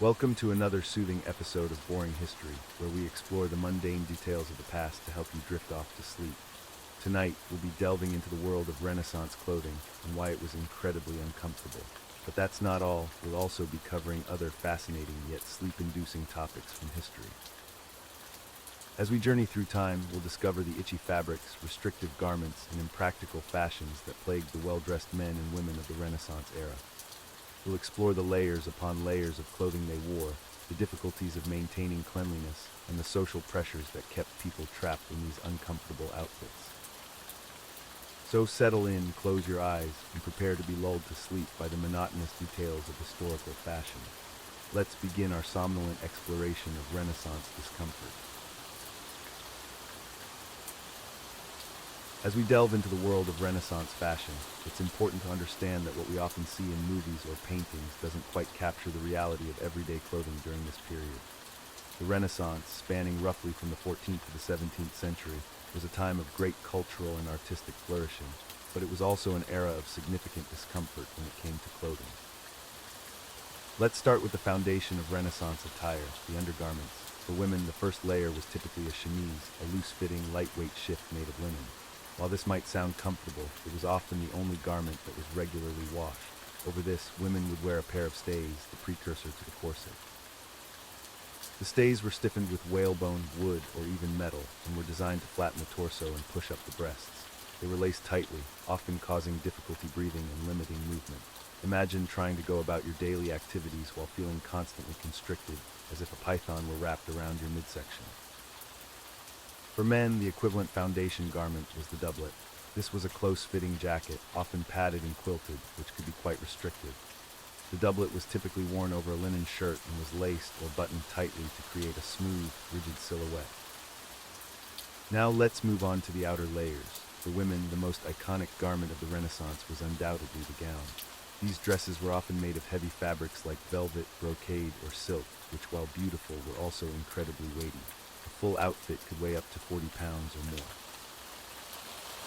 Welcome to another soothing episode of Boring History, where we explore the mundane details of the past to help you drift off to sleep. Tonight, we'll be delving into the world of Renaissance clothing and why it was incredibly uncomfortable. But that's not all. We'll also be covering other fascinating yet sleep-inducing topics from history. As we journey through time, we'll discover the itchy fabrics, restrictive garments, and impractical fashions that plagued the well-dressed men and women of the Renaissance era. We'll explore the layers upon layers of clothing they wore, the difficulties of maintaining cleanliness, and the social pressures that kept people trapped in these uncomfortable outfits. So settle in, close your eyes, and prepare to be lulled to sleep by the monotonous details of historical fashion. Let's begin our somnolent exploration of Renaissance discomfort. As we delve into the world of Renaissance fashion, it's important to understand that what we often see in movies or paintings doesn't quite capture the reality of everyday clothing during this period. The Renaissance, spanning roughly from the 14th to the 17th century, was a time of great cultural and artistic flourishing, but it was also an era of significant discomfort when it came to clothing. Let's start with the foundation of Renaissance attire, the undergarments. For women, the first layer was typically a chemise, a loose-fitting, lightweight shift made of linen. While this might sound comfortable, it was often the only garment that was regularly washed. Over this, women would wear a pair of stays, the precursor to the corset. The stays were stiffened with whalebone, wood, or even metal, and were designed to flatten the torso and push up the breasts. They were laced tightly, often causing difficulty breathing and limiting movement. Imagine trying to go about your daily activities while feeling constantly constricted, as if a python were wrapped around your midsection. For men, the equivalent foundation garment was the doublet. This was a close-fitting jacket, often padded and quilted, which could be quite restrictive. The doublet was typically worn over a linen shirt and was laced or buttoned tightly to create a smooth, rigid silhouette. Now let's move on to the outer layers. For women, the most iconic garment of the Renaissance was undoubtedly the gown. These dresses were often made of heavy fabrics like velvet, brocade, or silk, which, while beautiful, were also incredibly weighty. A full outfit could weigh up to 40 pounds or more.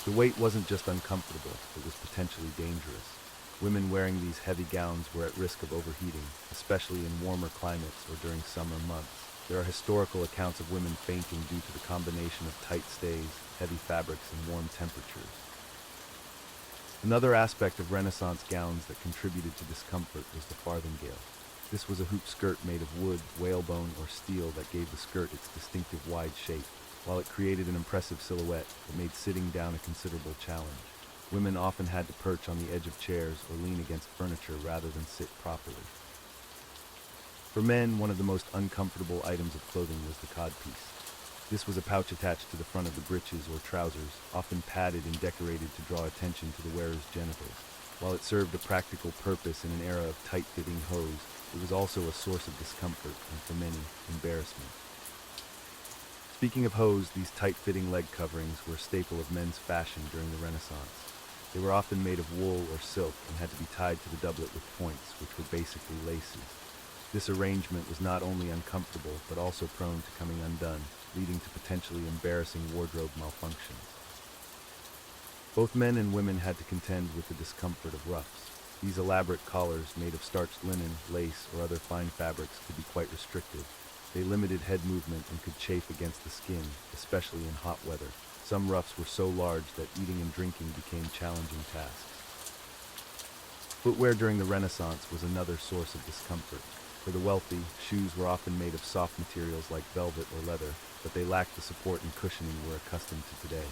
The weight wasn't just uncomfortable, it was potentially dangerous. Women wearing these heavy gowns were at risk of overheating, especially in warmer climates or during summer months. There are historical accounts of women fainting due to the combination of tight stays, heavy fabrics, and warm temperatures. Another aspect of Renaissance gowns that contributed to discomfort was the farthingale. This was a hoop skirt made of wood, whalebone, or steel that gave the skirt its distinctive wide shape. While it created an impressive silhouette, it made sitting down a considerable challenge. Women often had to perch on the edge of chairs or lean against furniture rather than sit properly. For men, one of the most uncomfortable items of clothing was the codpiece. This was a pouch attached to the front of the breeches or trousers, often padded and decorated to draw attention to the wearer's genitals. While it served a practical purpose in an era of tight-fitting hose, it was also a source of discomfort and, for many, embarrassment. Speaking of hose, these tight-fitting leg coverings were a staple of men's fashion during the Renaissance. They were often made of wool or silk and had to be tied to the doublet with points, which were basically laces. This arrangement was not only uncomfortable, but also prone to coming undone, leading to potentially embarrassing wardrobe malfunctions. Both men and women had to contend with the discomfort of ruffs. These elaborate collars, made of starched linen, lace, or other fine fabrics, could be quite restrictive. They limited head movement and could chafe against the skin, especially in hot weather. Some ruffs were so large that eating and drinking became challenging tasks. Footwear during the Renaissance was another source of discomfort. For the wealthy, shoes were often made of soft materials like velvet or leather, but they lacked the support and cushioning we're accustomed to today.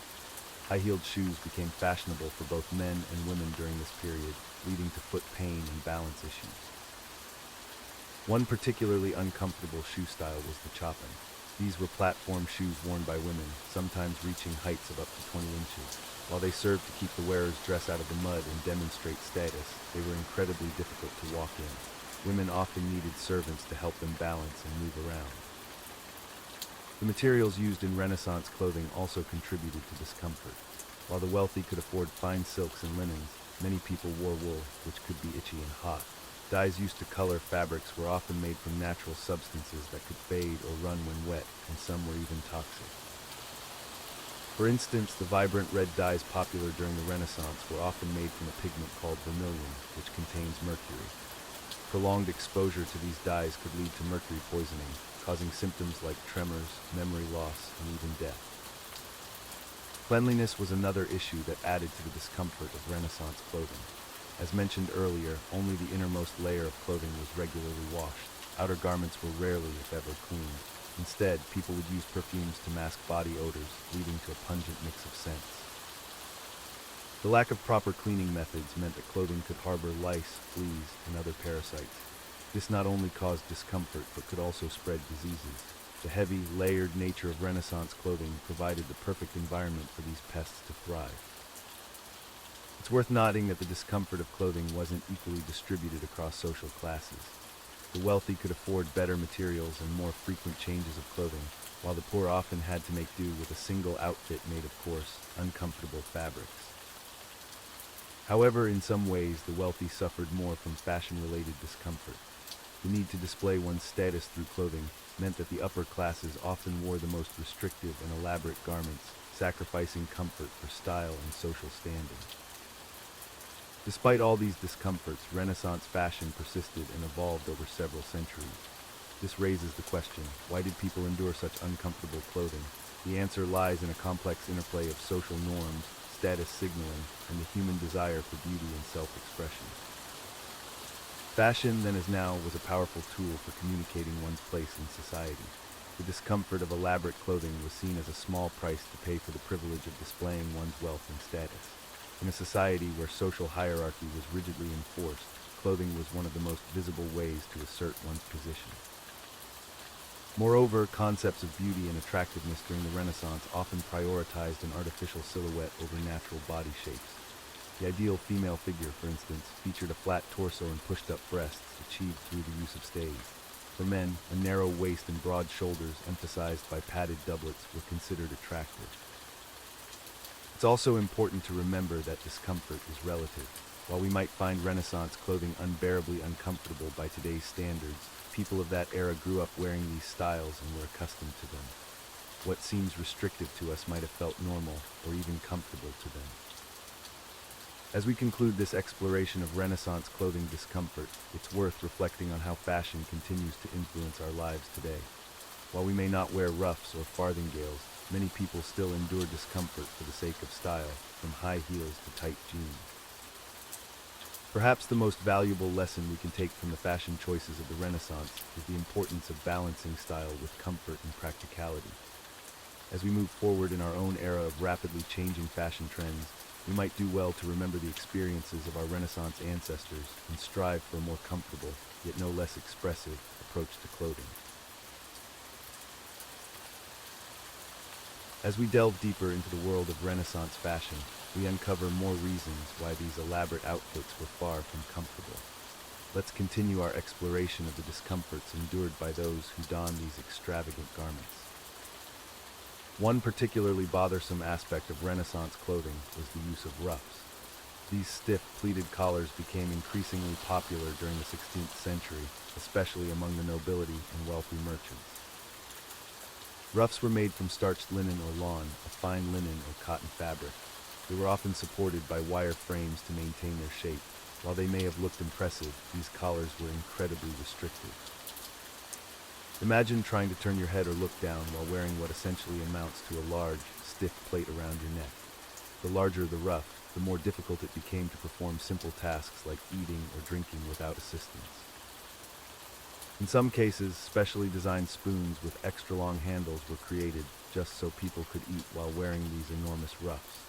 High-heeled shoes became fashionable for both men and women during this period, leading to foot pain and balance issues. One particularly uncomfortable shoe style was the chopin. These were platform shoes worn by women, sometimes reaching heights of up to 20 inches. While they served to keep the wearer's dress out of the mud and demonstrate status, they were incredibly difficult to walk in. Women often needed servants to help them balance and move around. The materials used in Renaissance clothing also contributed to discomfort. While the wealthy could afford fine silks and linens, many people wore wool, which could be itchy and hot. Dyes used to color fabrics were often made from natural substances that could fade or run when wet, and some were even toxic. For instance, the vibrant red dyes popular during the Renaissance were often made from a pigment called vermilion, which contains mercury. Prolonged exposure to these dyes could lead to mercury poisoning, causing symptoms like tremors, memory loss, and even death. Cleanliness was another issue that added to the discomfort of Renaissance clothing. As mentioned earlier, only the innermost layer of clothing was regularly washed. Outer garments were rarely, if ever, cleaned. Instead, people would use perfumes to mask body odors, leading to a pungent mix of scents. The lack of proper cleaning methods meant that clothing could harbor lice, fleas, and other parasites. This not only caused discomfort, but could also spread diseases. The heavy, layered nature of Renaissance clothing provided the perfect environment for these pests to thrive. It's worth noting that the discomfort of clothing wasn't equally distributed across social classes. The wealthy could afford better materials and more frequent changes of clothing, while the poor often had to make do with a single outfit made of coarse, uncomfortable fabrics. However, in some ways, the wealthy suffered more from fashion-related discomfort. The need to display one's status through clothing meant that the upper classes often wore the most restrictive and elaborate garments, sacrificing comfort for style and social standing. Despite all these discomforts, Renaissance fashion persisted and evolved over several centuries. This raises the question, why did people endure such uncomfortable clothing? The answer lies in a complex interplay of social norms, status signaling, and the human desire for beauty and self-expression. Fashion, then as now, was a powerful tool for communicating one's place in society. The discomfort of elaborate clothing was seen as a small price to pay for the privilege of displaying one's wealth and status. In a society where social hierarchy was rigidly enforced, clothing was one of the most visible ways to assert one's position. Moreover, concepts of beauty and attractiveness during the Renaissance often prioritized an artificial silhouette over natural body shapes. The ideal female figure, for instance, featured a flat torso and pushed-up breasts achieved through the use of stays. For men, a narrow waist and broad shoulders, emphasized by padded doublets, were considered attractive. It's also important to remember that discomfort is relative. While we might find Renaissance clothing unbearably uncomfortable by today's standards, people of that era grew up wearing these styles and were accustomed to them. What seems restrictive to us might have felt normal or even comfortable to them. As we conclude this exploration of Renaissance clothing discomfort, it's worth reflecting on how fashion continues to influence our lives today. While we may not wear ruffs or farthingales, many people still endure discomfort for the sake of style, from high heels to tight jeans. Perhaps the most valuable lesson we can take from the fashion choices of the Renaissance is the importance of balancing style with comfort and practicality. As we move forward in our own era of rapidly changing fashion trends, we might do well to remember the experiences of our Renaissance ancestors and strive for a more comfortable, yet no less expressive, approach to clothing. As we delve deeper into the world of Renaissance fashion, we uncover more reasons why these elaborate outfits were far from comfortable. Let's continue our exploration of the discomforts endured by those who don these extravagant garments. One particularly bothersome aspect of Renaissance clothing was the use of ruffs. These stiff, pleated collars became increasingly popular during the 16th century, especially among the nobility and wealthy merchants. Ruffs were made from starched linen or lawn, a fine linen or cotton fabric. They were often supported by wire frames to maintain their shape. While they may have looked impressive, these collars were incredibly restrictive. Imagine trying to turn your head or look down while wearing what essentially amounts to a large, stiff plate around your neck. The larger the ruff, the more difficult it became to perform simple tasks like eating or drinking without assistance. In some cases, specially designed spoons with extra long handles were created just so people could eat while wearing these enormous ruffs.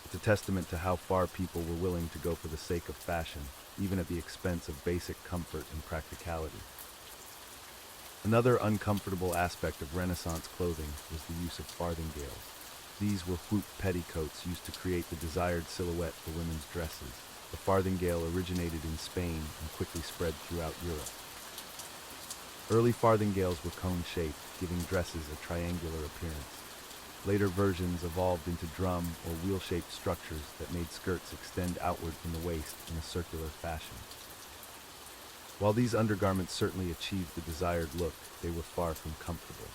It's a testament to how far people were willing to go for the sake of fashion, even at the expense of basic comfort and practicality. Another uncomfortable aspect of Renaissance clothing was the use of farthingales. These were hoop petticoats used to create the desired silhouette for women's dresses. The farthingale originated in Spain and quickly spread throughout Europe. Early farthingales were cone-shaped, giving dresses a triangular appearance. Later versions evolved into drum or wheel-shaped structures that made skirts extend outward from the waist in a circular fashion. While these undergarments certainly achieved the desired look, they were far from comfortable.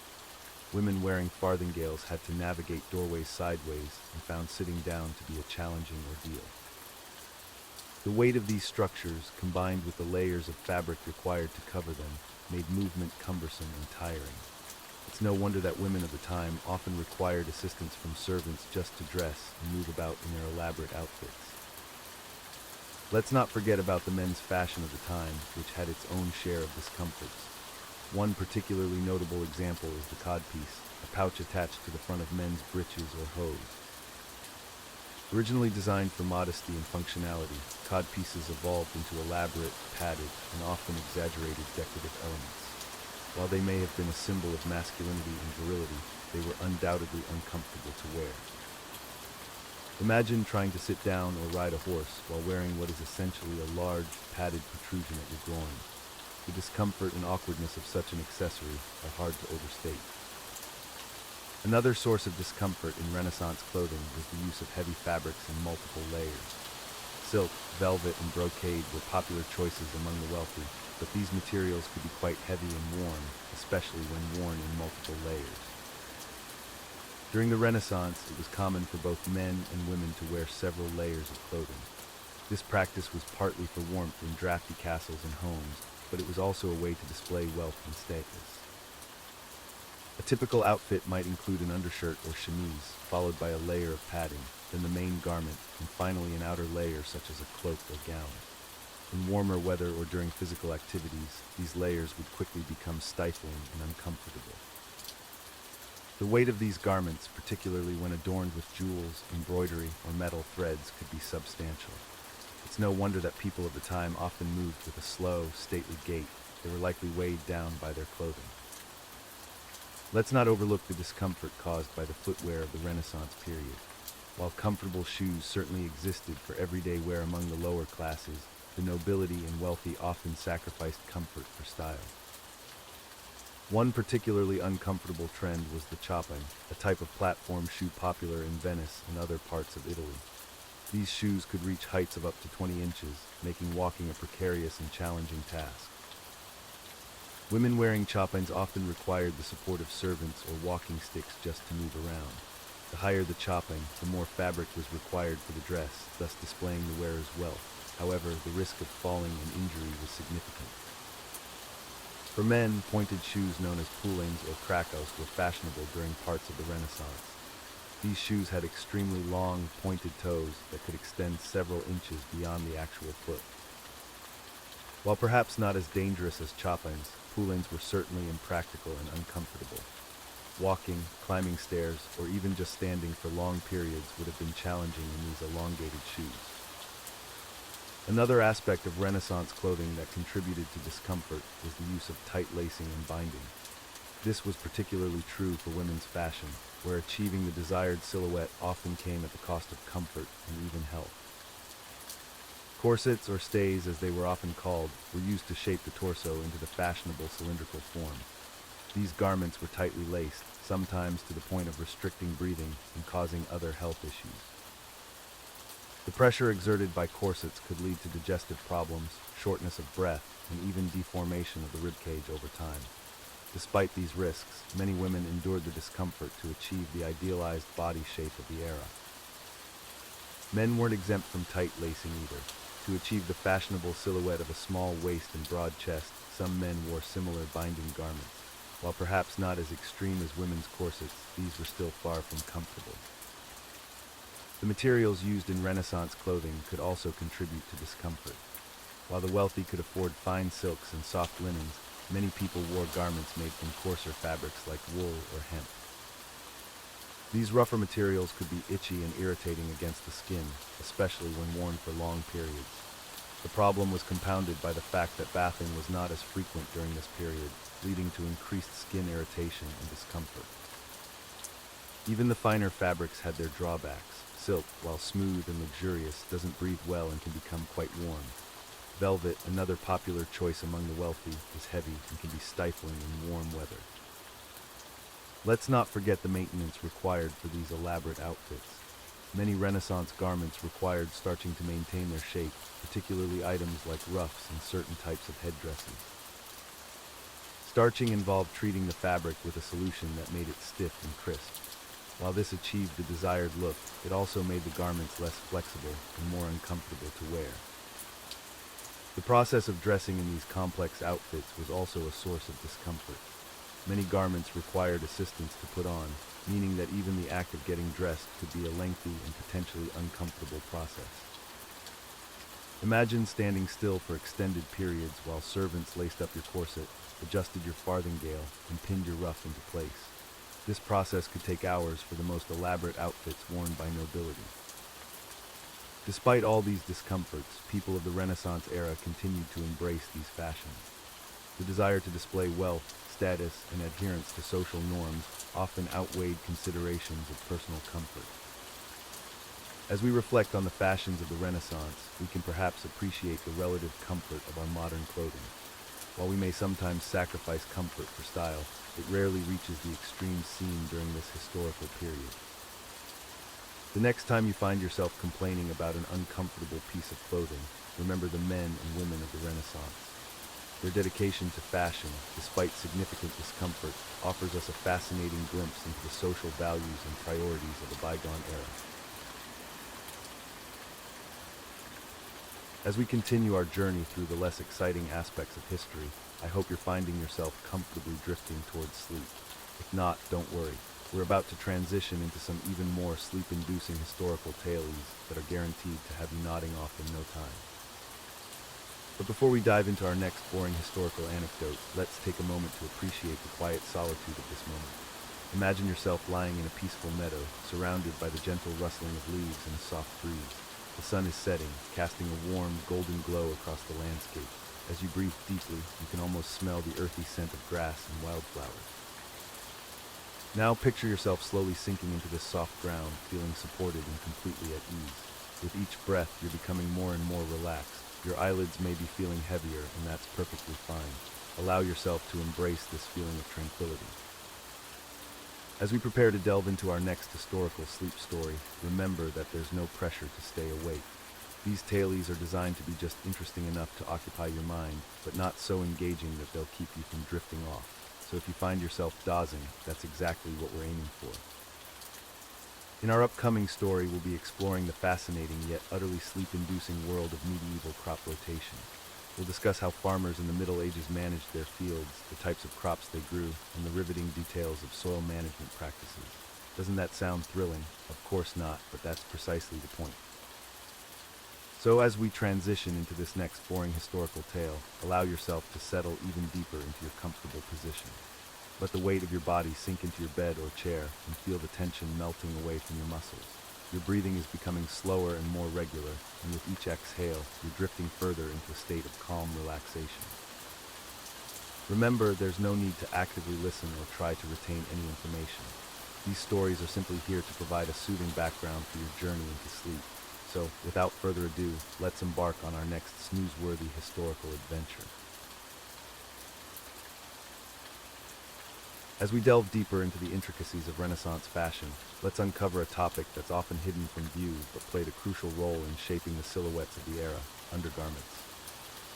Women wearing farthingales had to navigate doorways sideways and found sitting down to be a challenging ordeal. The weight of these structures, combined with the layers of fabric required to cover them, made movement cumbersome and tiring. It's no wonder that women of the time often required assistance from servants just to dress and move about in their elaborate outfits. Let's not forget about the men's fashion of the time, which had its own share of discomforts. One particularly notable example is the codpiece, a pouch attached to the front of men's breeches or hose. Originally designed for modesty and functionality, codpieces evolved into elaborate, padded, and often exaggerated decorative elements. While they may have been a symbol of masculinity and virility, they were undoubtedly uncomfortable to wear. Imagine trying to sit down or ride a horse while wearing what is essentially a large, padded protrusion at your groin. The discomfort and awkwardness of such an accessory are hard to overstate. Another source of discomfort in Renaissance clothing was the use of heavy fabrics in multiple layers. Silk, velvet, and brocade were popular choices among the wealthy, but these materials could be quite heavy and warm, especially when worn in multiple layers. During the Renaissance, it was common for both men and women to wear several layers of clothing. This practice was partly for warmth in drafty castles and homes, but it was also a way to display wealth and status. A typical outfit might include an undershirt or chemise, followed by a layer of padding, then the main garment, and finally an outer layer such as a cloak or gown. In warmer weather or during physical activities, these layers would quickly become stifling and uncomfortable. The weight of these garments, particularly when adorned with jewels, embroidery, or metal threads, could be substantial. It's no wonder that people of the time often moved with a slow, stately gait. They were likely weighed down by their clothing. Let's not overlook the discomfort caused by the footwear of the Renaissance period. While comfortable shoes certainly existed for everyday wear among the lower classes, the nobility and wealthy often sacrificed comfort for style. One particularly uncomfortable trend was the ciabatte, a type of platform shoe popular in Venice and other parts of Italy. These shoes could reach heights of up to 20 inches, making walking a precarious and challenging task. Women wearing ciabattes often required the support of servants or walking sticks just to move around. The higher the ciabatte, the more fabric was required for the dress, thus displaying the wearer's wealth. However, the risk of falling and injury was significant. For men, pointed shoes known as poulings or crackles were fashionable during parts of the Renaissance. These shoes had extremely long, pointed toes that could extend several inches beyond the actual foot. While perhaps not as dangerous as ciabattes, poulings were certainly impractical and uncomfortable. Walking, climbing stairs, or even just standing for long periods would have been challenging in these elongated shoes. Another aspect of Renaissance clothing that contributed to discomfort was the use of tight lacing and binding. This was particularly true for women's fashion, where achieving the desired silhouette often came at the cost of comfort and even health. Corsets, or stays as they were often called, were used to shape the torso into the fashionable cylindrical form. These garments were tightly laced, sometimes to the point of restricting breathing and causing other health issues. The pressure exerted by corsets could lead to digestive problems, shortness of breath, and even deformation of the ribcage over time. Despite these risks, many women endured the discomfort to achieve the idealized body shape of the era. Men weren't exempt from tight lacing either. To achieve the fashionable silhouette of a small waist and broad chest, some men wore similar binding garments. While perhaps not as extreme as women's corsets, these were still far from comfortable. The materials used in Renaissance clothing could also contribute to discomfort. While the wealthy could afford fine silks and soft linens, many people wore garments made from coarser fabrics like wool or hemp. These rougher materials could be itchy and irritating against the skin, especially when worn for long periods. The problem was compounded by the fact that bathing was not as frequent during this period, leading to increased skin irritation and discomfort. Even the finer fabrics had their drawbacks. Silk, while smooth and luxurious, doesn't breathe well and can become quite warm. Velvet, another popular choice among the wealthy, is heavy and can be stifling in warm weather. Let's not forget the maintenance required for these elaborate outfits. Many Renaissance garments required starching to maintain their shape, particularly items like ruffs and certain types of headdresses. Starching involved treating the fabric with a solution that made it stiff and crisp. While this achieved the desired look, it also made the garments less flexible and more uncomfortable to wear. The process of dressing in these complex outfits was also a source of discomfort. Many garments required assistance to put on, meaning that even the act of getting dressed could be a lengthy and potentially uncomfortable process. Imagine standing still for extended periods while servants laced up your corset, adjusted your farthingale, and pinned your ruff into place. This process could take hours for the most elaborate outfits worn by nobility. Despite all these discomforts, people of the Renaissance era continued to embrace these fashions. The desire to display wealth, status, and adherence to social norms often outweighed considerations of personal comfort. As we reflect on the fashions of the Renaissance, we can perhaps appreciate the relative comfort of our modern clothing. While we may sometimes sacrifice comfort for style, it rarely reaches the extremes seen during this historical period. The next time you find yourself complaining about an uncomfortable piece of clothing, remember the men and women of the Renaissance. Their dedication to fashion, despite significant discomfort, offers us a fascinating glimpse into the social values and priorities of a bygone era. As we continue our journey through the less exciting aspects of history, I hope you're finding yourself comfortably drifting towards sleep. If not, don't worry. We're about to transition into some even more sleep-inducing historical tales that are guaranteed to have you nodding off in no time. But before we dive into our next boring historical anecdote, let's take a moment to appreciate the quiet solitude of this moment. Imagine yourself lying in a peaceful meadow, surrounded by the gentle rustling of leaves and a soft breeze. The sun is setting, casting a warm, golden glow across the landscape. As you breathe deeply, you can almost smell the earthy scent of grass and wildflowers. Now picture yourself slowly sinking into this soft ground, feeling supported and completely at ease. With each breath, you're becoming more and more relaxed. Your eyelids may be feeling heavier, and that's perfectly fine. Allow yourself to embrace this feeling of tranquility. As we prepare to delve into our next historical sleep story, remember that there's no pressure to stay awake. These tales are designed to be just interesting enough to occupy your mind, but not so engaging that they'll keep you from drifting off. So if you find yourself dozing, that's exactly what we're aiming for. In our upcoming story, we'll be exploring the fascinating yet utterly sleep-inducing world of medieval crop rotation. We'll discuss how farmers in the Middle Ages managed their fields, the types of crops they grew, and the riveting details of soil management practices. Doesn't that sound thrilling? Of course not, but that's precisely the point. So as we transition into this next boring historical tale, allow yourself to settle even deeper into your comfortable position. Let the weight of your body sink into your bed or chair and feel the tension melting away from your muscles. Your breathing is becoming slower and more regular, and with each exhale, you're drifting further into a state of calm relaxation. Remember, there's no need to actively listen or try to retain any information. These stories are simply here to provide a soothing background for your journey into sleep. So, without further ado, let's embark on our next snooze-worthy historical adventure. As we delve deeper into the intricacies of Renaissance fashion, let's uncover a topic that's often hidden from view but played a crucial role in shaping the silhouettes of the era: undergarments.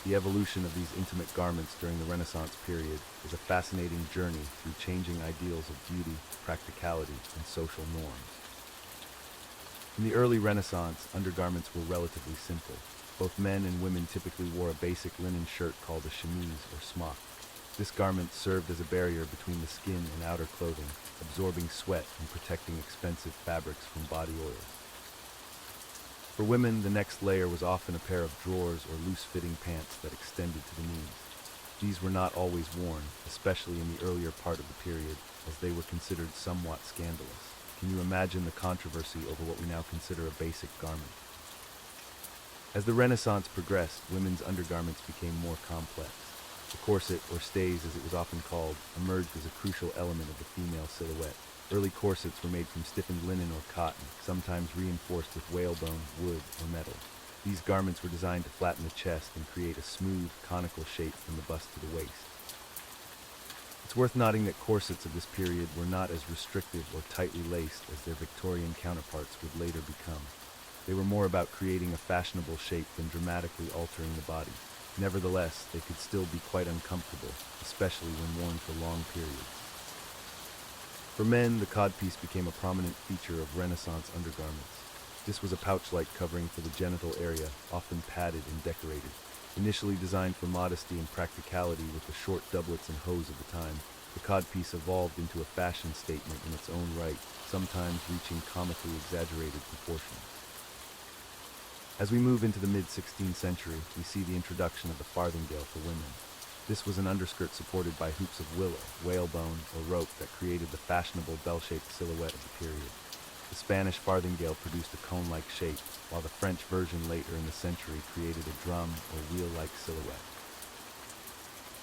The evolution of these intimate garments during the Renaissance period is a fascinating journey through changing ideals of beauty, practicality, and social norms. In the early Renaissance, undergarments were relatively simple. Both men and women typically wore a basic linen shirt called a chemise or smock. This garment served as a barrier between the skin and outer clothing, absorbing sweat and protecting expensive fabrics from body oils. For women, the next layer was often a pair of drawers or loose-fitting pants that extended to the knees. These were not always worn, especially in the earlier part of the period, as they were considered somewhat scandalous. Can you imagine the controversy over what we now consider a basic garment? As the Renaissance progressed, women's undergarments became more complex. The corset, or stays as it was often called, emerged as a crucial element of the female silhouette. Early corsets were made from stiffened linen or cotton, sometimes reinforced with whalebone, wood, or metal. These garments were designed to flatten the chest and create a smooth, conical shape from the bust to the waist. It's worth noting that corsets of this period were not as restrictive or tightly laced as their Victorian counterparts would later become. They were more about creating a fashionable shape than dramatically altering the body. Nevertheless, they could still be quite uncomfortable, especially when worn for long periods. For men, the codpiece became a prominent feature of Renaissance undergarments. This was a pouch-like covering for the genital area, often padded and decorated. Initially designed for modesty and practicality with the short doublets and hose of the time, the codpiece evolved into a fashion statement in its own right, sometimes reaching comically exaggerated proportions. As we move into the mid-16th century, we see the introduction of the farthingale for women. This was an underskirt supported by hoops of willow, whalebone, or rope that created the fashionable bell-shaped silhouette of the period. The Spanish farthingale produced a cone-like shape, while the French version later in the century created a drum or wheel-like silhouette.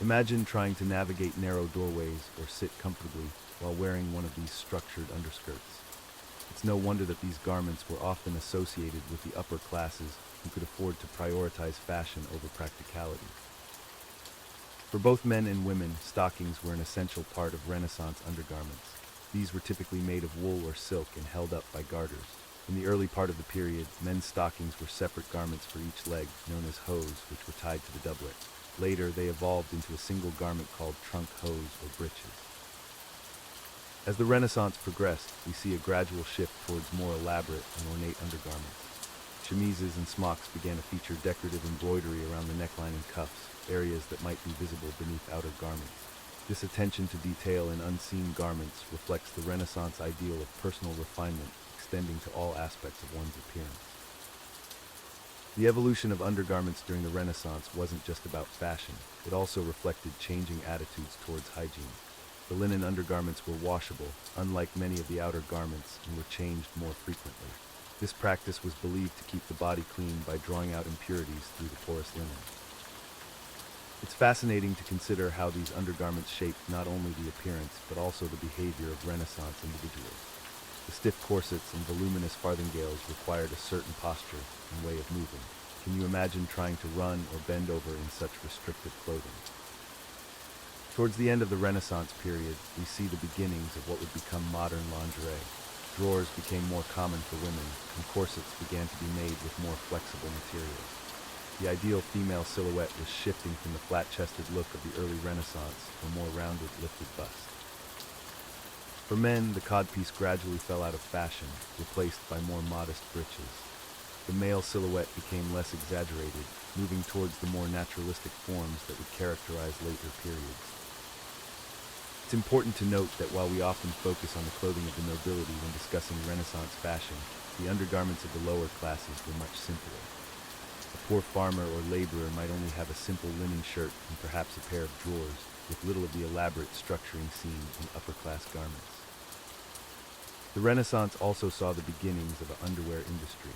Imagine trying to navigate narrow doorways or sit comfortably while wearing one of these structured underskirts. It's no wonder that these garments were often associated with the upper classes who could afford to prioritize fashion over practicality. For both men and women, stockings were an essential part of Renaissance undergarments. These were typically made of wool or silk and held up by garters. In the early part of the period, men's stockings were separate garments for each leg, known as hose, which were tied to the doublet. Later, they evolved into a single garment called trunk hose or breeches. As the Renaissance progressed, we see a gradual shift towards more elaborate and ornate undergarments. Chemises and smocks began to feature decorative embroidery around the neckline and cuffs, areas that might be visible beneath outer garments. This attention to detail in unseen garments reflects the Renaissance ideal of personal refinement, extending to all aspects of one's appearance. The evolution of undergarments during the Renaissance wasn't just about fashion, it also reflected changing attitudes towards hygiene. The linen undergarments were washable, unlike many of the outer garments, and were changed more frequently. This practice was believed to keep the body clean by drawing out impurities through the porous linen. It's fascinating to consider how these undergarments shaped not only the appearance, but also the behavior of Renaissance individuals. The stiff corsets and voluminous farthingales required a certain posture and way of moving. Can you imagine trying to run or bend over in such restrictive clothing? Towards the end of the Renaissance period, we see the beginnings of what would become modern lingerie. Drawers became more common for women, and corsets began to be made with more flexible materials. The ideal female silhouette was shifting from the flat-chested look of the early Renaissance to a more rounded, lifted bust. For men, the codpiece gradually fell out of fashion, replaced by more modest breeches. The male silhouette became less exaggerated, moving towards the more naturalistic forms that would characterize later periods. It's important to note that while we often focus on the clothing of the nobility when discussing Renaissance fashion, the undergarments of the lower classes were much simpler. A poor farmer or laborer might only have a simple linen shirt and perhaps a pair of drawers, with little of the elaborate structuring seen in upper-class garments. The Renaissance also saw the beginnings of an underwear industry.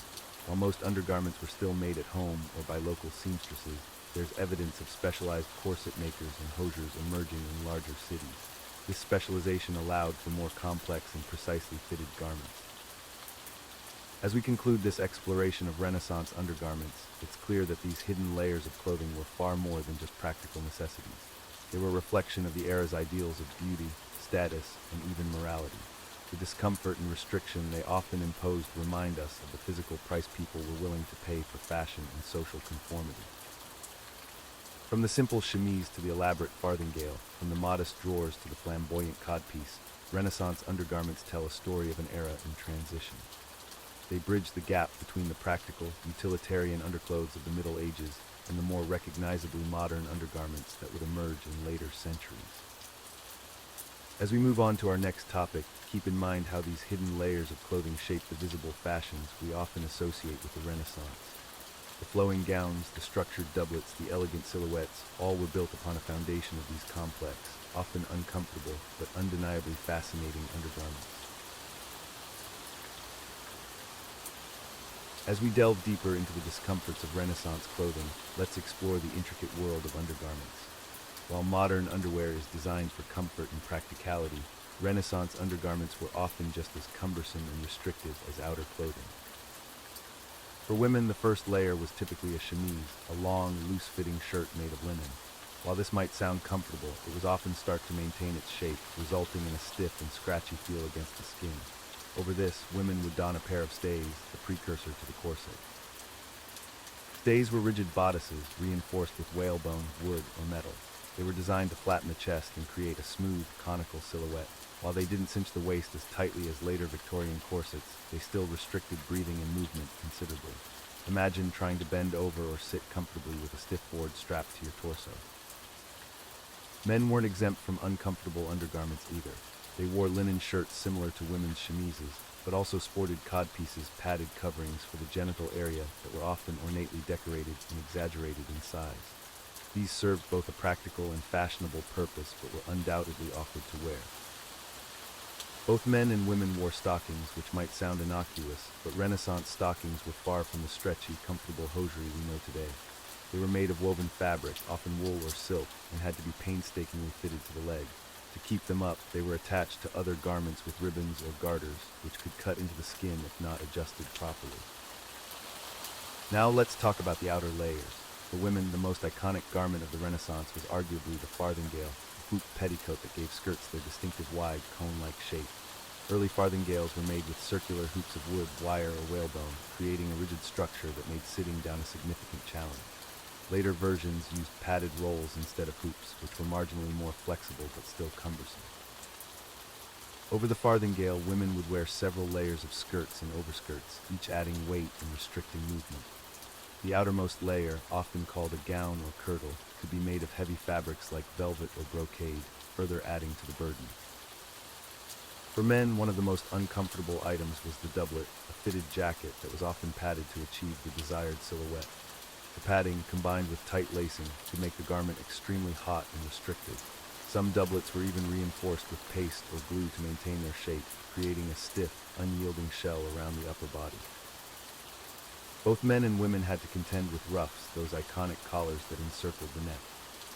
While most undergarments were still made at home or by local seamstresses, there's evidence of specialized corset makers and hosiers emerging in larger cities. This specialization allowed for more complex and precisely fitted garments. As we conclude this exploration of Renaissance undergarments, it's clear that these hidden layers of clothing were far more than just practical necessities. They were a reflection of the era's ideals of beauty, status, and even morality. The discomfort and restriction they often imposed remind us of the physical price people were willing to pay for fashion and social conformity. From the simple chemise to the elaborate farthingale, from the modest drawers to the flamboyant codpiece, Renaissance undergarments tell a story of an era in transition. They bridge the gap between the practical, utilitarian underclothes of the Middle Ages and the more recognizably modern undergarments that would emerge in later centuries. As we move on to our next topic, keep in mind how these hidden layers of clothing shape the visible fashions we often associate with the Renaissance. The flowing gowns, the structured doublets, the elegant silhouettes, all were built upon a foundation of these complex, often uncomfortable, but undeniably fascinating undergarments. As we delve deeper into the discomforts of Renaissance clothing, let's explore the intricate world of undergarments. While modern underwear is designed for comfort and practicality, Renaissance undergarments were often just as cumbersome and restrictive as outer clothing. For women, the first layer was typically a chemise, a long, loose-fitting shirt made of linen. While this might sound comfortable, it was often stark to maintain its shape, resulting in a stiff and scratchy feel against the skin. Over this, women would don a pair of stays, the precursor to the corset. Stays were rigid bodices, reinforced with whalebone, wood, or metal. They were designed to flatten the chest and create a smooth, conical silhouette. While they didn't cinch the waist as tightly as later Victorian corsets, they still restricted breathing and movement considerably. Imagine trying to bend over or sit comfortably with a stiff board strapped to your torso. Men weren't exempt from uncomfortable undergarments either. They wore linen shirts similar to women's chemises, but also sported codpieces, padded coverings for the genital area that were often ornately decorated and exaggerated in size. These served both a practical and fashionable purpose, but were undoubtedly awkward to wear. Both men and women wore stockings, which might sound innocuous, but Renaissance stockings were far from the stretchy, comfortable hosiery we know today. They were made of woven fabric, often wool or silk, and had to be painstakingly fitted to the leg. To keep them up, they were attached to other garments with ribbons or garters, which could cut into the skin if not adjusted properly. Now let's talk about the outer layers. For women, the most iconic garment of the Renaissance was arguably the farthingale, a hoop petticoat that gave skirts their distinctive wide, cone-like shape. Early farthingales were made with circular hoops of wood, wire, or whalebone, creating a rigid structure that made sitting down a significant challenge. Later versions used padded rolls instead of hoops, which were marginally more flexible but still cumbersome. Over the farthingale, women would wear several layers of skirts and overskirts, each adding weight and restricting movement. The outermost layer, often called a gown or kirtle, could be made of heavy fabrics like velvet or brocade, further adding to the burden. For men, one of the most uncomfortable items was the doublet, a fitted jacket that was often padded to achieve the desired silhouette. The padding, combined with tight lacing, could make the garment extremely hot and restrictive. Some doublets were even reinforced with paste or glue to maintain their shape, creating a stiff, unyielding shell around the upper body. Both men and women had to contend with ruffs, those iconic collars that encircled the neck.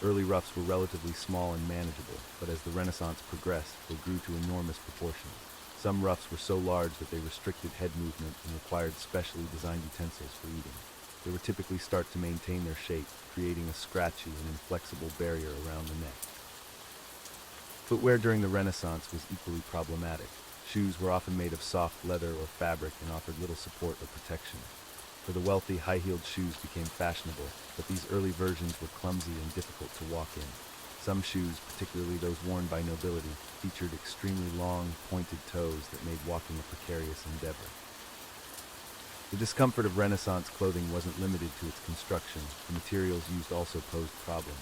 Early ruffs were relatively small and manageable, but as the Renaissance progressed, they grew to enormous proportions. Some ruffs were so large that they restricted head movement and required specially designed utensils for eating. They were typically start to maintain their shape, creating a scratchy and inflexible barrier around the neck. Footwear during the Renaissance was equally problematic. Shoes were often made of soft leather or fabric and offered little support or protection. For the wealthy, high-heeled shoes became fashionable, but these early versions were clumsy and difficult to walk in. Some shoes, particularly those worn by nobility, featured extremely long, pointed toes that made walking a precarious endeavor. The discomfort of Renaissance clothing wasn't limited to its construction. The materials used also posed problems.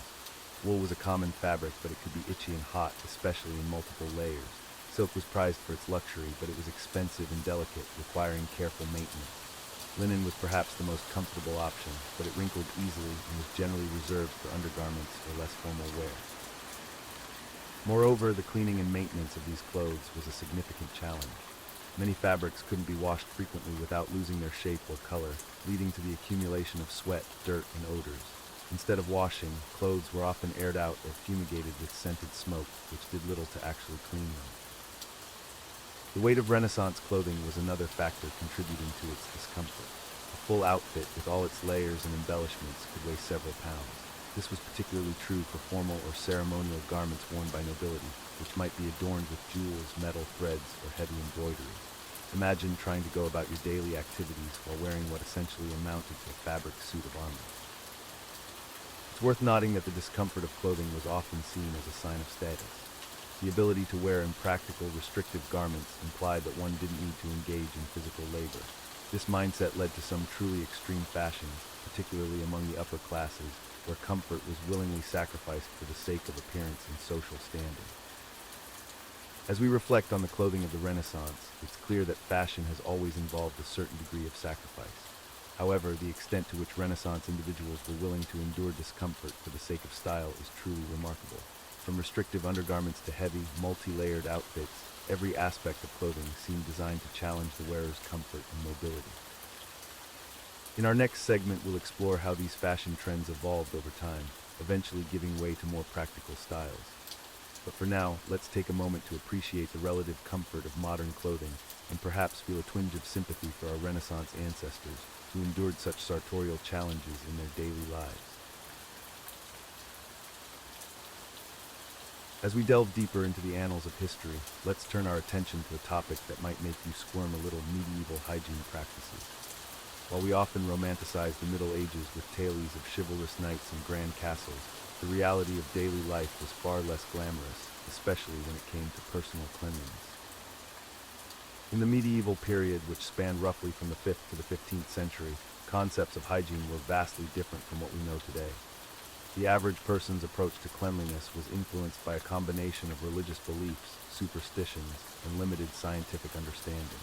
Wool was a common fabric, but it could be itchy and hot, especially in multiple layers. Silk was prized for its luxury, but it was expensive and delicate, requiring careful maintenance. Linen was perhaps the most comfortable option, but it wrinkled easily and was generally reserved for undergarments or less formal wear. Moreover, the cleaning and maintenance of these clothes was a significant challenge. Many fabrics couldn't be washed frequently without losing their shape or color, leading to the accumulation of sweat, dirt, and odors. Instead of washing, clothes were often aired out or fumigated with scented smoke, which did little to actually clean them. The weight of Renaissance clothing was another factor contributing to its discomfort. A full outfit with all its layers and embellishments could weigh several pounds. This was particularly true for formal or ceremonial garments worn by nobility, which might be adorned with jewels, metal threads, or heavy embroidery. Imagine trying to go about your daily activities while wearing what essentially amounted to a fabric suit of armor. It's worth noting that the discomfort of clothing was often seen as a sign of status. The ability to wear impractical, restrictive garments implied that one didn't need to engage in physical labor. This mindset led to some truly extreme fashions, particularly among the upper classes, where comfort was willingly sacrificed for the sake of appearance and social standing. As we reflect on the clothing of the Renaissance, it's clear that fashion has always involved a certain degree of sacrifice. However, the extent to which Renaissance individuals were willing to endure discomfort for the sake of style is truly remarkable. From restrictive undergarments to heavy, multi-layered outfits, every aspect of clothing seemed designed to challenge the wearer's comfort and mobility. In our next segment, we'll explore how these fashion trends evolved over time, eventually giving way to more practical styles. But for now, let's take a moment to appreciate the relative comfort of modern clothing and perhaps feel a twinge of sympathy for our Renaissance ancestors who endured such sartorial challenges in their daily lives. As we delve deeper into the annals of history, let's turn our attention to a topic that might make you squirm a little: medieval hygiene practices. While we often romanticize the Middle Ages with tales of chivalrous knights and grand castles, the reality of daily life was far less glamorous, especially when it came to personal cleanliness. In the medieval period, which spanned roughly from the 5th to the 15th century, concepts of hygiene were vastly different from what we know today. The average person's approach to cleanliness was influenced by a combination of religious beliefs, superstitions, and limited scientific understanding.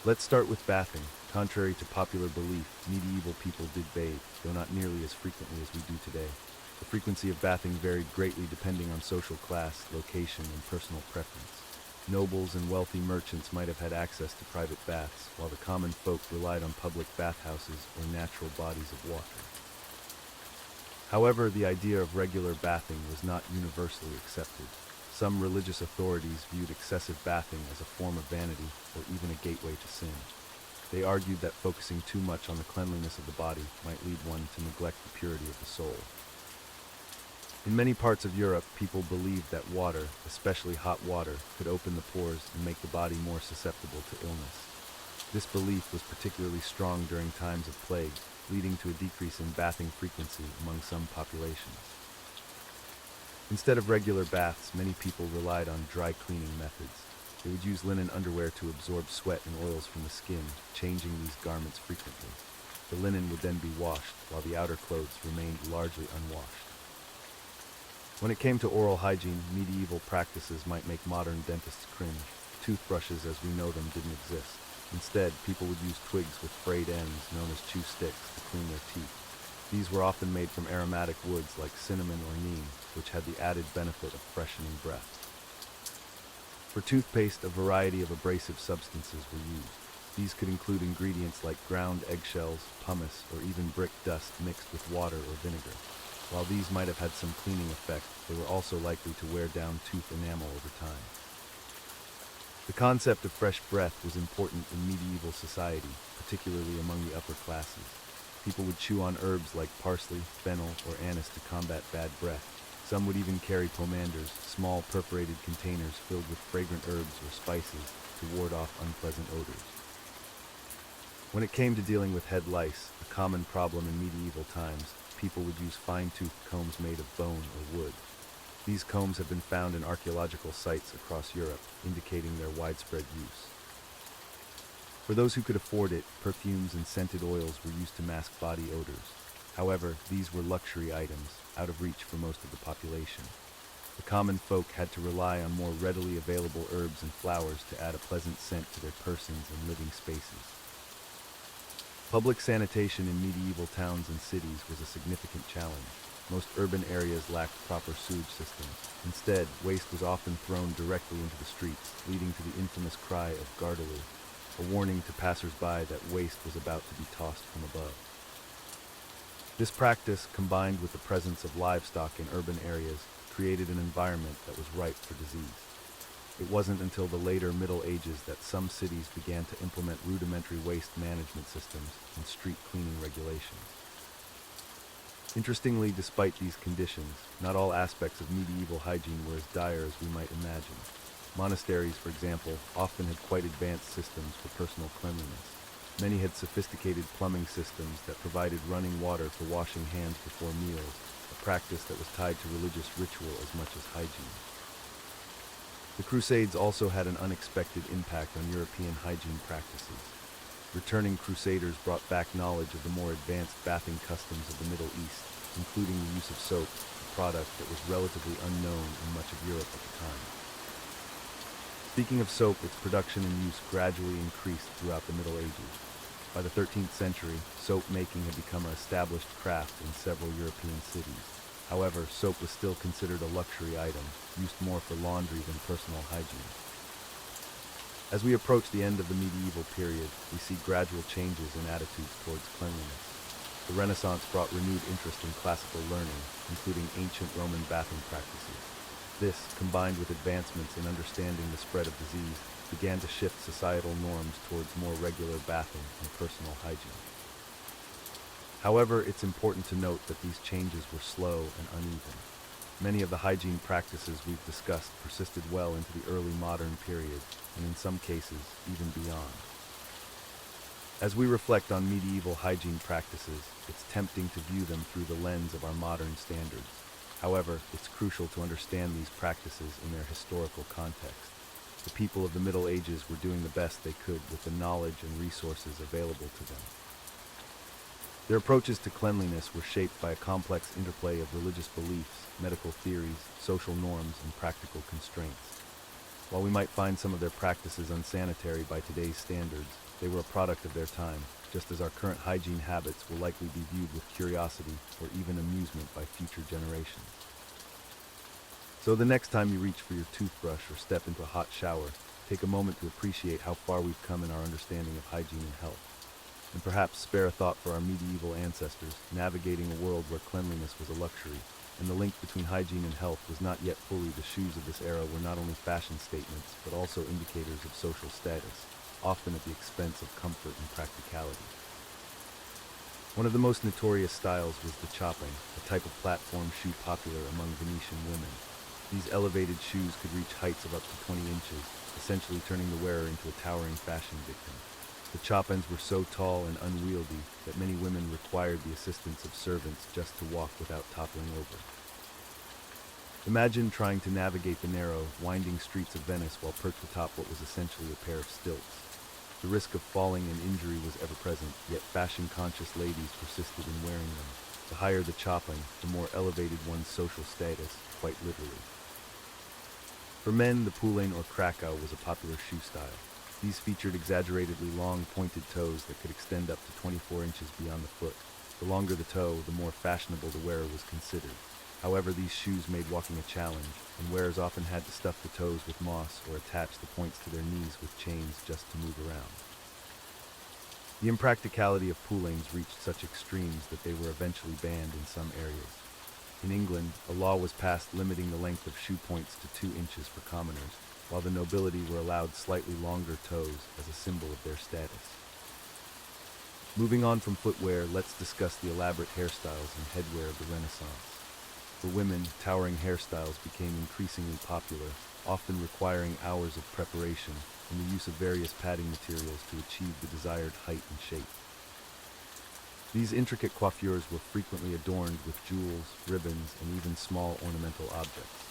Let's start with bathing. Contrary to popular belief, medieval people did bathe, though not nearly as frequently as we do today. The frequency of bathing varied greatly depending on social class, location, and personal preference. Nobles and wealthy merchants might have had access to private baths, while the common folk relied on public bathhouses or natural bodies of water. However, the idea of regular bathing was not universally accepted. Some religious authorities viewed excessive bathing as a form of vanity or even a gateway to sin. They argued that focusing too much on the cleanliness of the body might lead one to neglect the purity of the soul. In many parts of Europe, people believed that water, especially hot water, could open the pores and make the body more susceptible to illness. This belief was particularly strong during times of plague, leading to a decrease in bathing frequency among some populations. Instead of regular baths, many people relied on dry cleaning methods. They would use linen underwear to absorb sweat and oils from the skin, changing these garments frequently. The linen would then be washed, while the outer clothes remained largely unwashed. When it came to oral hygiene, medieval practices might make modern dentists cringe. Toothbrushes as we know them didn't exist. Instead, people would use twigs with frayed ends, known as chew sticks, to clean their teeth. These were often made from aromatic woods like cinnamon or neem, which had the added benefit of freshening breath. For toothpaste, a variety of abrasive substances were used. These could include ingredients like ground eggshells, pumice, or even brick dust mixed with water or vinegar. While these might have had some cleaning effect, they were also likely to wear down tooth enamel over time. The concept of fresh breath was important in medieval society, particularly among the upper classes. People would chew on herbs like parsley, fennel, or anise to combat bad breath. Some would even carry pomanders, small perforated containers filled with fragrant herbs or spices to ward off unpleasant odors. When it came to dealing with head lice, a common problem in medieval times, people would use fine-toothed combs made of bone or wood. These combs have been found in archaeological sites across Europe, indicating their widespread use. For those who could afford it, perfumes and scented oils were used to mask body odors. However, these were luxury items, out of reach for most of the population. The common folk had to rely on more readily available herbs and flowers to add a pleasant scent to their persons and living spaces. Public sanitation in medieval towns and cities was a significant challenge. Most urban areas lacked proper sewage systems. Instead, waste was often thrown directly into the streets, leading to the infamous cry of Gardeloo, a warning to passers-by that waste was about to be tossed from above. This practice, combined with the presence of livestock in urban areas, created an environment that was ripe for disease. It wasn't until the later Middle Ages that some cities began to implement rudimentary waste management systems and street cleaning regulations. Interestingly, despite these conditions, not all aspects of medieval hygiene were as dire as we might imagine. Monasteries, for example, often had quite advanced systems for personal cleanliness. Many had sophisticated plumbing systems that provided running water for washing hands before meals, a practice that was tied to religious ritual as much as hygiene. The Crusades also had an unexpected impact on European hygiene practices. Returning crusaders brought back knowledge of the more advanced bathing customs of the Middle East, including the use of soap, a product that was relatively unknown in much of Europe at the time. Speaking of soap, its production and use gradually increased throughout the Middle Ages. By the 13th century, soap making had become an established craft in several European cities. However, soap was still considered a luxury item, used more for laundry than personal hygiene. As we approach the end of the medieval period, we see gradual changes in attitudes towards cleanliness. The Renaissance brought renewed interest in classical learning, including ancient Roman bathing practices. This, combined with advancements in understanding the spread of disease, began to shift societal norms towards more regular bathing and personal hygiene. However, it's important to note that these changes were slow and uneven. Many of the hygiene practices we've discussed persisted well into the early modern period, and in some cases, even beyond. As we reflect on medieval hygiene practices, it's tempting to view them through the lens of our modern standards. However, it's crucial to understand these practices in their historical context. The people of the Middle Ages were doing the best they could with the knowledge and resources available to them. Their approaches to cleanliness were shaped by a complex interplay of religious beliefs, medical theories, social norms, and practical constraints. While we might find some of their practices unsanitary by today's standards, they were a product of their time, just as our current hygiene habits will likely be viewed with curiosity or even amusement by future generations. So the next time you reach for your toothbrush or step into a hot shower, take a moment to appreciate how far we've come in our understanding of hygiene and health. And perhaps spare a thought for our medieval ancestors, navigating a world where cleanliness was a luxury, and the link between hygiene and health was not yet fully. The shoes of this era were not only fashion statements, but also indicators of social status, often at the expense of comfort and practicality. One of the most notorious styles was the chopping, a type of platform shoe popular among Venetian women. These elevated shoes could reach heights of up to 20 inches, essentially turning the wearer into a towering fashion victim. The chopins were so tall and unwieldy that many women required the assistance of servants just to walk without toppling over. Imagine trying to navigate the narrow, winding streets of Venice while perched atop what was essentially a pair of stilts. The risk of falling and injury was ever present, yet fashion-conscious ladies persisted in wearing them. The higher the chopping, the more elevated one's social status, quite literally. For men, the poulain or crackle was a popular shoe style. These featured exaggeratedly long, pointed toes that could extend up to 24 inches beyond the foot. The longer the toe, the more fashionable the wearer was considered. However, these shoes made walking a challenge, and wearers often had to stuff the toes with moss or attach the points to their knees with chains just to move around. The impracticality of poulains reached such extremes that they were eventually banned in some areas. In England, a law was passed limiting the length of shoe points to 2 inches for commoners, while the nobility were allowed slightly longer toes as a symbol of their status. Moving on from footwear, let's discuss the elaborate hairstyles and headwear of the Renaissance. For women, towering hairstyles became increasingly popular, often requiring hours of preparation and the use of various padding materials to achieve the desired height and shape. These intricate coiffures were frequently adorned with jewels, ribbons, and even small ornamental objects.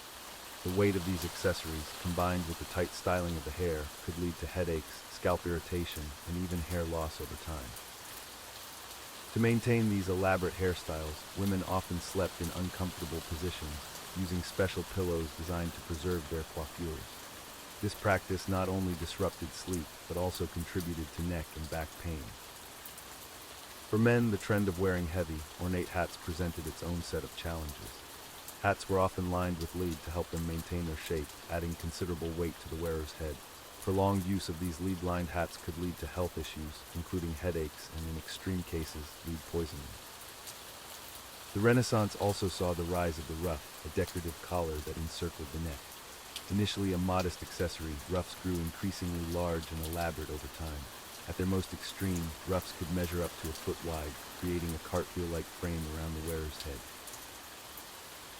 The weight of these accessories, combined with the tight styling of the hair, could lead to headaches, scalp irritation, and even hair loss over time. To maintain these elaborate hairstyles, women often slept in uncomfortable positions, using special pillows designed to preserve their coiffures. This practice not only disrupted sleep, but also contributed to neck and back pain. For men, the trend of wearing heavy, ornate hats presented its own set of challenges. Hats were often lined with lead to help them maintain their shape, adding considerable weight to the wearer's head. Prolonged use of these lead-lined hats could lead to health issues, including headaches and, in extreme cases, lead poisoning. The Renaissance also saw the rise of the ruff, a decorative collar that encircled the neck. Initially a modest accessory, ruffs grew increasingly large and elaborate over time. At their most extreme, ruffs could measure up to a foot wide, creating a cartwheel-like frame around the wearer's head.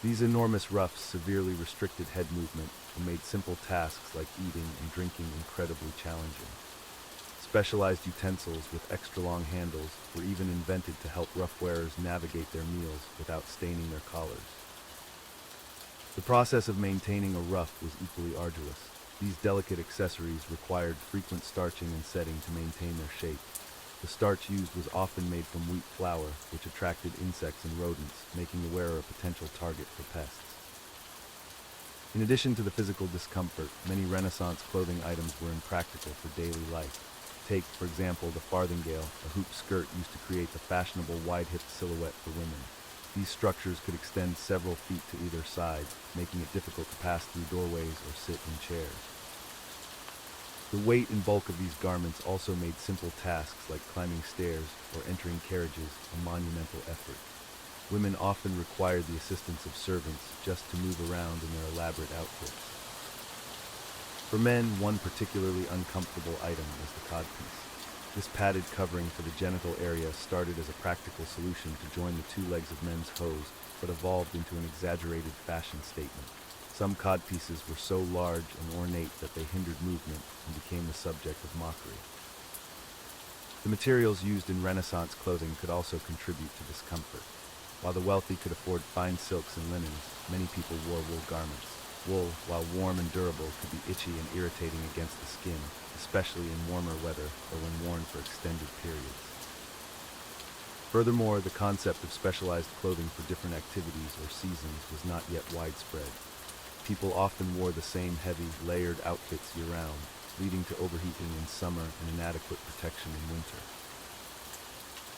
These enormous ruffs severely restricted head movement and made simple tasks like eating and drinking incredibly challenging. Specialized utensils with extra-long handles were even invented to help ruff wearers navigate their meals without staining their collars. The process of maintaining a ruff was equally arduous. These delicate accessories required frequent starching and setting to maintain their shape. The starch used was often made from wheat flour, which attracted insects and rodents, making the wearer a potential target for pests. In addition to the physical discomfort, many Renaissance clothing items were impractical for daily life. Take, for example, the farthingale, a hoop skirt used to create the fashionable wide-hipped silhouette for women. These structures could extend several feet to either side, making it difficult to pass through doorways or sit in chairs. The weight and bulk of these garments also made simple tasks like climbing stairs or entering carriages a monumental effort. Women often required the assistance of servants just to move around in their elaborate outfits. For men, one particularly uncomfortable item was the codpiece. This padded covering for the genital area started as a practical solution to join the two legs of men's hose, but evolved into an exaggerated fashion statement. Some codpieces were so large and ornate that they hindered movement and became the subject of mockery. The materials used in Renaissance clothing could also contribute to discomfort. While the wealthy could afford fine silks and linens, many people wore wool garments. Wool, while warm and durable, could be itchy and irritating against the skin, especially in warmer weather or when worn for extended periods. Furthermore, the concept of specialized clothing for different activities or seasons was not yet widespread. People often wore the same heavy, layered outfits year-round, leading to overheating in summer and inadequate protection in winter.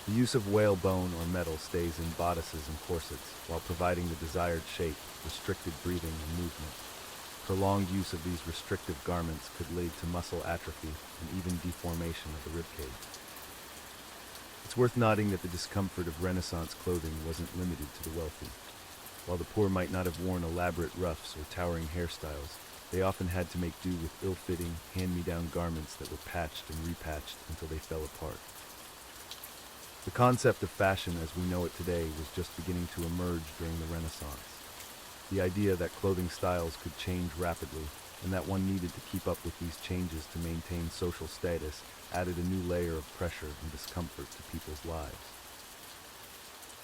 The use of whalebone or metal stays in bodices and corsets, while providing the desired shape, restricted breathing and movement. Prolonged use of these restrictive garments could lead to muscle atrophy and even deformation of the ribcage. It's worth noting that the discomfort of Renaissance clothing wasn't limited to the wealthy. While the poor might not have worn elaborate ruffs or towering hairstyles, they often had to make do with ill-fitting, hand-me-down garments that were patched and repatched until they fell apart. The concept of fashion as we know it today was just beginning to emerge during the Renaissance. The idea that clothing styles could change rapidly and that one needed to keep up with these changes to maintain social status added a new layer of pressure and discomfort to people's lives.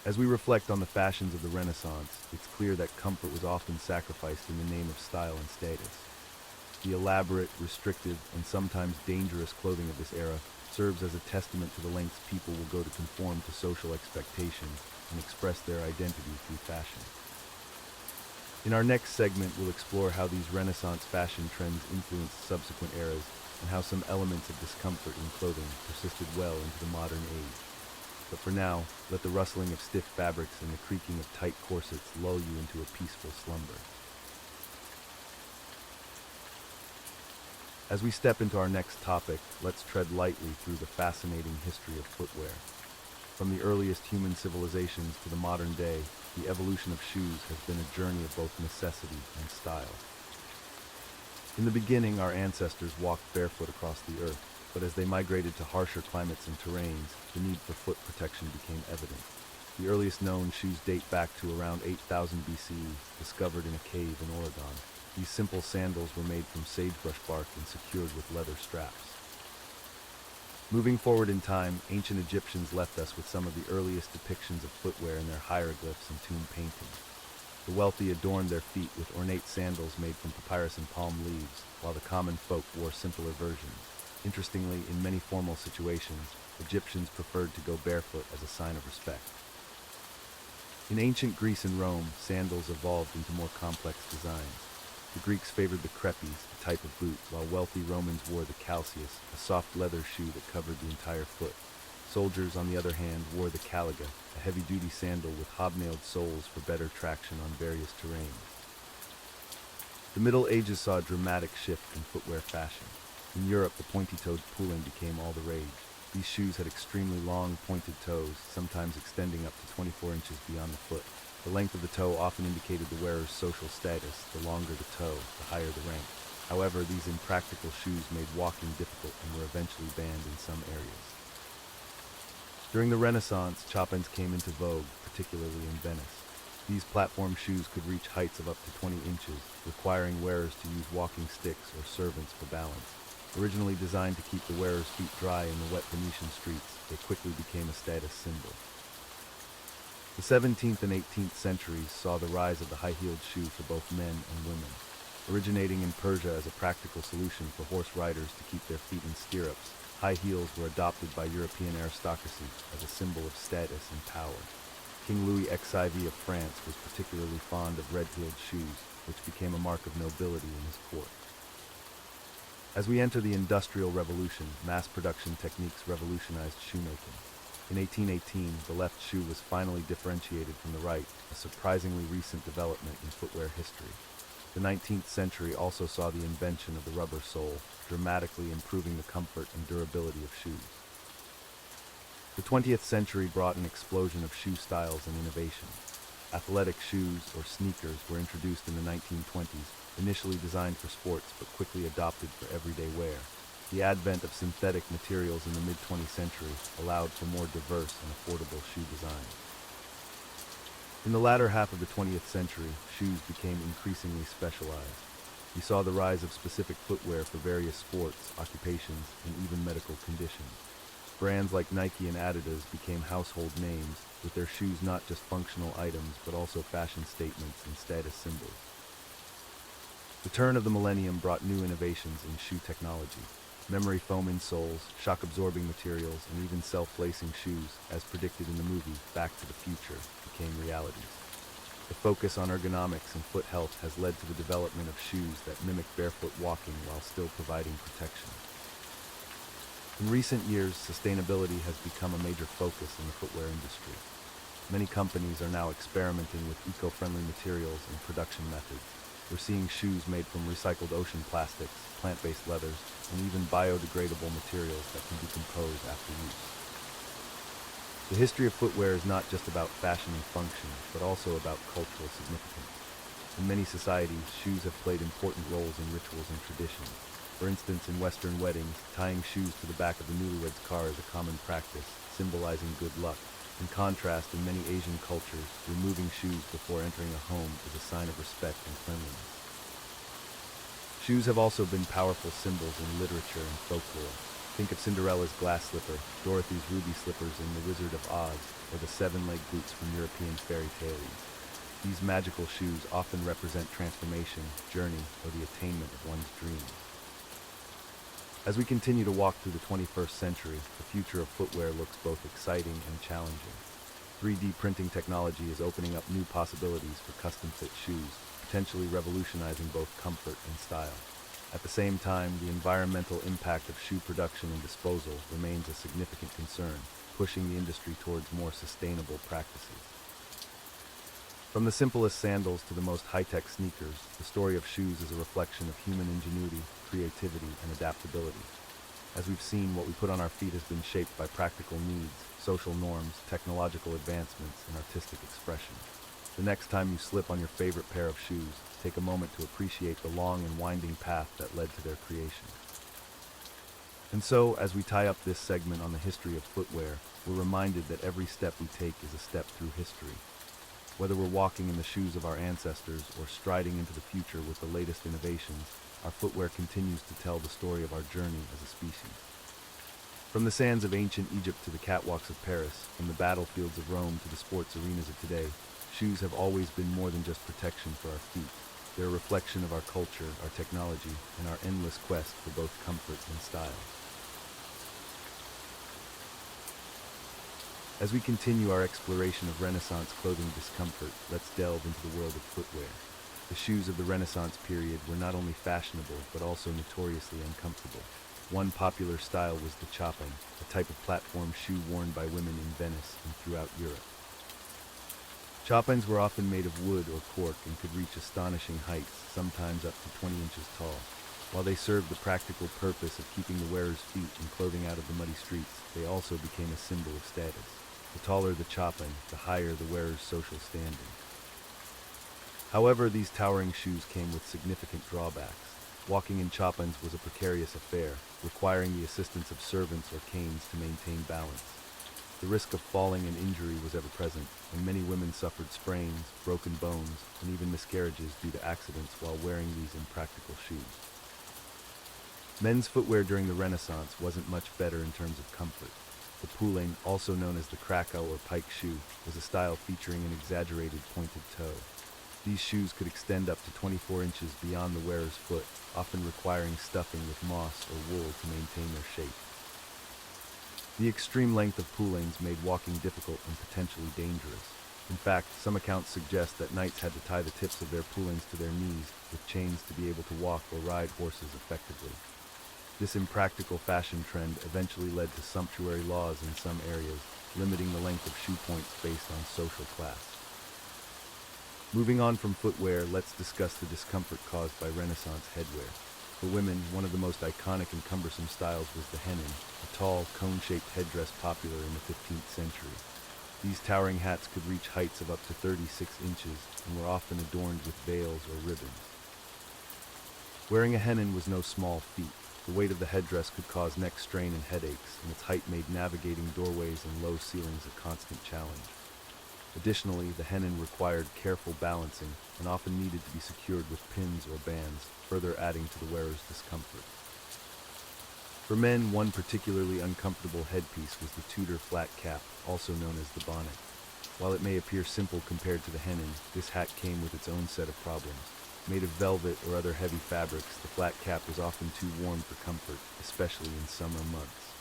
As we reflect on the fashions of the Renaissance, it's clear that comfort was often sacrificed in the name of style and status. The elaborate, restrictive, and sometimes dangerous clothing of this era serves as a testament to the lengths people will go to conform to social expectations and express their identity through fashion. In our next segment, we'll explore how these Renaissance fashion trends influenced subsequent eras and how some elements of discomfort in clothing persisted well into the modern age. But for now, let the rustling of stiff fabrics and the creaking of tight corsets lull you into a peaceful slumber. As we step into our next topic, let's tread lightly through the fascinating history of footwear. From the earliest human civilizations to the modern day, the evolution of shoes has been a journey of both necessity and style. In the beginning, our ancestors walked barefoot across the earth, but as they migrated to harsher climates and terrains, the need for foot protection became evident. The earliest known shoes date back to around 8000 BCE, discovered in a cave in Oregon. These simple sandals were made from sagebrush bark and secured with leather straps. Moving forward in time, ancient Egyptians left us with some of the earliest depictions of footwear in their hieroglyphs and tomb paintings. The wealthy adorned their feet with ornate sandals made from papyrus and palm leaves, while the common folk wore simpler versions. Interestingly, in many formal situations, Egyptians preferred to go barefoot as a sign of respect. In ancient Greece and Rome, sandals evolved into more complex designs. The Greeks favored the crepes, a type of boot, while wealthy Romans wore the calceus, a soft leather shoe that covered the entire foot. Soldiers, on the other hand, wore the caliga, a heavy-duty sandal with hobnailed soles for better traction on various terrains. The Middle Ages saw a dramatic shift in footwear fashion. In Europe, the pointy-toed poulin became all the rage. These shoes had extremely long, pointed toes, sometimes extending up to 24 inches beyond the foot. The length of the toe often indicated the wearer's social status. The longer the toe, the higher the rank. However, these impractical shoes made walking difficult and were eventually banned in some areas. During the Renaissance, chopins came into vogue, particularly in Venice. These platform shoes could reach heights of up to 20 inches, requiring wearers to use walking sticks or servants for balance. Originally designed to keep the wearer's feet dry in the wet Venetian streets, they quickly became a status symbol. The 17th and 18th centuries saw the rise of the high-heeled shoe for both men and women. Originating in Persia as a practical solution for horse riders to keep their feet in stirrups, high heels were adopted by European aristocracy as a symbol of status and power. King Louis XIV of France was particularly fond of red-heeled shoes, which became a mark of nobility in his court. As we enter the Industrial Revolution, mass production techniques revolutionized shoemaking. In 1818, the left shoe was finally differentiated from the right, a surprisingly recent development in footwear history. The 19th century also saw the invention of the rubber sole, dramatically improving the comfort and durability of shoes. The 20th century brought an explosion of shoe styles and innovation. Athletic shoes, or sneakers, were introduced in the 1920s, initially designed for sports but quickly adopted for everyday wear. The advent of synthetic materials in the mid-20th century allowed for more diverse and affordable shoe designs. In the latter half of the 20th century, shoes became increasingly specialized. We saw the rise of specific footwear for various sports, occupations, and even medical conditions. Brands like Nike and Adidas became household names, with their shoes not just functional items but also fashion statements and status symbols. The turn of the millennium brought new innovations in shoe technology. Memory foam insoles, shock-absorbing materials, and even self-lacing shoes, as predicted in the movie Back to the Future, became realities. The focus on ergonomics and foot health has led to the development of shoes that mimic barefoot walking while still providing protection. In recent years, sustainability has become a major focus in the footwear industry. Many companies are now experimenting with eco-friendly materials and production methods. We're seeing shoes made from recycled ocean plastics, plant-based leathers, and even biodegradable materials that can decompose after use. The history of footwear is not just about fashion and function, but also about cultural significance. In many societies, shoes have played important roles in rituals and traditions. For instance, in Western weddings, tying shoes to the back of the newlywed's car is a common practice, symbolizing good luck. In contrast, in many Asian cultures, removing shoes before entering a home is a sign of respect and cleanliness. Shoes have also been powerful symbols in literature and folklore. Think of Cinderella's glass slipper, Dorothy's ruby slippers in The Wizard of Oz, or the seven-legged boots from European fairy tales. These magical shoes often represent transformation, journey, or the attainment of one's dreams. As we continue to walk through the 21st century, the future of footwear looks both exciting and challenging. 3D printing technology is opening up new possibilities for custom-fit shoes, potentially revolutionizing both comfort and style. At the same time, the environmental impact of shoe production and disposal remains a significant concern, pushing the industry towards more sustainable practices. From the simplest sandals to the most high-tech sneakers, the story of shoes is a reflection of human ingenuity, creativity, and adaptability. As we've seen, what we put on our feet has been shaped by practical needs, social norms, technological advancements, and artistic expression. The next time you slip on your favorite pair of shoes, take a moment to appreciate the long and winding path that led to their creation. And so, as we tie up this segment on the history of footwear, we're reminded that every step we take is a step through history. Whether we're walking in the shoes of our ancestors or striding into the future with the latest innovations, our footwear continues to tell the story of our journey as a species. From the sands of ancient Egypt to the catwalks of Paris, from the battlefields of Rome to the sports arenas of today, shoes have always been more than just protection for our feet. They're a reflection of our culture, our technology, and our endless quest for both comfort and style. As we continue our exploration of Renaissance clothing discomfort, let's delve into the world of footwear. The shoes of the Renaissance period were not only fashionable, but also notoriously uncomfortable. One popular style was the chopin, a type of platform shoe worn by women in Venice and throughout Europe. Chopins were often made of wood or cork and could reach astonishing heights, sometimes up to 20 inches tall. While they served the practical purpose of keeping the wearer's feet and clothing out of the muddy streets, they also became a symbol of status. The taller the chopin, the higher the wearer's social standing. However, these towering shoes came with significant drawbacks. Walking in chopins was a precarious affair, requiring the assistance of servants or canes to maintain balance. The risk of falling and injury was ever present, and many women suffered sprains, broken bones, and even miscarriages due to accidents while wearing these impractical shoes. Men's footwear during the Renaissance wasn't much better in terms of comfort. The poulain, also known as the crackle or pike shoe, was a style featuring an exaggerated pointed toe. These shoes could extend up to 24 inches beyond the wearer's foot, often requiring stuffing with moss or wool to maintain their shape. The extreme length of poulains made walking difficult and potentially dangerous. In fact, some accounts suggest that knights had to tie the tips of their poulains to their knees with chains to be able to walk or ride horses effectively. This impractical fashion trend eventually led to sumptuary laws in some areas, limiting the length of shoe points based on social class. Moving on from footwear, let's discuss the discomfort caused by Renaissance headwear. For women, one of the most iconic and cumbersome styles was the hennin, a tall, cone-shaped headdress popular in the 15th century. These towering hats could reach heights of up to 36 inches and were often adorned with veils or ribbons. Wearing a hennin was no small feat. The weight of the headdress could cause neck strain and headaches, and its height made navigating doorways and low ceilings a constant challenge. Additionally, the hennin required careful balancing and often needed to be secured with pins or bands, further adding to the wearer's discomfort. For men, one particularly uncomfortable headpiece was the Tudor flat cap, also known as the bonnet. While it may appear simple compared to the hennin, this hat came with its own set of problems. Made of velvet or other heavy fabrics, the flat cap was often too warm for comfort, especially in summer months.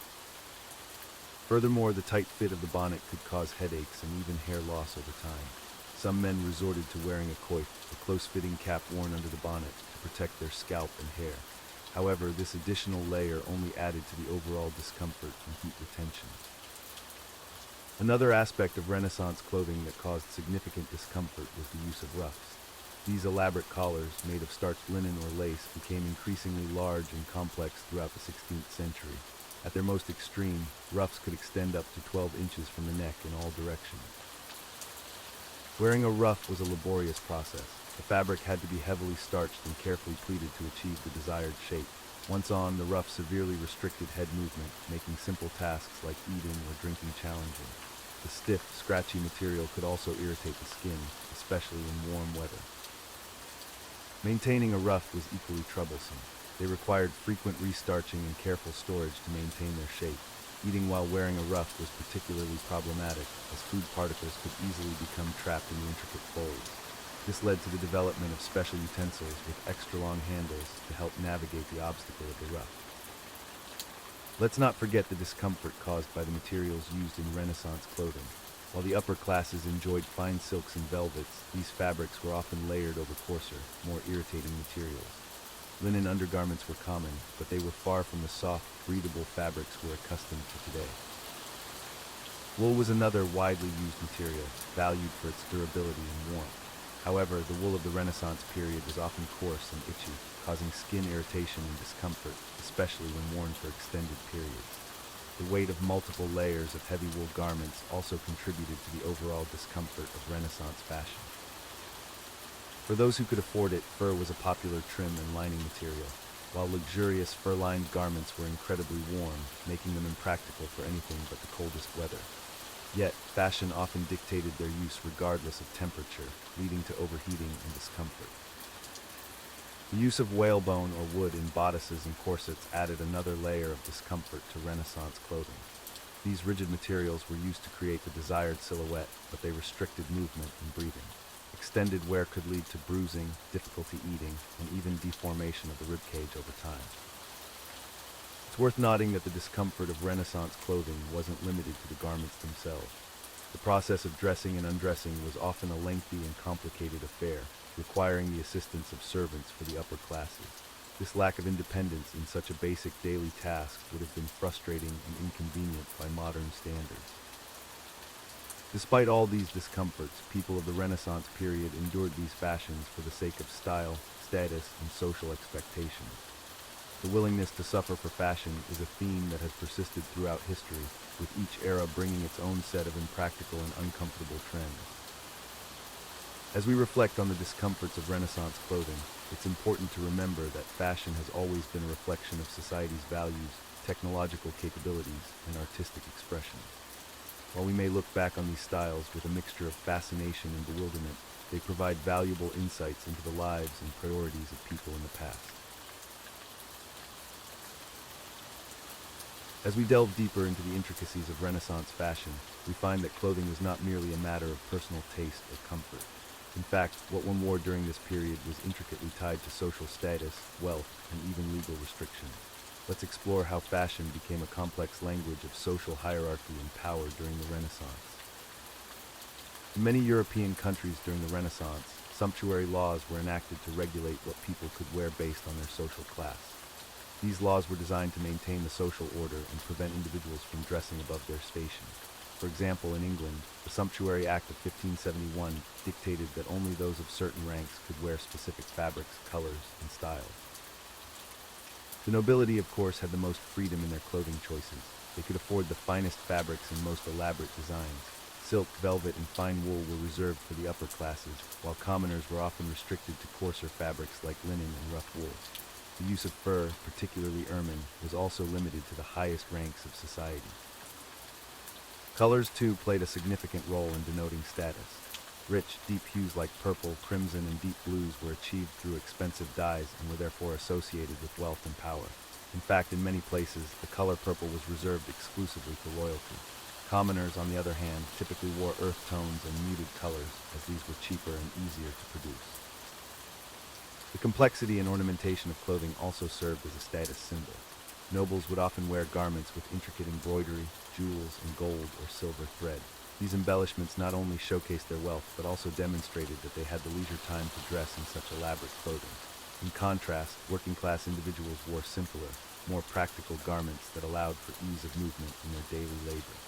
Furthermore, the tight fit of the bonnet could cause headaches and even hair loss over time. Some men resorted to wearing a coif, a close-fitting cap worn under the bonnet, to protect their scalp and hair. However, this additional layer only added to the overall discomfort and heat retention. Another aspect of Renaissance clothing that caused significant discomfort was the use of ruffs. These elaborate collars, made of starched linen or lace, became increasingly large and complex throughout the 16th century. At their most extreme, ruffs could extend up to 12 inches from the neck in all directions. Wearing a ruff was a laborious process. The fabric had to be heavily starched and carefully pleated to achieve the desired shape. Once on, the ruff severely restricted head movement, making simple tasks like eating or drinking challenging. The stiff, scratchy material could also irritate the skin, especially in warm weather. Maintaining a ruff was equally troublesome. They required frequent restarching and careful storage to maintain their shape. Eating while wearing a ruff was particularly problematic, as food particles could easily become trapped in the intricate folds. This led to the development of special utensils with extra long handles to help navigate the obstacle of the ruff. Let's not forget the discomfort caused by the materials used in Renaissance clothing. While the upper classes enjoyed fine silks and velvets, these fabrics were often layered over coarser, more irritating materials. Linen undergarments were common, but they were far from the soft, breathable fabrics we're accustomed to today. Wool was another widely used material, valued for its durability and warmth. However, the wool of the Renaissance period was often coarse and itchy, causing skin irritation and discomfort, especially when worn for extended periods. The weight of multiple layers of heavy wool garments also contributed to the overall discomfort of Renaissance fashion. For those who could afford it, fur was a popular trim and lining material, while luxurious fur-lined garments were incredibly warm, making them impractical for anything but the coldest weather. Yet, fashion often dictated their use regardless of temperature, leading to overheating and discomfort. The use of whalebone or wood in bodices and corsets added another layer of discomfort to Renaissance clothing. These rigid materials were used to create the desired silhouette, but they restricted movement and breathing. Extended wear could lead to bruising, difficulty eating, and even deformation of the ribcage over time. It's worth noting that the discomfort of Renaissance clothing wasn't limited to the garments themselves. The process of dressing and undressing was often a lengthy and complicated affair, requiring the assistance of servants for the upper classes. This lack of independence in such a basic daily task would have been frustrating and inconvenient by modern standards. Despite all these discomforts, people of the Renaissance period endured these fashions for the sake of style, status, and social expectations. The willingness to suffer for fashion is a theme that has persisted throughout history, with each era bringing its own set of impractical and uncomfortable trends. As we reflect on the discomforts of Renaissance clothing, it's important to remember that fashion has always been a reflection of society's values, technological capabilities, and artistic expression. While we may look back on these styles with a mixture of fascination and bewilderment, they provide valuable insights into the lives and priorities of people in the past. As we delve deeper into the intricacies of Renaissance fashion, we find that clothing was not merely a matter of personal taste or comfort. In fact, what one wore during this period was intricately tied to social status, wealth, and even legal restrictions. Let's explore how fashion became a complex language of social hierarchy and power during the Renaissance. In many European countries during the Renaissance, sumptuary laws were enacted to regulate what people could wear based on their social class. These laws were designed to maintain the social order and prevent individuals from dressing above their station. For example, in England, the Sumptuary Act of 1571 dictated that only those of certain ranks could wear specific fabrics, colors, and styles. The nobility, of course, had the most freedom in their clothing choices. They could afford the finest fabrics and most elaborate designs. Silk, velvet, and fine wool were reserved for the upper classes, while commoners were often restricted to coarser fabrics like linen and rough wool. The use of fur, particularly ermine, was also limited to the highest ranks of society. Colors, too, played a significant role in denoting status. Rich, deep hues like purple, crimson, and deep blues were achieved through expensive dyes and were therefore associated with wealth and power. In fact, in many places, the color purple was reserved exclusively for royalty. Commoners, on the other hand, typically wore earth tones and muted colors, as these were cheaper and easier to produce. The complexity and ornamentation of clothing also served as a status symbol. Nobles would often wear garments with intricate embroidery, jewels, and gold or silver thread. These embellishments not only showcased their wealth, but also demonstrated that they had the leisure time to dress in such elaborate clothing. In contrast, working-class individuals wore simpler, more practical garments that allowed for ease of movement in their daily labor.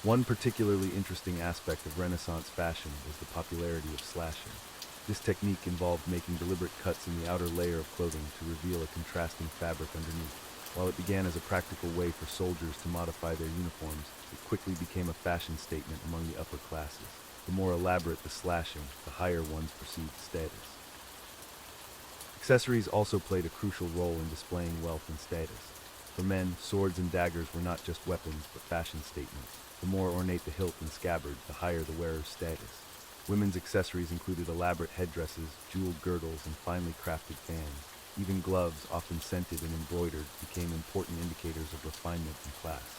One particularly interesting aspect of Renaissance fashion was the popularity of slashing. This technique involved making deliberate cuts in the outer layer of clothing to reveal a contrasting fabric underneath. While it began as a practical way for soldiers to modify their uniforms, it quickly became a fashion statement among the upper classes. The more elaborate the slashing, the higher one's perceived status. Accessories also played a crucial role in displaying wealth and status. For men, swords and daggers were not just weapons, but fashion statements. The more ornate the hilt and scabbard, the higher the wearer's status. Women's accessories included elaborate headdresses, jeweled girdles, and finely crafted fans. Even gloves, often scented and embroidered, became important indicators of refinement and class.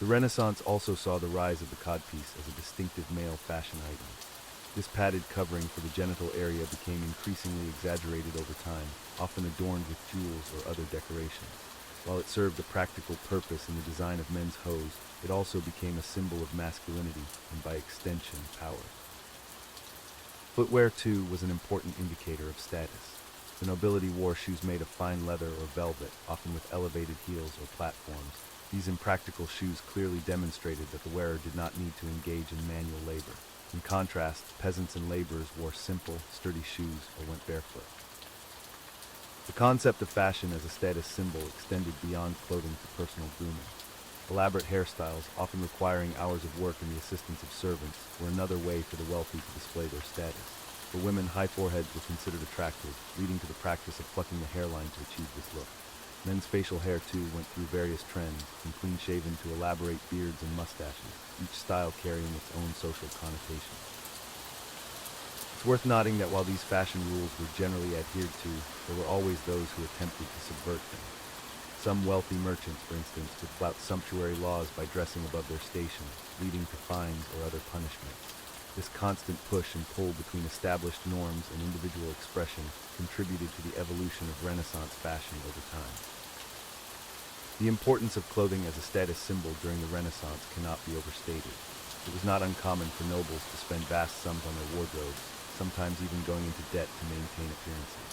The Renaissance also saw the rise of the codpiece as a distinctive male fashion item. This padded covering for the genital area became increasingly exaggerated over time, often adorned with jewels or other decorations. While it served a practical purpose in the design of men's hose, it also became a symbol of masculinity and, by extension, power. Footwear, too, was an important indicator of status. The nobility wore shoes made of fine leather or velvet, often with elevated heels or platforms. These impractical shoes clearly demonstrated that the wearer did not need to engage in manual labor. In contrast, peasants and laborers wore simple, sturdy shoes or went barefoot. The concept of fashion as a status symbol extended beyond clothing to personal grooming. Elaborate hairstyles, often requiring hours of work and the assistance of servants, were another way for the wealthy to display their status. For women, high foreheads were considered attractive, leading to the practice of plucking the hairline to achieve this look. Men's facial hair, too, went through various trends, from clean-shaven to elaborate beards and mustaches, each style carrying its own social connotation. It's worth noting that while these fashion rules were generally adhered to, there were always those who attempted to subvert them. Some wealthy merchants, for instance, would flout sumptuary laws by dressing above their station, leading to fines or other punishments. This constant push and pull between established norms and individual expression contributed to the evolution of Renaissance fashion over time. The importance of clothing as a status symbol during the Renaissance cannot be overstated. It was not uncommon for nobles to spend vast sums on their wardrobes, sometimes even going into debt to maintain appearances.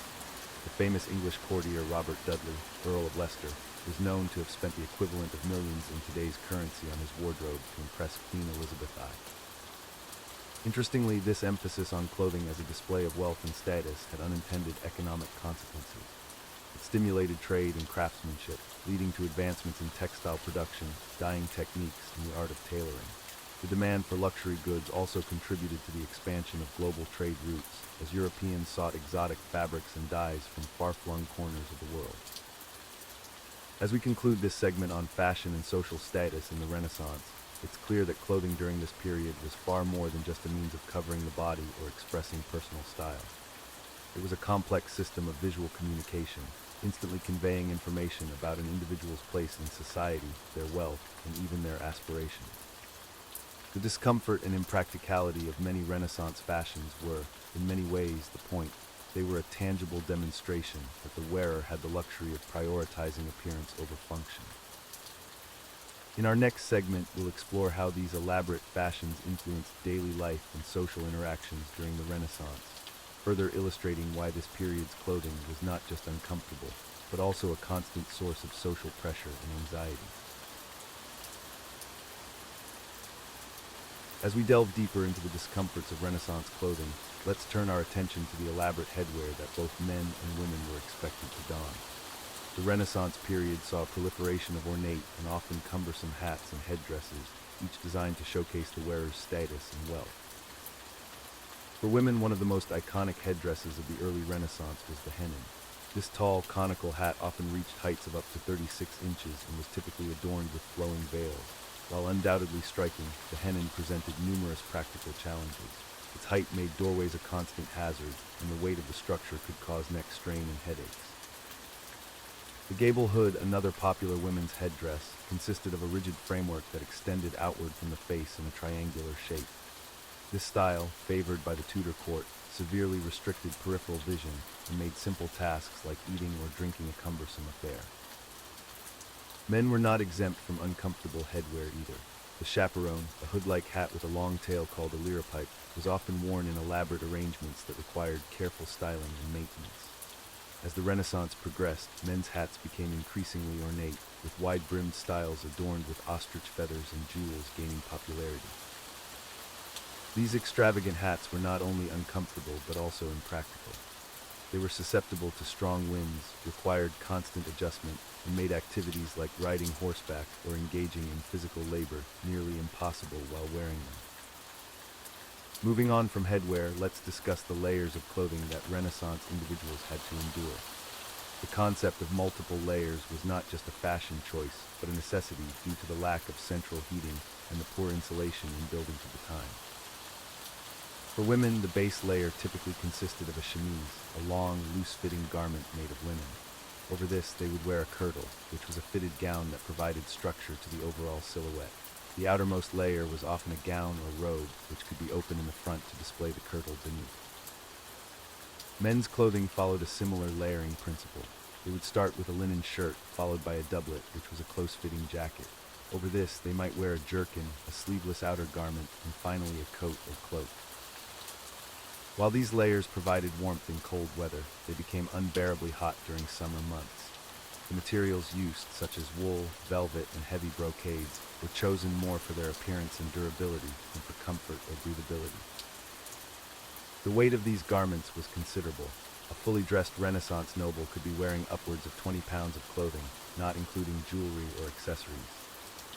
The famous English courtier Robert Dudley, Earl of Leicester, was known to have spent the equivalent of millions in today's currency on his wardrobe to impress Queen Elizabeth I. Interestingly, this emphasis on clothing as a display of wealth and status had unintended economic consequences. It stimulated trade and craftsmanship, leading to advancements in textile production, dyeing techniques, and the art of tailoring. The demand for luxury goods also contributed to the expansion of global trade routes, as Europeans sought exotic fabrics and dyes from far-flung corners of the world. As we conclude this segment on fashion and social status in the Renaissance, it's clear that clothing during this period was far more than just a means of covering the body or expressing personal style. It was a complex system of visual communication, instantly conveying information about an individual's place in society, their wealth, and even their aspirations. The discomfort and impracticality of many Renaissance fashions were, in many ways, the point. They were a tangible demonstration that the wearer had the luxury of prioritizing appearance over function. In our next segment, we'll explore how these elaborate fashions influenced daily life and social interactions during the Renaissance, further illustrating why this period's clothing was not just uncomfortable, but also a constant source of social pressure and anxiety. As we delve deeper into the discomforts of Renaissance clothing, let's turn our attention to the elaborate headwear that both men and women were expected to don. The Renaissance period saw a proliferation of ornate and often cumbersome hats and headdresses, each designed to showcase the wearer's status and wealth. For women, one of the most iconic headdresses of the early Renaissance was the hennin. This tall, conical hat often reached heights of up to 36 inches and was typically adorned with flowing veils. While undoubtedly striking, the hennin presented numerous practical challenges. Its height made doorways a constant hazard, and the weight of the structure could cause neck strain and headaches. The gable hood, another popular women's headdress, consisted of a rigid framework that extended outward from the face in a triangular shape. This style, favored by the Tudor court, severely restricted peripheral vision and made simple tasks like eating or drinking a cumbersome affair. Men were not exempt from uncomfortable headwear either. The chaperone, a hood-like hat with a long tail called a liripipe, was often worn in elaborate arrangements that required careful styling and maintenance. As the Renaissance progressed, men's hats became increasingly ornate, with wide-brimmed styles adorned with ostrich feathers and jewels gaining popularity. These extravagant hats were not only uncomfortable but also impractical. They were susceptible to strong winds, required constant adjustment, and made activities like riding horseback or engaging in physical labor nearly impossible while wearing them. Moving on from headwear, let's discuss the layers of clothing that Renaissance individuals had to endure. The concept of multiple layers was not just a fashion choice, but a necessity due to the lack of central heating and the poor insulation in buildings of the time. For women, the base layer typically consisted of a chemise, a long, loose-fitting garment made of linen. Over this, they would wear a kirtle, which was a fitted gown that provided structure to the overall silhouette. The outermost layer was often a gown or robe, which could be open in the front to display the kirtle beneath. Men's clothing followed a similar layering principle. They would start with a linen shirt, followed by a doublet, which was a close-fitting jacket. Over this, they might wear a jerkin, a sleeveless outer garment, and finally a coat or cloak. While these layers provided warmth in cold weather, they became unbearably hot during summer months. The materials used, such as wool, velvet, and heavy brocades, were chosen more for their appearance and durability than for comfort or breathability. The weight of these garments was considerable. A fully dressed Renaissance noble could be wearing upwards of 20 pounds of clothing, not including jewelry or accessories.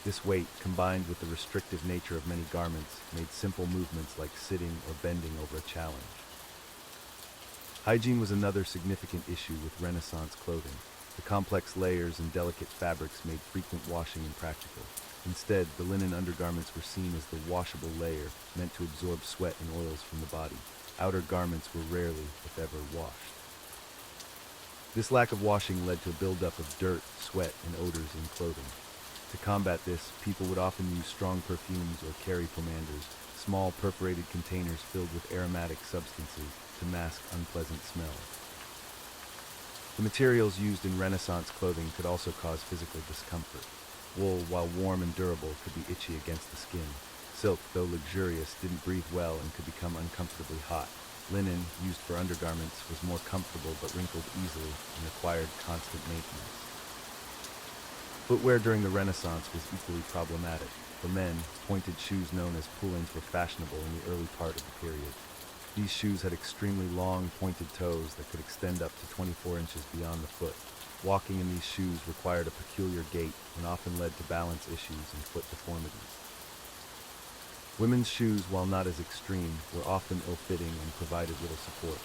This weight, combined with the restrictive nature of many garments, made simple movements like sitting or bending over a challenge. Hygiene was another significant issue with Renaissance clothing. The complex layers and delicate fabrics made frequent washing impractical. Instead, the linen undergarments were seen as the washable layer, meant to absorb sweat and oils from the body. Outer garments were rarely, if ever, washed. This lack of washing led to a buildup of dirt, sweat, and odors in clothing. To combat this, people would often use strong perfumes or carry pomanders, small perforated containers filled with aromatic substances to mask unpleasant smells. The materials used in Renaissance clothing could also cause physical discomfort. Wool, while warm and durable, could be itchy against the skin. Silk, though luxurious, didn't breathe well and could become uncomfortably hot. Linen, used for undergarments, was more comfortable but wrinkled easily and required constant maintenance. Footwear during the Renaissance was equally problematic. For men, pointed shoes known as poulines were fashionable in the early part of the period. These shoes had extremely long, pointed toes that could extend up to 24 inches beyond the foot. Walking in these shoes required a peculiar gait and often led to balance issues and foot deformities. Women's shoes, while not as extreme, were often ill-fitting and provided little support.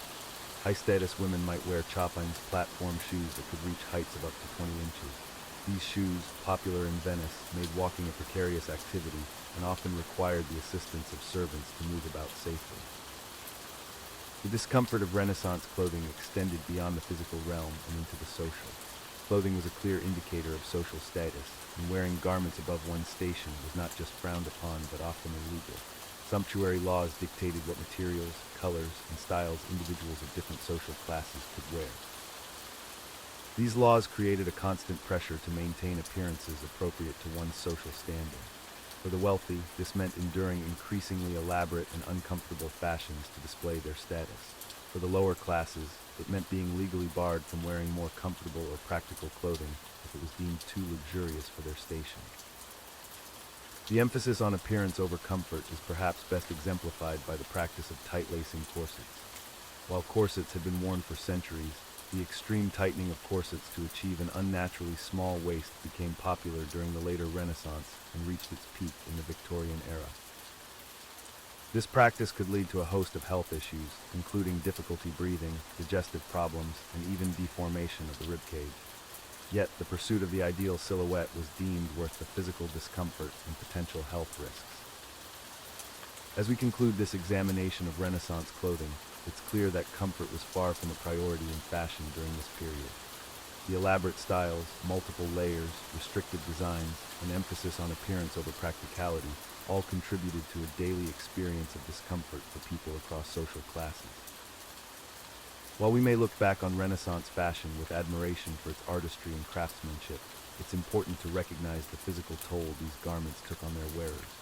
High-status women might wear chopines, platform shoes that could reach heights of up to 20 inches. These shoes, popular in Venice, made walking a precarious activity and often required the assistance of servants to move about safely. The discomfort of Renaissance clothing extended beyond the physical realm and into the social. Clothing was a clear indicator of social status, and wearing garments above one's station was not just frowned upon but often illegal. Sumptuary laws dictated what materials, colors, and styles individuals of different social classes could wear. These laws created a constant pressure to maintain appearances appropriate to one's social standing. For the wealthy, this meant enduring increasingly elaborate and uncomfortable fashions to display their status. For the lower classes, it meant being legally barred from wearing more comfortable or practical clothing if it was deemed too luxurious for their station. The emphasis on appearance over comfort is perhaps best exemplified by the practice of tight-lacing corsets. While corsets had been worn for centuries, the extreme tightening of corsets to achieve an unnaturally small waist became popular during the later Renaissance and reached its peak in the Victorian era. This practice could lead to a host of health issues, including difficulty breathing, digestive problems, and even deformation of the ribcage. Yet, the pursuit of the ideal silhouette was deemed worth the physical discomfort and potential health risks. As we conclude this examination of Renaissance clothing, it's clear that comfort was far from a priority in fashion during this period. The elaborate styles, multiple layers, restricted designs, and emphasis on appearance over practicality all contributed to a daily experience of discomfort for people across social classes. While we may look back on Renaissance fashion with admiration for its artistry and craftsmanship, it's important to recognize the physical toll these garments took on their wearers.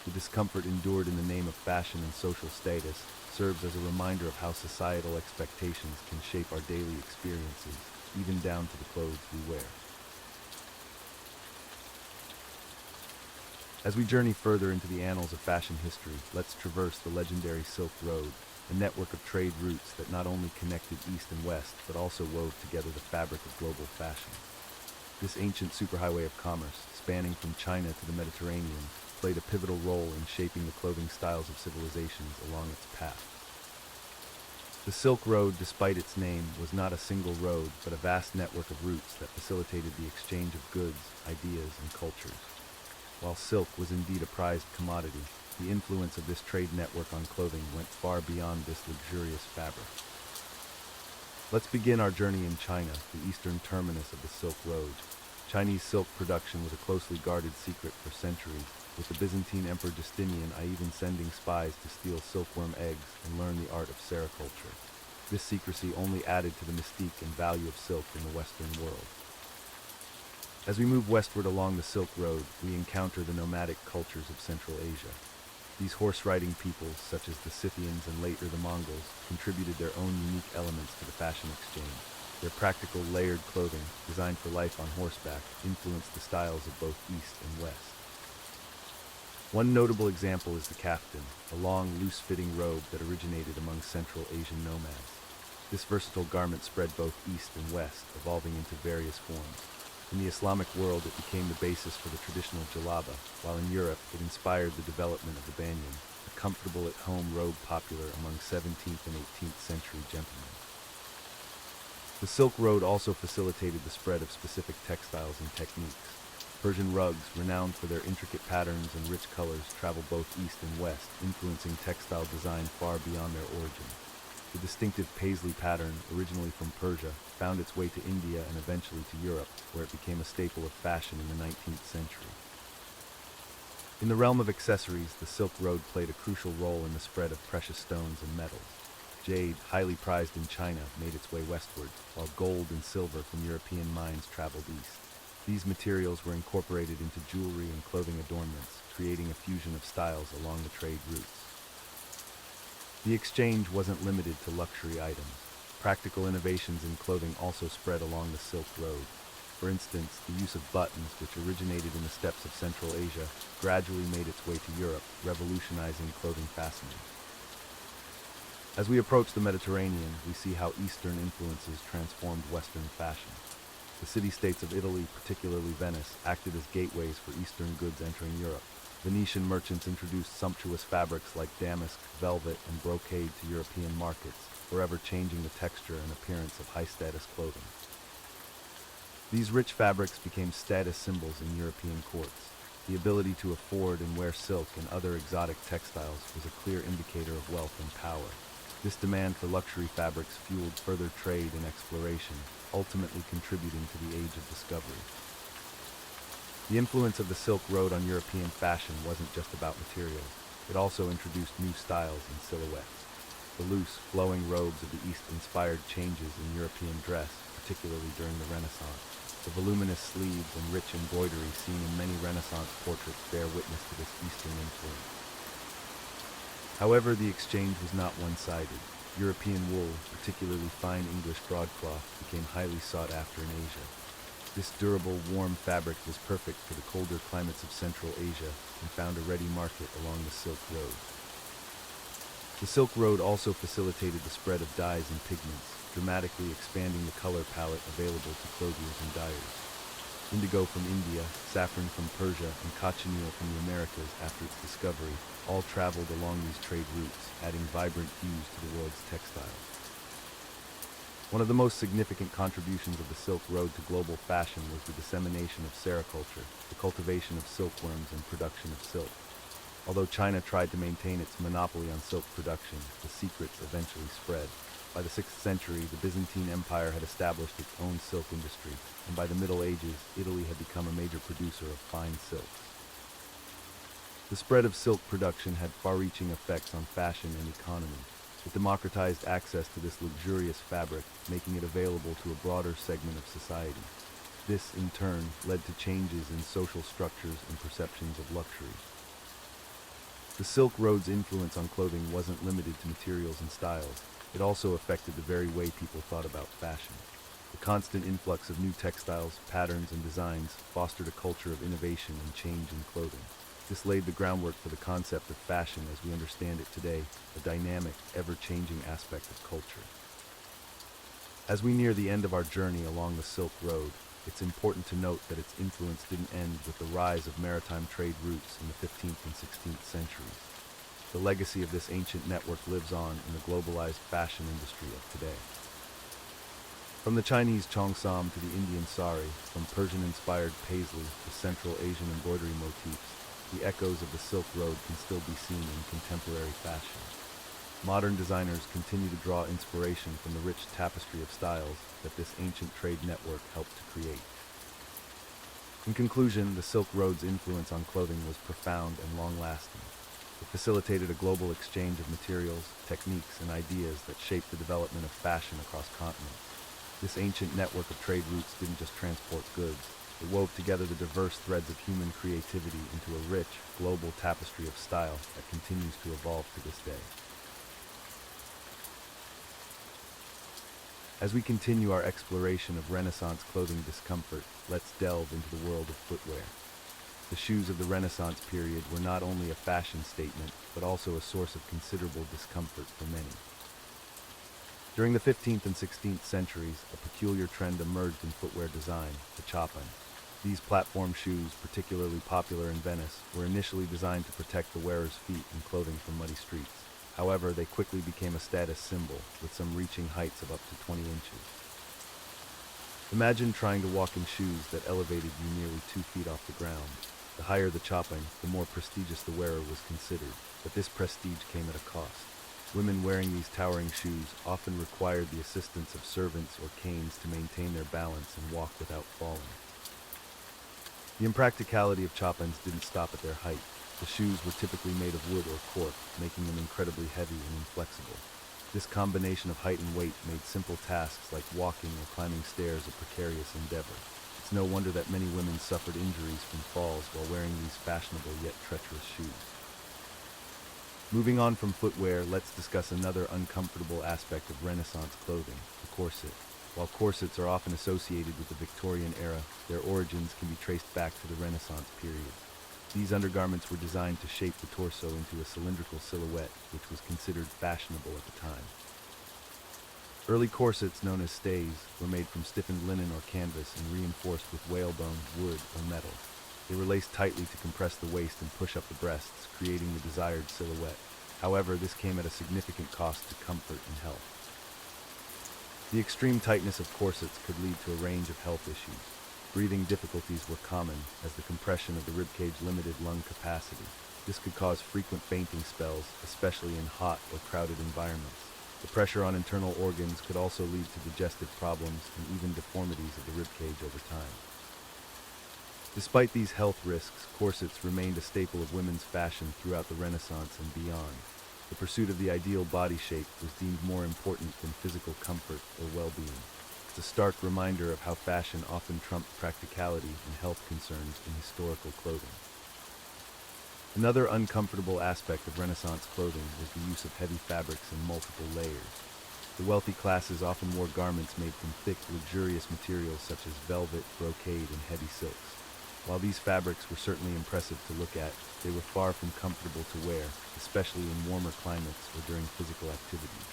The discomfort endured in the name of fashion and social status serves as a reminder of how societal expectations can shape our daily experiences, even down to the clothes we wear. As we journey further into the annals of fashion history, let's traverse the legendary Silk Road, a network of trade routes that not only connected East and West, but also wove together the fabric of global fashion. This ancient superhighway of commerce, spanning from China to the Mediterranean, played a pivotal role in shaping the clothing styles of civilizations along its path. The Silk Road, despite its name, was not a single road, but a vast network of routes that facilitated the exchange of goods, ideas, and cultures. While silk was indeed a prized commodity, the influence of this trade network on clothing went far beyond this luxurious fabric. Let's begin our journey in China, the eastern terminus of the Silk Road. Chinese silk production was a closely guarded secret for centuries, with the Byzantine Emperor Justinian even sending spies to steal silkworm eggs and learn the art of sericulture. This secrecy only added to the mystique and value of silk in the Western world. As we move westward along the Silk Road, we encounter the nomadic cultures of Central Asia. These horse-riding peoples, such as the Scythians and later the Mongols, contributed their own unique elements to the fashion exchange. Their practical, layered clothing, designed for life on horseback, influenced the styles of both East and West. One notable example is the kaftan, a long, loose-fitting robe that originated among Central Asian nomads. This versatile garment spread both East and West, evolving into various forms. In the Islamic world, it became the basis for the traditional jalaba, while in Europe, it inspired the development of the banyan, a comfortable at-home robe popular among 17th and 18th century gentlemen. The Silk Road also facilitated the spread of specific textiles and techniques. Persian rugs, renowned for their intricate patterns and rich colors, traveled both east and west, influencing textile design far beyond their origin. The distinctive paisley pattern, originally from Persia, found its way to India and eventually to Europe, where it became a staple of fashion in the 19th century. In the realm of accessories, the Silk Road played a crucial role in the spread of precious stones and metals. Jade, highly prized in China, made its way westward, while gold and silver from European mines traveled east. These materials were incorporated into jewelry and clothing adornments, creating a fusion of styles along the trade routes. The exchange wasn't limited to luxury items. Practical innovations in clothing also spread along the Silk Road. For instance, the use of buttons, which originated in the steppes of Central Asia, gradually made its way to Europe, revolutionizing clothing fastening. As we approach the Mediterranean, we see how Eastern influences transformed Western fashion. The city-states of Italy, particularly Venice, acted as gateways for Eastern goods entering Europe. Venetian merchants introduced sumptuous fabrics like damask, velvet, and brocade to European markets, forever changing the texture and appearance of high-status clothing. These rich fabrics became status symbols in European courts. The ability to afford and wear silk and other exotic textiles was a clear indicator of wealth and power. This demand for luxury fabrics fueled further trade and exploration, ultimately contributing to the Age of Discovery. The influence of the Silk Road on European fashion wasn't just about materials. It also introduced new styles and silhouettes. The loose, flowing robes of the East inspired changes in European dress, particularly during the Renaissance. The voluminous sleeves and rich embroidery seen in many Renaissance portraits bear witness to this Eastern influence. However, the exchange was not one-sided. European wool, particularly fine English broadcloth, became highly sought after in Asia. This durable, warm fabric was perfect for the colder climates of Central Asia and found a ready market along the Silk Road. The Silk Road also facilitated the spread of dyes and pigments, dramatically expanding the color palette available to clothiers and dyers. Indigo from India, saffron from Persia, and cochineal from the Americas after its discovery all traveled along these trade routes, adding vibrant hues to the world's textiles. One of the most significant contributions of the Silk Road to global fashion was the dissemination of sericulture, the cultivation of silkworms and production of silk. Although China tried to maintain its monopoly on silk production, the secrets eventually spread. By the 6th century, the Byzantine Empire had established its own silk industry, and by the Middle Ages, Italy had become a major producer of fine silks. The spread of silk production had far-reaching effects on fashion and economy. It democratized access to this luxurious fabric, making it available to a broader segment of society. This, in turn, led to changes in social structures and perceptions of luxury. The Silk Road's influence on clothing wasn't limited to materials and styles. It also affected the very way people thought about fashion. The constant influx of new textiles, patterns, and designs fostered a culture of innovation and change in clothing. This laid the groundwork for the concept of fashion as we understand it today, a dynamic, ever-changing aspect of culture. As we near the end of our journey along the Silk Road, it's important to note that its influence didn't end with the rise of maritime trade routes in the 15th and 16th centuries. The legacy of this ancient network lives on in the globalized fashion industry of today. From the Chinese cheongsam to the Indian sari, from Persian-inspired paisley to Central Asian embroidery motifs, the echoes of the Silk Road can still be seen in contemporary fashion. Modern designers continue to draw inspiration from the rich tapestry of styles that this ancient trade network helped to create. In conclusion, the Silk Road's influence on clothing was profound and long-lasting. It facilitated a global exchange of materials, techniques, and ideas that shaped the development of fashion across continents. This ancient network of trade routes didn't just transport goods. It wove together the diverse threads of human creativity into a rich, global tapestry of style that continues to evolve to this day. As we continue our exploration of Renaissance clothing discomfort, let's delve into the world of footwear. The shoes of the Renaissance period were not only a fashion statement, but also a source of considerable discomfort for many. During the 15th and 16th centuries, a peculiar trend emerged in footwear design, the chopin. These platform shoes, particularly popular in Venice, were initially designed to protect the wearer's feet and clothing from muddy streets. However, they quickly became a status symbol, with some reaching heights of up to 20 inches. Imagine trying to walk in shoes that elevated you nearly 2 feet off the ground. The higher the chopin, the more prestigious the wearer was considered, but this prestige came at a cost. Women wearing these towering shoes often required the assistance of servants or canes to maintain their balance and walk without falling. The impracticality of chopins didn't stop at their height. The shoes were typically made of wood or cork, making them incredibly heavy and inflexible. This combination of height and weight made simple tasks like walking or climbing stairs a precarious endeavor. It's no wonder that many women suffered injuries from falls while wearing these fashionable yet treacherous shoes. Moving on from footwear, let's discuss another uncomfortable aspect of Renaissance clothing, the corset. While corsets are often associated with the Victorian era, their origins can be traced back to the Renaissance period. These undergarments were designed to shape the torso into a cylindrical silhouette, which was considered fashionable at the time. Early corsets, known as stays, were made from stiffened linen or canvas and reinforced with whalebone, wood, or metal. They were laced tightly to compress the waist and push up the breasts, creating the desired silhouette. However, this came at a significant cost to comfort and health. The extreme tightness of corsets could lead to a range of health issues. Breathing difficulties were common, as the compression of the ribcage limited lung capacity. This could cause frequent fainting spells, especially in hot or crowded environments. The pressure on internal organs could also lead to digestive problems and even deformities of the ribcage over time. Despite these health risks, corsets remained a staple of women's fashion throughout the Renaissance and beyond. The pursuit of the ideal body shape was deemed more important than physical comfort or well-being. It's a stark reminder of how fashion often trumped practicality and health concerns in historical clothing. Another uncomfortable aspect of Renaissance clothing was the use of heavy fabrics in multiple layers. The wealthy classes often wore garments made from thick, luxurious materials such as velvet, brocade, and heavy silks. While these fabrics were certainly impressive to look at, they were far from comfortable to wear, especially in warmer climates or during physical activities.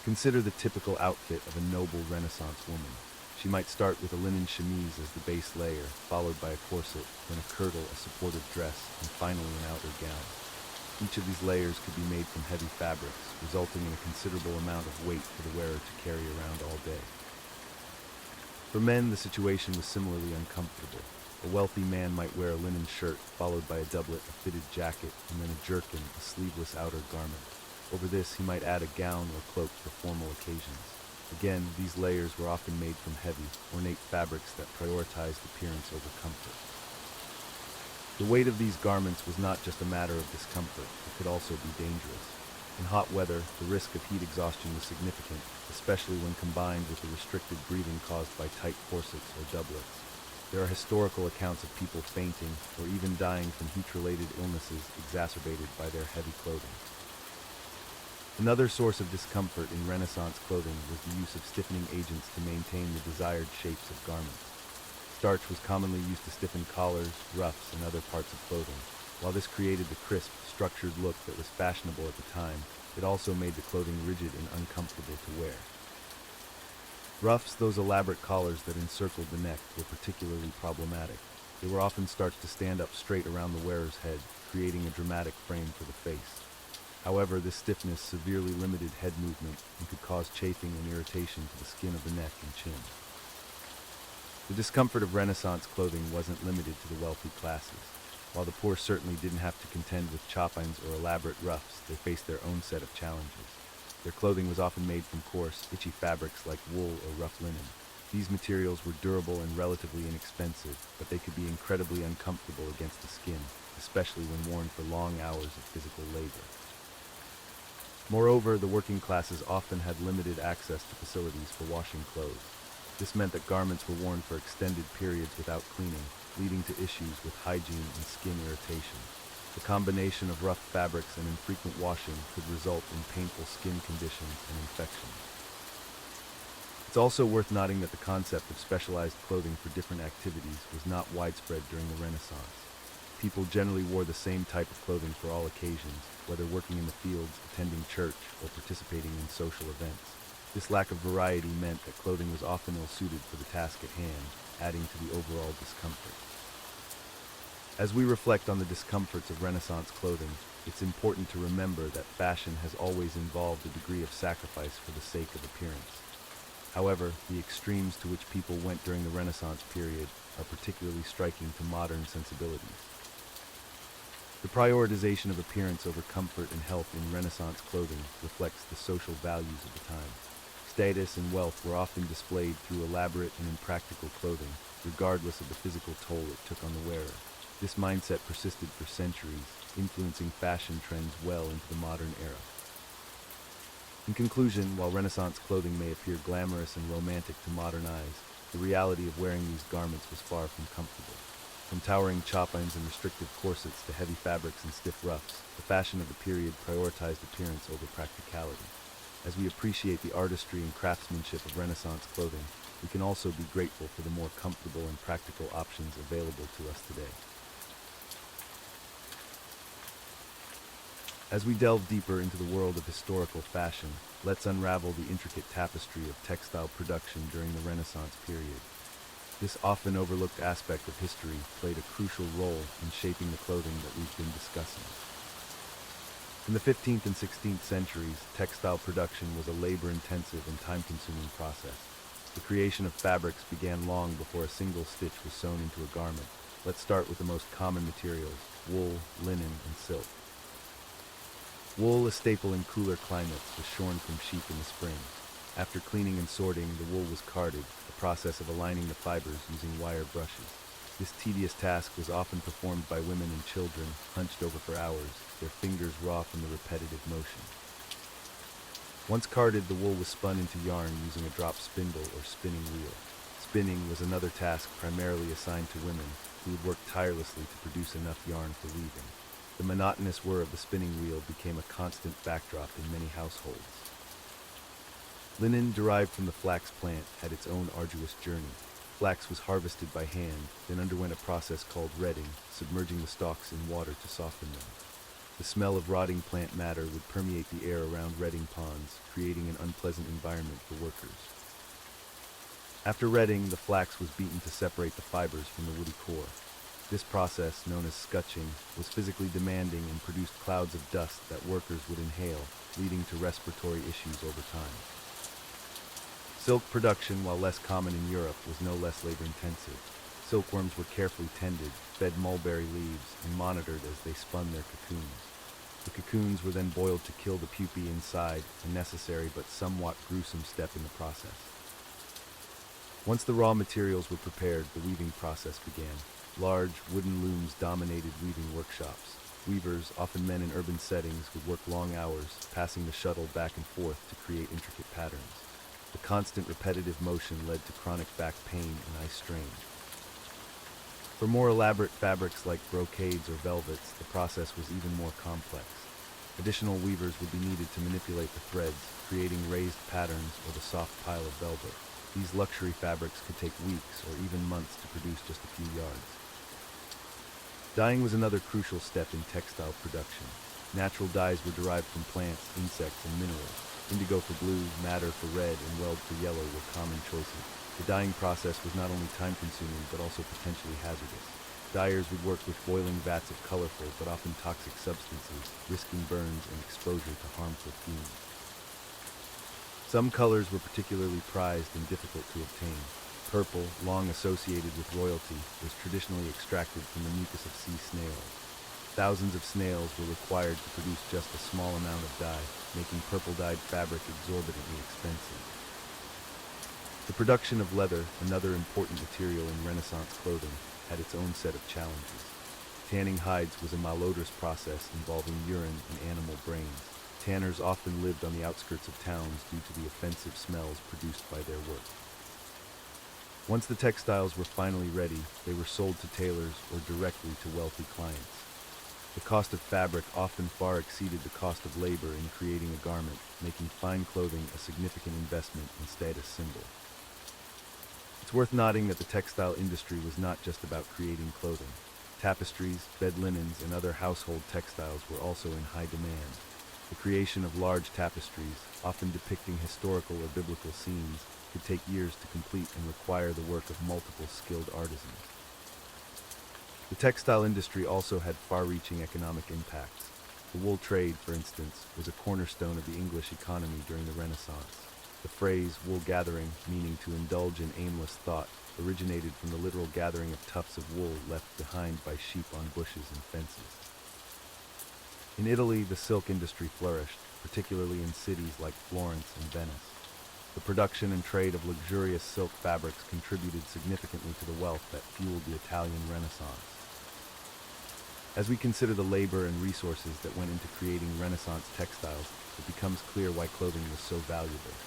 Consider the typical outfit of a noble Renaissance woman. She might start with a linen chemise as the base layer, followed by a corset, then a kirtle, a supportive dress, and finally an outer gown. Each of these layers could be made from heavy fabrics, resulting in a considerable amount of weight for the wearer to carry around all day. For men, the situation was similarly uncomfortable. A wealthy man might wear a linen shirt, followed by a doublet, a fitted jacket, and then a jerkin, a sleeveless outer garment. Over this, he might add a gown or cloak for formal occasions. Again, these layers were often made from heavy, ornate fabrics that prioritized appearance over comfort. The weight of these garments was not just a matter of discomfort, it could also be dangerous. In hot weather, the risk of heat exhaustion was significant, especially when combined with the restricted breathing caused by tight corsets or doublets. There are historical accounts of people fainting or even dying from heat-related illnesses exacerbated by their heavy clothing. Another source of discomfort in Renaissance clothing was the use of stiffening agents to maintain the desired shapes of garments. Starch was commonly used to stiffen collars, ruffs, and other parts of clothing. While this created the crisp, structured look that was fashionable at the time, it also made the clothing rigid and uncomfortable to wear. Ruffs, those elaborate collars that encircled the neck, were particularly problematic. They were often starched to stand up straight around the wearer's head, creating a dramatic frame for the face. However, this stiffness severely limited head movement and could cause chafing and irritation to the skin of the neck and chin. The discomfort of Renaissance clothing wasn't limited to the wealthy classes. While the poor certainly didn't have to contend with chopines or elaborate ruffs, they faced their own set of challenges. Their clothing was often made from coarse, itchy fabrics like wool or rough linen. These materials were durable and relatively inexpensive, but they could be incredibly uncomfortable against the skin, especially when worn for long hours of physical labor. Moreover, the working classes often had limited access to facilities for washing clothes. This meant that garments were worn for extended periods without cleaning, leading to issues with hygiene and skin irritation. The combination of rough fabrics and infrequent washing could result in painful skin conditions and infections. It's also worth noting that the concept of specialized clothing for different activities was not widespread during the Renaissance. People generally wore the same type of clothing for all occasions, whether working in the fields, attending church, or participating in social events. This lack of variety meant that clothing was often ill-suited for the task at hand, adding to the overall discomfort. As we reflect on the discomforts of Renaissance clothing, it's important to remember that fashion has always involved a degree of sacrifice for the sake of appearance. However, the extremes to which people went during the Renaissance period are particularly striking to modern sensibilities. The prioritization of appearance over comfort and health in Renaissance clothing reflects the social values of the time. Status and wealth were often displayed through elaborate and impractical clothing, regardless of the physical toll it took on the wearer. This mindset persisted for centuries, influencing fashion trends well into the modern era. In conclusion, while Renaissance clothing may appear glamorous and romantic to modern eyes, the reality of wearing these garments was far from comfortable. From towering chopines and restrictive corsets to heavy fabrics and stiff ruffs, the fashion of the period prioritized appearance over practicality. As we appreciate the artistry and craftsmanship of Renaissance clothing, we can also be grateful for the more comfortable and practical options available to us today. As we delve deeper into the world of historical fashion, let's unravel the intricate tapestry of textile production during the Renaissance period. This often overlooked aspect of history played a crucial role in shaping the clothing that we've been discussing. In the 15th and 16th centuries, textile production was a labor-intensive and time-consuming process. The creation of fabrics began long before a single stitch was sewn into a garment. Let's start with the most common materials: wool, linen, and silk. Wool, a staple in cooler climates, was shorn from sheep in the spring. After cleaning and sorting, the wool was carded, a process of aligning the fibers using wire brushes. This tedious task was often performed by women and children, hunched over for hours, their fingers raw from the repetitive motion. Once carded, the wool was spun into yarn using a drop spindle or spinning wheel. Spinning was another task primarily assigned to women, who would work tirelessly to produce enough yarn for weaving. The monotonous whir of the spinning wheel became a constant backdrop in many households. Linen derived from the flax plant had its own arduous journey. Flax was harvested by hand, then underwent a process called retting, submerging the stalks in water to soften them. The smell of rotting plant matter would permeate the air around retting ponds, creating an unpleasant environment for workers. After retting, the flax was beaten to separate the fibers from the woody core. This process, known as scutching, was physically demanding and produced clouds of dust that workers would inhale, leading to respiratory issues over time. Silk production, while less common in Europe, was no less labor-intensive. Silkworms were carefully tended, fed mulberry leaves, and monitored as they spun their cocoons. The cocoons were then boiled to kill the pupae inside, a necessary but somewhat gruesome step in the process. Once the raw materials were prepared, the weaving process began. Large, wooden looms dominated weaving workshops. Weavers, often men in urban settings, would work long hours, passing the shuttle back and forth to create intricate patterns. The constant repetitive motion led to chronic back pain and eye strain. For more elaborate fabrics like brocades or velvets, the process was even more complex. Additional weavers would be needed to manipulate the threads, creating raised patterns or the soft pile of velvet. These luxury fabrics could take weeks or even months to produce just a few yards. Dyeing was another crucial step in textile production. Natural dyes were derived from plants, insects, and minerals. Indigo for blue, madder for red, and weld for yellow were common choices. The dyeing process was not only time-consuming but also potentially hazardous. Dyers would work with boiling vats of colorful but often toxic substances, risking burns and exposure to harmful fumes. Some colors were particularly prized and difficult to obtain. Purple, long associated with royalty, was traditionally extracted from the mucus of sea snails. Thousands of snails were required to produce just a small amount of dye, making purple-dyed fabric exorbitantly expensive. The production of leather, another important material in Renaissance clothing, had its own set of challenges. Tanning hides was a malodorous process involving urine and animal brains. Tanners often lived on the outskirts of towns due to the offensive smells produced by their work. Once the textiles were finally ready, they were sold to tailors or directly to wealthy clients. The cost of fabric often far exceeded the cost of labor in creating a garment, making fine clothing a significant investment and status symbol. It's worth noting that the textile industry was not just about creating clothing. Tapestries, bed linens, and other household textiles were also in high demand. The creation of large tapestries, often depicting historical or biblical scenes, could take years to complete and require the work of multiple skilled artisans. The textile industry also had far-reaching economic impacts. The wool trade, for instance, was a cornerstone of the English economy during the Renaissance. The phrase wool gathering, meaning to indulge in aimless thought, originated from the literal gathering of tufts of wool left behind by sheep on bushes and fences. In Italy, the silk industry flourished, particularly in cities like Florence and Venice. The production and trade of luxurious silk fabrics contributed significantly to the wealth that fueled the Italian Renaissance. As we consider the labor and resources that went into creating Renaissance textiles, it becomes clear why clothing was so valuable.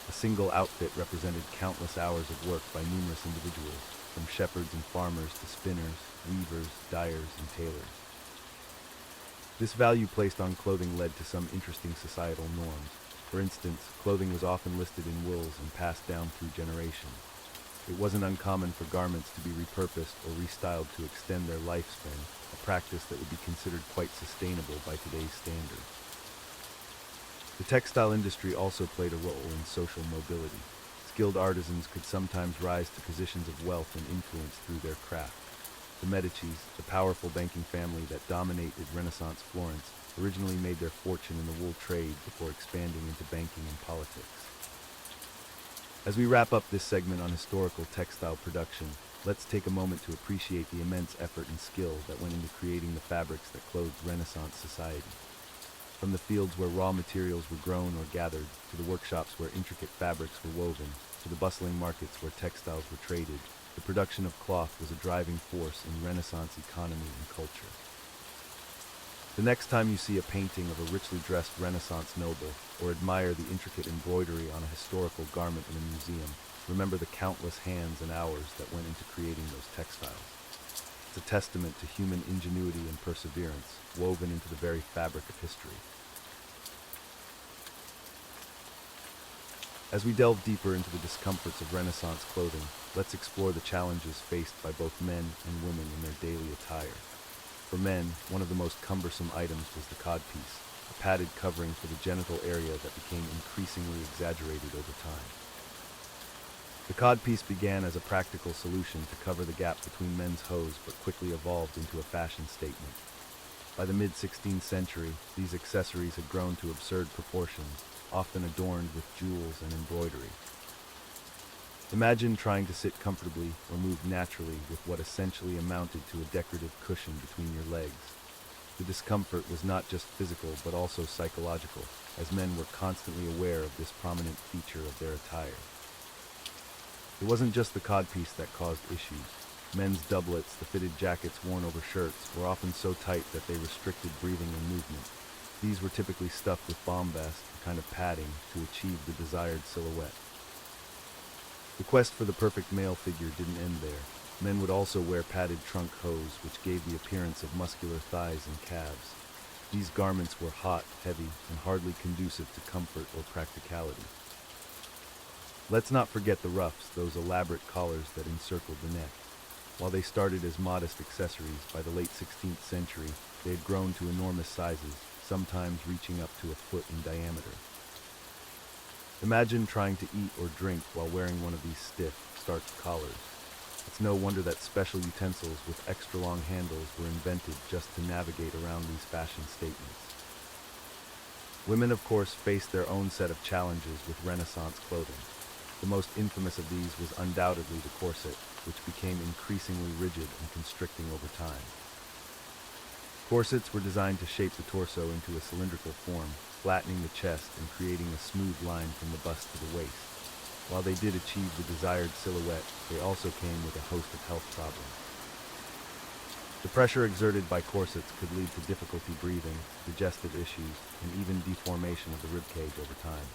A single outfit represented countless hours of work by numerous individuals, from shepherds and farmers to spinners, weavers, dyers, and tailors. This value placed on clothing led to some interesting societal norms. For instance, clothing was often listed in wills and passed down through generations. It wasn't uncommon for garments to be repurposed or restyled to extend their lifespan, a practice that would be considered quite sustainable by today's standards. The textile industry also played a role in social mobility. Skilled artisans could sometimes rise to positions of wealth and influence through their craft. The Medicis, the powerful banking family that dominated Renaissance Florence, originally made their fortune in the wool trade before expanding into banking and politics. As we wrap up this segment on historical textile production, let's take a moment to appreciate the immense effort and skill that went into creating the fabrics that clothed Renaissance society. From the fields where raw materials were grown or gathered, to the workshops where intricate fabrics were woven, to the bustling markets where textiles were traded, the production of cloth was a driving force in Renaissance economy and culture. The next time you see a painting of a richly dressed Renaissance noble, or admire the intricate embroidery on a historical garment in a museum, remember the countless hands and hours that went into creating those textiles. It's a testament to human ingenuity and perseverance, woven into the very fabric of history. As we delve deeper into the discomforts of Renaissance clothing, let's explore the challenges faced by both men and women in their daily attire. For men, one of the most cumbersome items was the codpiece, a padded covering for the genital area that became increasingly exaggerated over time. The codpiece began as a practical solution to cover the gap between men's hose but quickly evolved into a fashion statement. By the mid-16th century, these accessories had grown to absurd proportions, often adorned with jewels and embroidery. Imagine trying to sit comfortably or move naturally with what essentially amounted to a decorative cushion between your legs. The discomfort was not just physical but also psychological, as men were constantly aware of this prominent feature of their attire. It wasn't just the codpiece that caused issues. Men's doublets, the fitted jackets worn over shirts, were often so tight that they restricted breathing and movement. These were typically stuffed with bombast, a kind of padding, to achieve the desired silhouette. The quest for the perfect male figure didn't end there. Men would also wear padded trunk hose, which gave the appearance of muscular thighs and calves. These garments were hot, heavy, and hardly conducive to comfort or practicality. Let's not forget the ruffs, those elaborate collars that encircled the neck. While they started as modest accessories, by the late 16th century, they had grown to enormous sizes, sometimes reaching up to a foot in diameter. Imagine trying to eat or drink while wearing one of these stiff, starched collars. It's no wonder that special utensils with extra long handles were invented just to navigate around these fashion statements. Women, of course, faced their own set of challenges with Renaissance clothing. The most infamous of these was undoubtedly the corset, which became increasingly rigid and constricting over time. Corsets were designed to shape the torso into a cylindrical form, flattening the chest and creating a smooth line from the bust to the waist. While they did achieve the desired silhouette, they also came with a host of health problems. The pressure exerted by corsets could lead to difficulty breathing, digestive issues, and even deformation of the ribcage over time.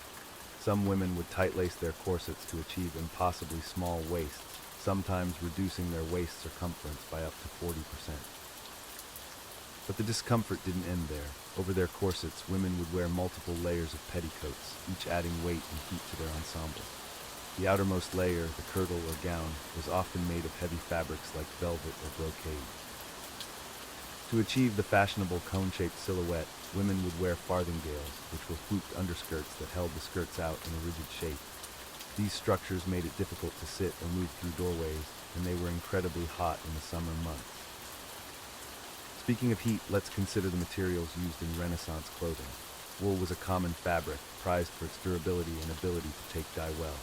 Some women would tight-lace their corsets to achieve impossibly small waists, sometimes reducing their waist circumference by up to 40%. But the discomfort didn't end there. Over their corsets, women would wear multiple layers of petticoats, each adding weight and heat to their ensemble. The outermost layer, the kirtle or gown, was often made of heavy fabrics like velvet or brocade. To achieve the fashionable cone-shaped silhouette, women would wear farthingales, which were hooped underskirts that held the skirts out in a rigid shape. These structures made it difficult to sit or move through doorways, and they were incredibly hot in the summer months. Speaking of heat, let's consider the materials used in Renaissance clothing. Wool was a common fabric, prized for its durability and ability to take dye well.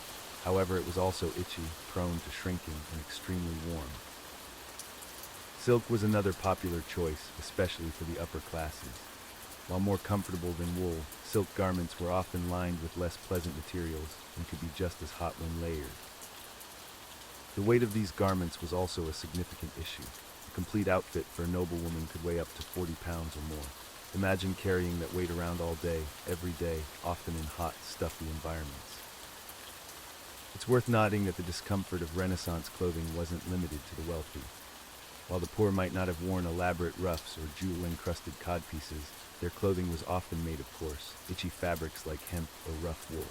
However, it was also itchy, prone to shrinking, and extremely warm. Silk was another popular choice, especially for the upper classes. While more comfortable than wool, silk garments were often lined with less pleasant materials and could be just as hot when layered. The weight of these garments was also a significant issue. A complete outfit for a noblewoman could weigh up to 40 pounds or more. Imagine carrying that weight around all day, every day, often in hot, stuffy environments. It's worth noting that the discomfort of Renaissance clothing wasn't limited to the wealthy. While the poor might not have worn elaborate ruffs or jewel-encrusted codpieces, their clothing was often made of coarse, itchy fabrics like hemp or rough wool.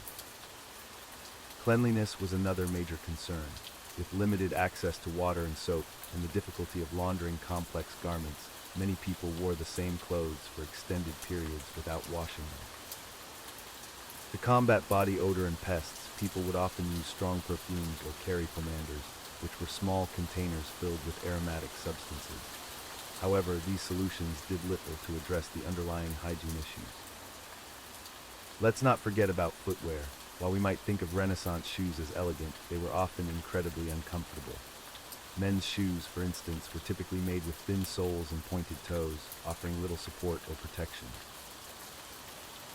Cleanliness was another major concern. With limited access to water and soap and the difficulty of laundering complex garments, many people wore the same clothes for extended periods without washing them. To combat body odor and pests, people would often use strong perfumes or carry pomanders, which were small containers filled with aromatic substances. However, these solutions did little to address the underlying hygiene issues. Let's not forget about footwear. While we might think of Renaissance shoes as elegant, they were often incredibly uncomfortable. Men's shoes, for instance, were typically made with thin soles and pointed toes, offering little support or protection.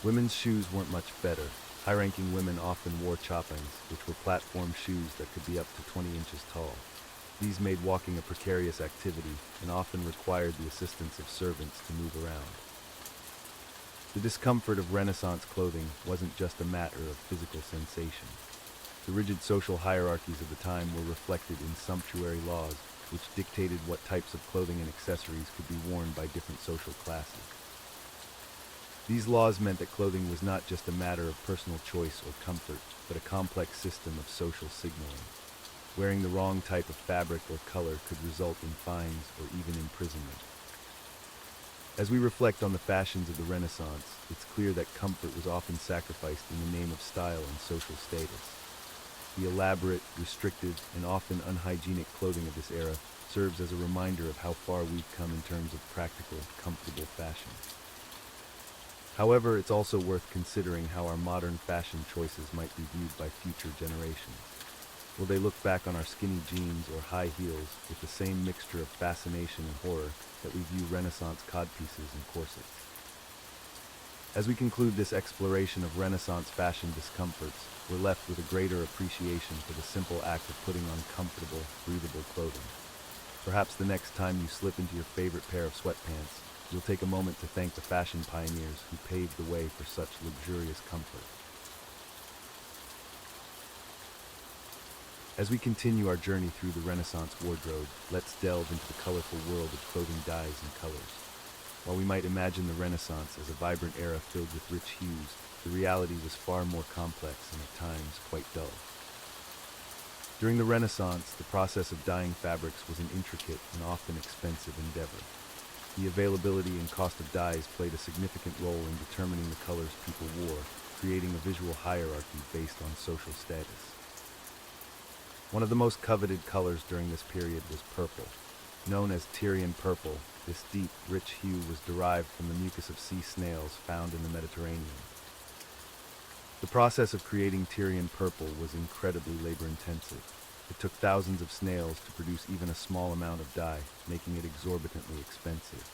Women's shoes weren't much better. High-ranking women often wore chopings, which were platform shoes that could be up to 20 inches tall. These made walking a precarious activity and often required the assistance of servants to move around. The discomfort of Renaissance clothing wasn't just a matter of physical sensation. The rigid social hierarchies of the time were reflected in sumptuary laws, which dictated what types of clothing and accessories could be worn by different social classes. These laws meant that clothing was not just a matter of personal choice or comfort, but a complex system of social signaling. Wearing the wrong type of fabric or color could result in fines or even imprisonment. As we reflect on the fashions of the Renaissance, it's clear that comfort was often sacrificed in the name of style and social status. The elaborate, restrictive, and often unhygienic clothing of this era serves as a reminder of how far we've come in terms of practical, comfortable fashion. However, it's also worth considering how our modern fashion choices might be viewed by future generations. Will they look back on our skinny jeans or high heels with the same mixture of fascination and horror that we view Renaissance codpieces and corsets? As we conclude this exploration of Renaissance fashion discomforts, we're left with a greater appreciation for the simple act of putting on comfortable, breathable clothing. Perhaps the next time you slip into your favorite pair of sweatpants, you'll take a moment to thank the fashion pioneers who paved the way for such luxurious comfort. As we continue our journey through the Renaissance wardrobe, let's delve into the colorful world of clothing dyes and colors. While we might imagine the Renaissance as a vibrant era filled with rich hues, the reality was far more complex and at times quite dull. During the Renaissance, the process of dyeing fabrics was an intricate and often expensive endeavor. The availability and cost of dyes played a significant role in determining the colors people wore, creating a visual hierarchy based on social status. One of the most coveted colors during this period was purple. Known as Tyrian purple, this deep, rich hue was derived from the mucus of sea snails found in the Mediterranean. The process of creating Tyrian purple was incredibly labor-intensive. It took thousands of snails to produce even a small amount of dye, making it exorbitantly expensive.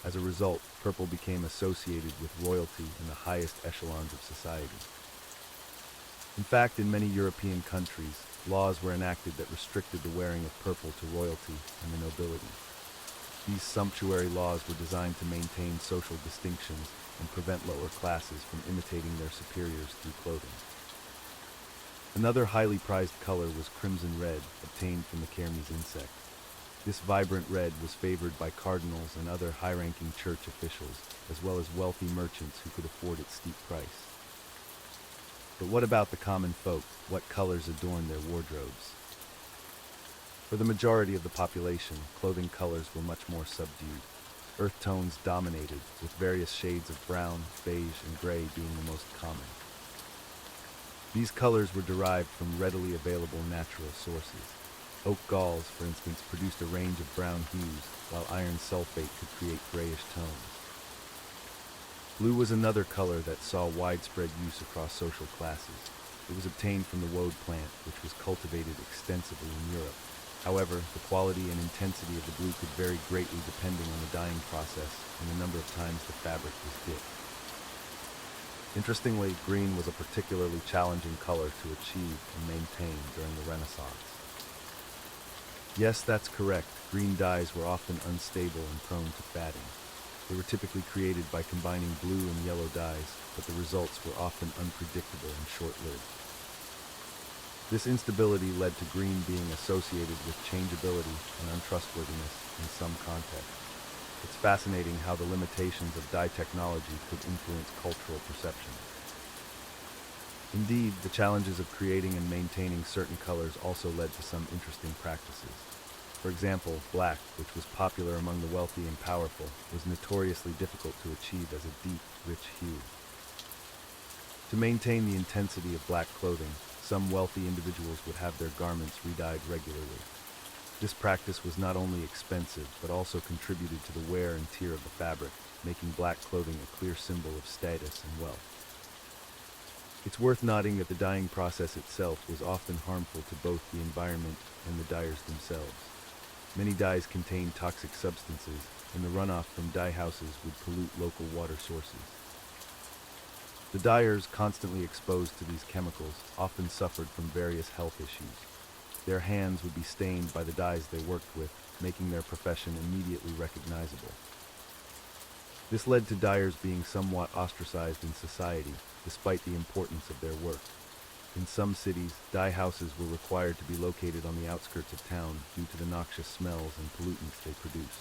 As a result, purple became associated with royalty and the highest echelons of society. In fact, in many European countries, laws were enacted that restricted the wearing of purple to royalty and the nobility. These sumptuary laws were designed to maintain social distinctions and prevent lower classes from imitating their superiors through clothing. Another highly prized color was crimson red, obtained from the kermes insect. This vibrant red was favored by cardinals and other high-ranking church officials, as well as wealthy merchants who could afford its steep price. But what about the common folk? What colors adorned their wardrobes? For the majority of the population, clothing colors were much more subdued. Earth tones dominated, with various shades of brown, beige, and gray being the most common. These colors were derived from readily available natural sources. Oak galls, for instance, produced a range of brown hues, while iron sulfate could create grayish tones. Blue was another color that saw widespread use across social classes. It was obtained from the woad plant, which was cultivated extensively in Europe. However, the quality and intensity of the blue could vary greatly depending on the dyeing process and the number of times the fabric was dipped. Interestingly, green was a particularly challenging color to achieve and maintain during the Renaissance. Yes, that's correct. Green dyes were often unstable and prone to fading. They were typically created by combining blue and yellow dyes, but the results were often unpredictable and short-lived. This instability led to green being associated with changeability and untrustworthiness in some contexts. It's fascinating how the limitations of dye technology could influence cultural perception. Indeed, the challenges of creating and maintaining certain colors also led to some interesting practices. For example, black, which was popular among the wealthy and powerful, was notoriously difficult to achieve as a deep, rich hue. To maintain the intensity of black clothing, some wealthy individuals would have their garments redyed regularly. This practice was not only expensive, but also contributed to the wear and tear of the fabric, making black clothing a clear symbol of status and wealth. It's worth noting that the dyeing process itself was often harmful to both the environment and the dyers themselves. Many dyes contained toxic substances, and the runoff from dye houses would pollute local water sources. The dyers, constantly exposed to these chemicals, often suffered from various health issues. Their hands would be stained by the dyes they worked with, making their profession immediately recognizable. This led to dyers being somewhat ostracized in society, despite the importance of their work. In some cities, dye houses were required to be located on the outskirts of town due to the noxious smells and pollutants they produced.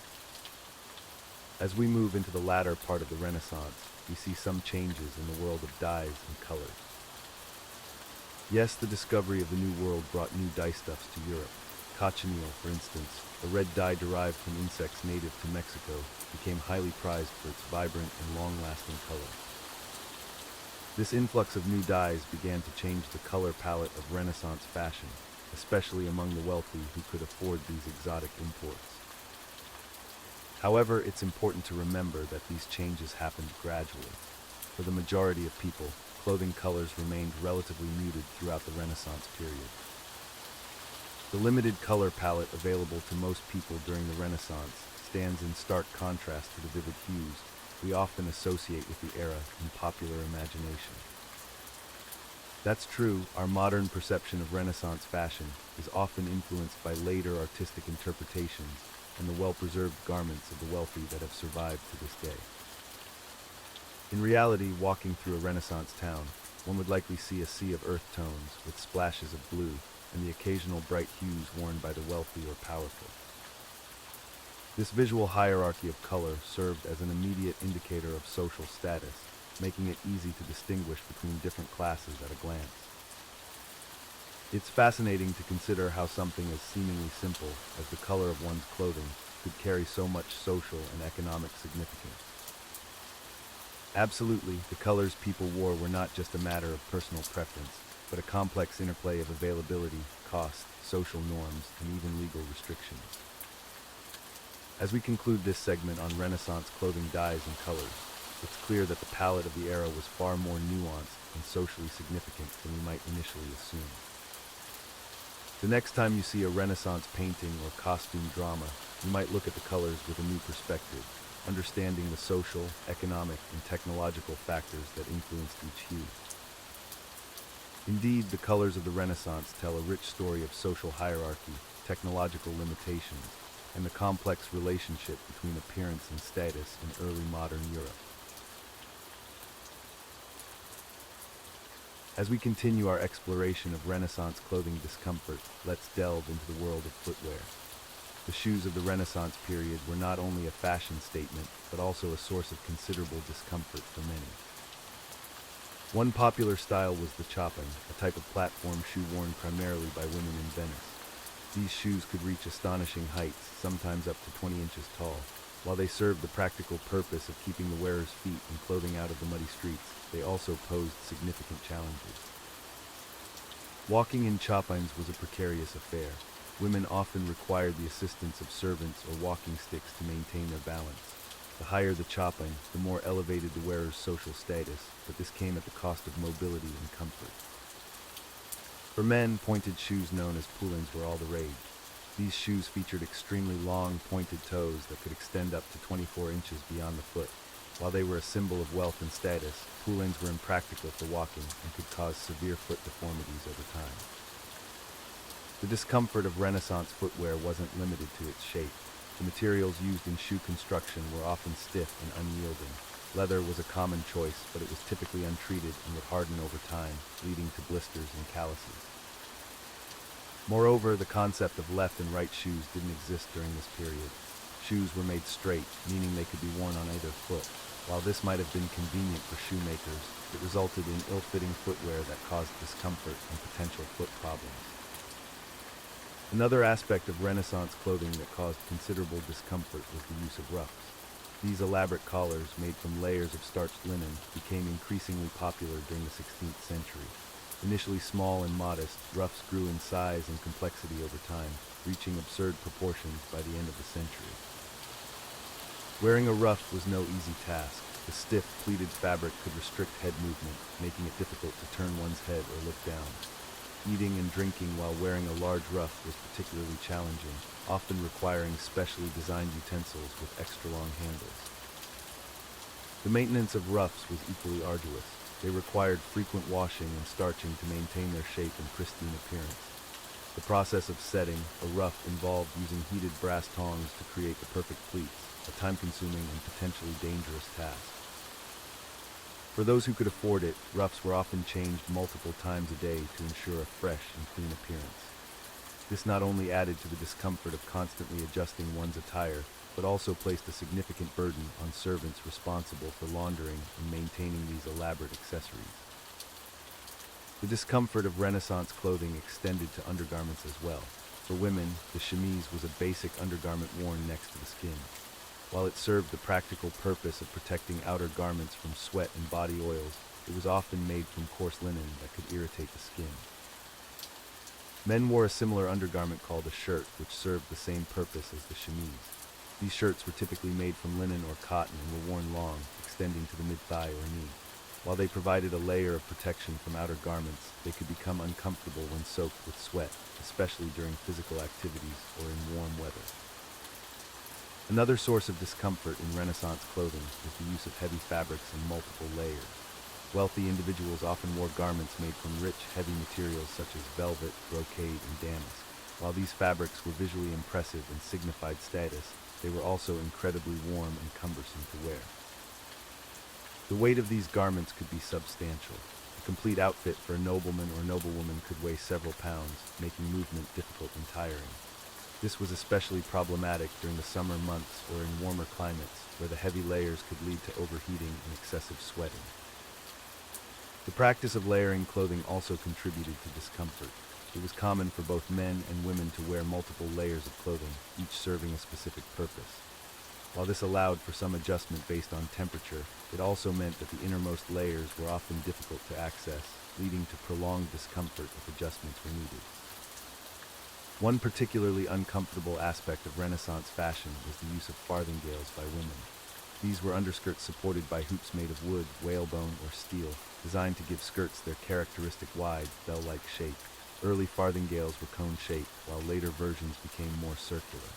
As we move into the latter part of the Renaissance, we see some changes in the world of dyes and colors. Yes, the discovery of the New World brought new dyestuffs to Europe. Cochineal, for instance, a red dye derived from insects native to Mexico, became highly prized for its vibrant and long-lasting color. This influx of new dyes began to change the color palette of Renaissance fashion, especially among the wealthy who could afford these exotic imports. However, it's important to remember that these changes happened gradually. For the majority of people, clothing colors remained relatively muted throughout the Renaissance period. The limited color palette available to most people during the Renaissance stands in stark contrast to the vivid hues we often associate with the era in popular imagination. That's true, our modern perception of Renaissance fashion is often influenced by later artistic interpretations and the well-preserved garments of the wealthy that have survived to this day. In reality, walking through a Renaissance town, one would likely see a sea of earth tones with splashes of blue and the occasional bright hues worn by the wealthy or powerful. This visual hierarchy of color served as an immediate indicator of social status, making it easy to distinguish between different classes at a glance. It's fascinating to consider how something as seemingly simple as the color of one's clothing could carry so much social and economic significance. Absolutely, the colors people wore were not just a matter of personal preference, but a complex interplay of availability, cost, social norms, and even legal restrictions. As we conclude this segment on Renaissance clothing dyes and colors, it's clear that the palette of the era was far more nuanced and socially significant than we might initially assume. The next time you see a Renaissance painting or costume drama, you might look at the colors with a new perspective, understanding the social, economic, and technological factors that influenced each hue. Indeed, the colors of the Renaissance tell a rich story of social hierarchy, technological limitations, and the complex relationship between appearance and status in early modern Europe. As we continue our exploration of Renaissance clothing discomfort, let's delve into the world of footwear. The shoes of the Renaissance period were not only a fashion statement, but also a source of considerable discomfort for many. One popular style was the chopin, a type of platform shoe worn primarily by women in Venice. These shoes could reach astonishing heights, sometimes up to 20 inches tall. While they served the practical purpose of keeping the wearer's feet and clothing out of the muddy streets, they also posed significant challenges. Walking in chopines was a precarious affair. Women often required the assistance of servants or walking sticks to maintain their balance. The higher the chopine, the more elevated the wearer's social status, but this came at the cost of mobility and comfort. For men, pointed shoes known as poulins were all the rage. These shoes featured extremely long, pointed toes that could extend up to 24 inches beyond the foot. While they were a symbol of wealth and status, poulins were impractical for walking and could cause severe foot deformities over time. The discomfort of Renaissance footwear wasn't limited to its shape. The materials used in shoe construction were often stiff and unyielding. Leather was a common choice, but it was typically untreated and would harden over time, leading to blisters and calluses. Moreover, the concept of left and right shoes didn't exist during this period. Shoes were made straight, meaning they could be worn on either foot. While this might have been convenient for shoemakers, it resulted in ill-fitting footwear that caused discomfort and potential foot problems. Another aspect of Renaissance clothing that caused considerable discomfort was the use of ruffs. These elaborate collars, made from layers of starched linen, became increasingly popular during the 16th century. Initially small and modest, ruffs grew in size and complexity over time, reaching absurd proportions by the end of the century. Wearing a ruff was no easy task. The stiff, pleated fabric could restrict head movement, making it difficult to turn one's head or look down. Eating and drinking while wearing a large ruff was particularly challenging, often requiring specially designed utensils with extra long handles. The maintenance of ruffs was equally arduous. They required frequent washing and starching to maintain their shape and pristine appearance. The process of setting a ruff involved using heated brass tongs to create the perfect pleats, a time-consuming and potentially dangerous task. For those who could afford it, ruffs were often changed multiple times a day to ensure a fresh and clean appearance. This not only added to the discomfort of constantly adjusting one's attire, but also placed a significant burden on servants responsible for laundering and maintaining these elaborate accessories. The discomfort of Renaissance clothing extended to undergarments as well. For women, the chemise was a basic undergarment worn next to the skin. While it served the practical purpose of protecting outer garments from sweat and body oils, it was often made from coarse linen that could irritate the skin. Men wore a similar undergarment called a shirt, which served the same purpose as the chemise. These shirts were typically made from linen or cotton and were worn long, extending to the mid-thigh or knee. While they provided a layer of protection from outer garments, they could become uncomfortable when soaked with sweat, especially during physical activities or in warm weather. Another source of discomfort in Renaissance clothing was the use of heavy fabrics in multiple layers. Wealthy individuals often wore garments made from rich, heavy materials such as velvet, brocade, and damask. While these fabrics were visually impressive and signified status, they were also incredibly warm and cumbersome to wear. The weight of these garments could be substantial. A complete outfit for a nobleman or noblewoman could weigh several pounds, making movement difficult and tiring. This was especially problematic during the summer months or in warmer climates, where the heavy layers could lead to overheating and excessive sweating. The practice of layering clothing also contributed to discomfort. It was common for both men and women to wear multiple layers of clothing, each serving a specific purpose. While this allowed for some adjustment based on temperature, it also meant that the innermost layers were often difficult to access, leading to prolonged discomfort if adjustments were needed. One particularly uncomfortable aspect of Renaissance fashion was the use of farthingales by women. These were underskirts supported by hoops made of wood, whalebone, or steel, designed to give skirts their characteristic wide, bell-like shape. Early farthingales were cone-shaped, while later versions became more circular.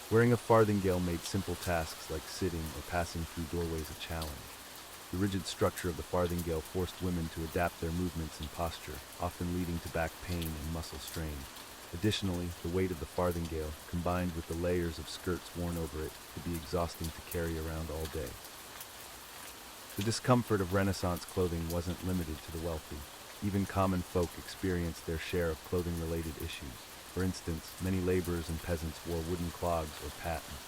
Wearing a farthingale made simple tasks like sitting or passing through doorways a challenge. The rigid structure of the farthingale forced women to adapt their movements and posture, often leading to back pain and muscle strain. Additionally, the weight of the farthingale, combined with the layers of skirts worn over it, could be exhausting to carry around all day. The discomfort of Renaissance clothing wasn't limited to the wealthy. Even common folk experienced their share of clothing-related issues. For instance, many laborers and peasants wore wooden clogs or pattens.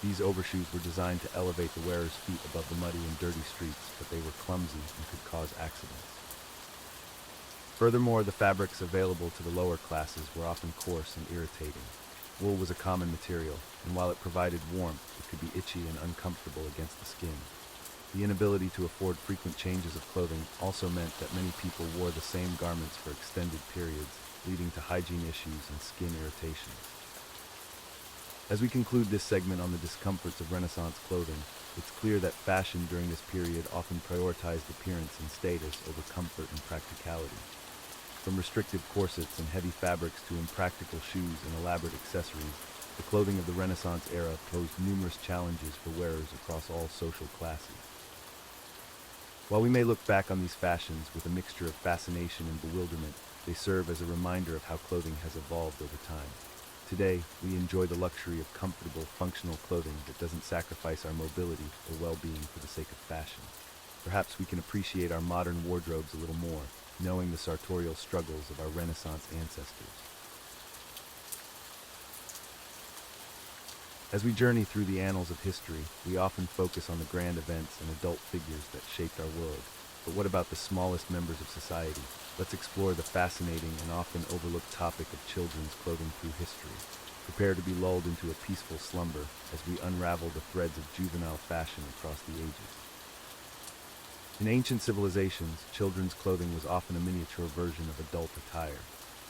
These overshoes were designed to elevate the wearer's feet above the muddy and dirty streets, but they were clumsy and could cause accidents. Furthermore, the fabrics available to the lower classes were often coarse and irritating. Wool was a common material, and while it provided warmth, it could be itchy and uncomfortable against the skin. The inability to afford frequent changes of clothing also meant that many people wore the same garments for extended periods, leading to hygiene issues and skin irritations. As we conclude this segment on the discomforts of Renaissance clothing, it's clear that fashion during this period often prioritized appearance and status over comfort and practicality. From restrictive corsets and heavy fabrics to impractical shoes and elaborate accessories, the clothing of the Renaissance era posed numerous challenges for wearers across all social classes. While we may look back on these fashions with a mixture of fascination and bewilderment, they serve as a reminder of how clothing has evolved over time. Today, we enjoy the luxury of comfortable, functional clothing that doesn't sacrifice our mobility or well-being for the sake of fashion. Perhaps we can appreciate our modern wardrobes a little more, knowing the sartorial struggles of our Renaissance ancestors. As we journey through the annals of history, we often focus on the grand events and adult figures that shaped our world. But what about the smallest members of society? Let's explore the fascinating and often overlooked topic of children's clothing through history. Prepare to be lulled into a peaceful slumber as we unravel the threads of juvenile fashion across the ages. In ancient civilizations, children's clothing was often a miniature version of adult attire.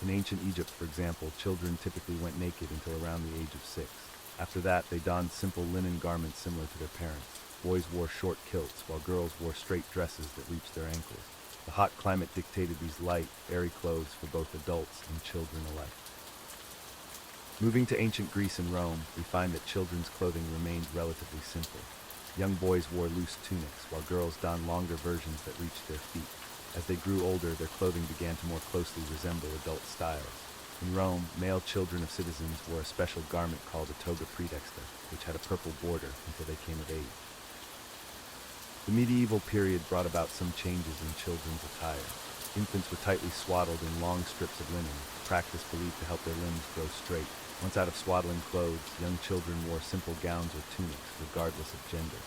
In ancient Egypt, for example, children typically went naked until around the age of 6. After that, they donned simple linen garments similar to their parents. Boys wore short kilts, while girls wore straight dresses that reached their ankles. The hot climate dictated these light, airy clothes for both adults and children alike. Moving to ancient Greece and Rome, we find that children's clothing remained relatively simple. Young boys wore loose tunics, while girls donned longer versions that reached their feet. As they grew older, their clothing began to more closely resemble adult styles. In Rome, male children of citizens wore a special garment called a toga praetexta, which had a purple border until they came of age. The medieval period brought about some changes in children's attire. Infants were tightly swaddled in long strips of linen, a practice believed to help their limbs grow straight. Once out of swaddling clothes, young children wore simple gowns or tunics, regardless of gender.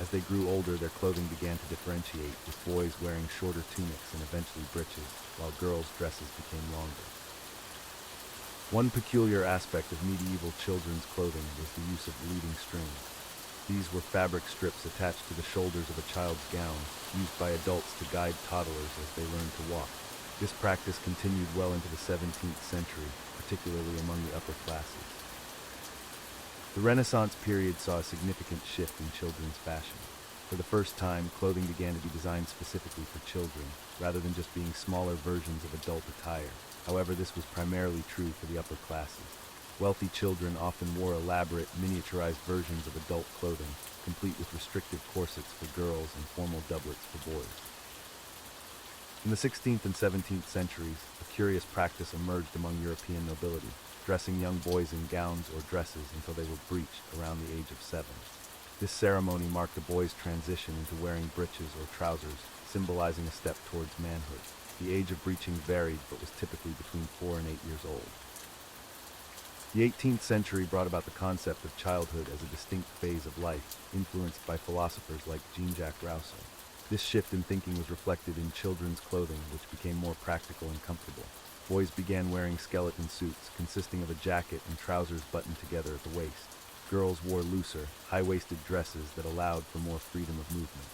As they grew older, their clothing began to differentiate, with boys wearing shorter tunics and eventually breeches, while girls' dresses became longer. One peculiar aspect of medieval children's clothing was the use of leading strings. These were fabric strips attached to the shoulders of a child's gown, used by adults to guide toddlers as they learned to walk. This practice continued well into the 17th century, particularly among the upper classes. The Renaissance period saw a significant shift in children's fashion. For the first time, clothing began to be designed specifically for children, rather than just being smaller versions of adult attire. However, this was primarily true for the upper classes. Wealthy children often wore elaborate, miniaturized versions of adult clothing, complete with restrictive corsets for girls and formal doublets for boys. In the 16th and 17th centuries, a curious practice emerged among European nobility, dressing young boys in gowns or dresses until they were breeched around the age of 7. This ceremony marked a boy's transition into wearing breeches or trousers, symbolizing a step towards manhood. The age of breeching varied, but was typically between 4 and 8 years old. The 18th century brought about the concept of childhood as a distinct phase of life, influenced by philosophers like Jean-Jacques Rousseau. This shift in thinking was reflected in children's clothing, which became more practical and comfortable. Boys began wearing skeleton suits, consisting of a jacket and trousers buttoned together at the waist. Girls wore looser, high-waisted dresses that allowed for more freedom of movement.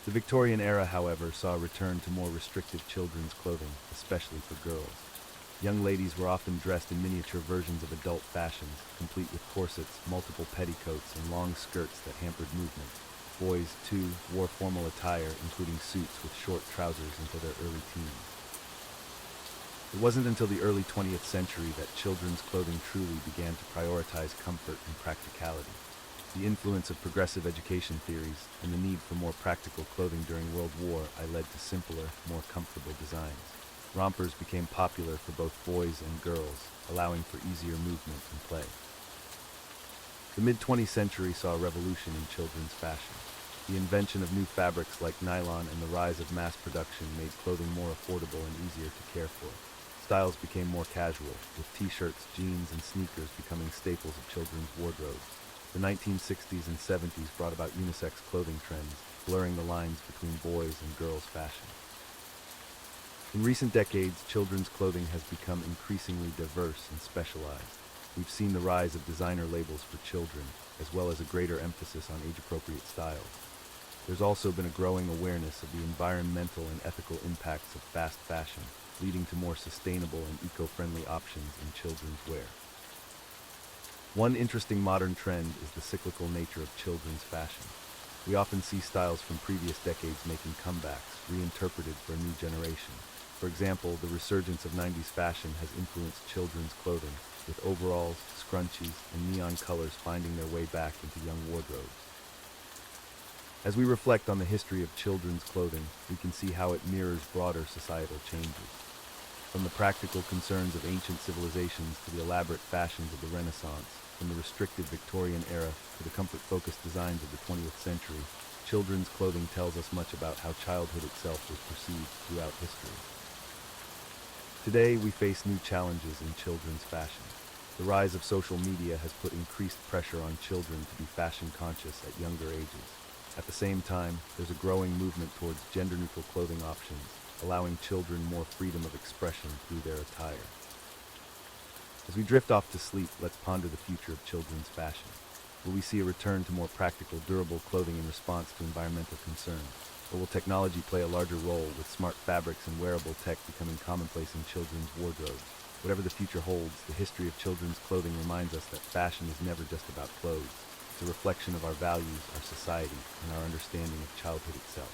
The Victorian era, however, saw a return to more restrictive children's clothing, especially for girls. Young ladies were often dressed in miniature versions of adult fashions, complete with corsets, multiple petticoats, and long skirts that hampered movement. Boys, too, wore formal attire, including suits with short trousers until their early teens. It wasn't until the early 20th century that children's clothing truly began to prioritize comfort and practicality. The influence of progressive education theories and the need for more practical clothing during World War I led to simpler, more comfortable designs. Rompers became popular for both boys and girls, allowing for easier movement and play. The mid-20th century saw a revolution in children's fashion. The invention of new fabrics like nylon and the rise of mass production made clothing more affordable and easier to care for. Styles became more casual, with t-shirts, jeans, and sneakers becoming staples of children's wardrobes. The 1960s and 70s brought about unisex clothing trends, blurring the lines between boys' and girls' fashion. In recent decades, children's clothing has become increasingly diverse and specialized. We've seen the rise of designer labels for children, as well as a greater emphasis on age-appropriate styles. There's also been a growing awareness of the environmental and ethical impacts of fast fashion, leading to more sustainable and eco-friendly options in children's wear. One interesting modern trend is the cyclical nature of children's fashion. We often see styles from previous decades making comebacks, reinterpreted for a new generation. For example, the resurgence of 90s fashion has influenced children's clothing, with overalls, scrunchies, and neon colors finding their way back into young wardrobes. As we reflect on the history of children's clothing, we can see how it mirrors broader societal changes. From the practical concerns of ancient civilizations to the elaborate fashions of the Renaissance, from the restrictive Victorian era to the comfort-focused designs of the 20th century, children's clothing tells us much about how childhood itself was perceived throughout history. Today, we face new challenges in children's fashion. The rise of social media has put increased pressure on children to be fashion-conscious at younger ages. At the same time, there's a growing movement towards gender-neutral clothing options, allowing children more freedom of expression through their attire. As we drift off to sleep, let's ponder the future of children's fashion. Will we see a return to more practical, durable clothing in response to environmental concerns? Or will technology play a larger role, with smart fabrics and wearable tech becoming commonplace in children's wardrobes? Whatever the future holds, the history of children's clothing reminds us that fashion is never just about clothes. It's a reflection of our values, our society, and our understanding of childhood itself.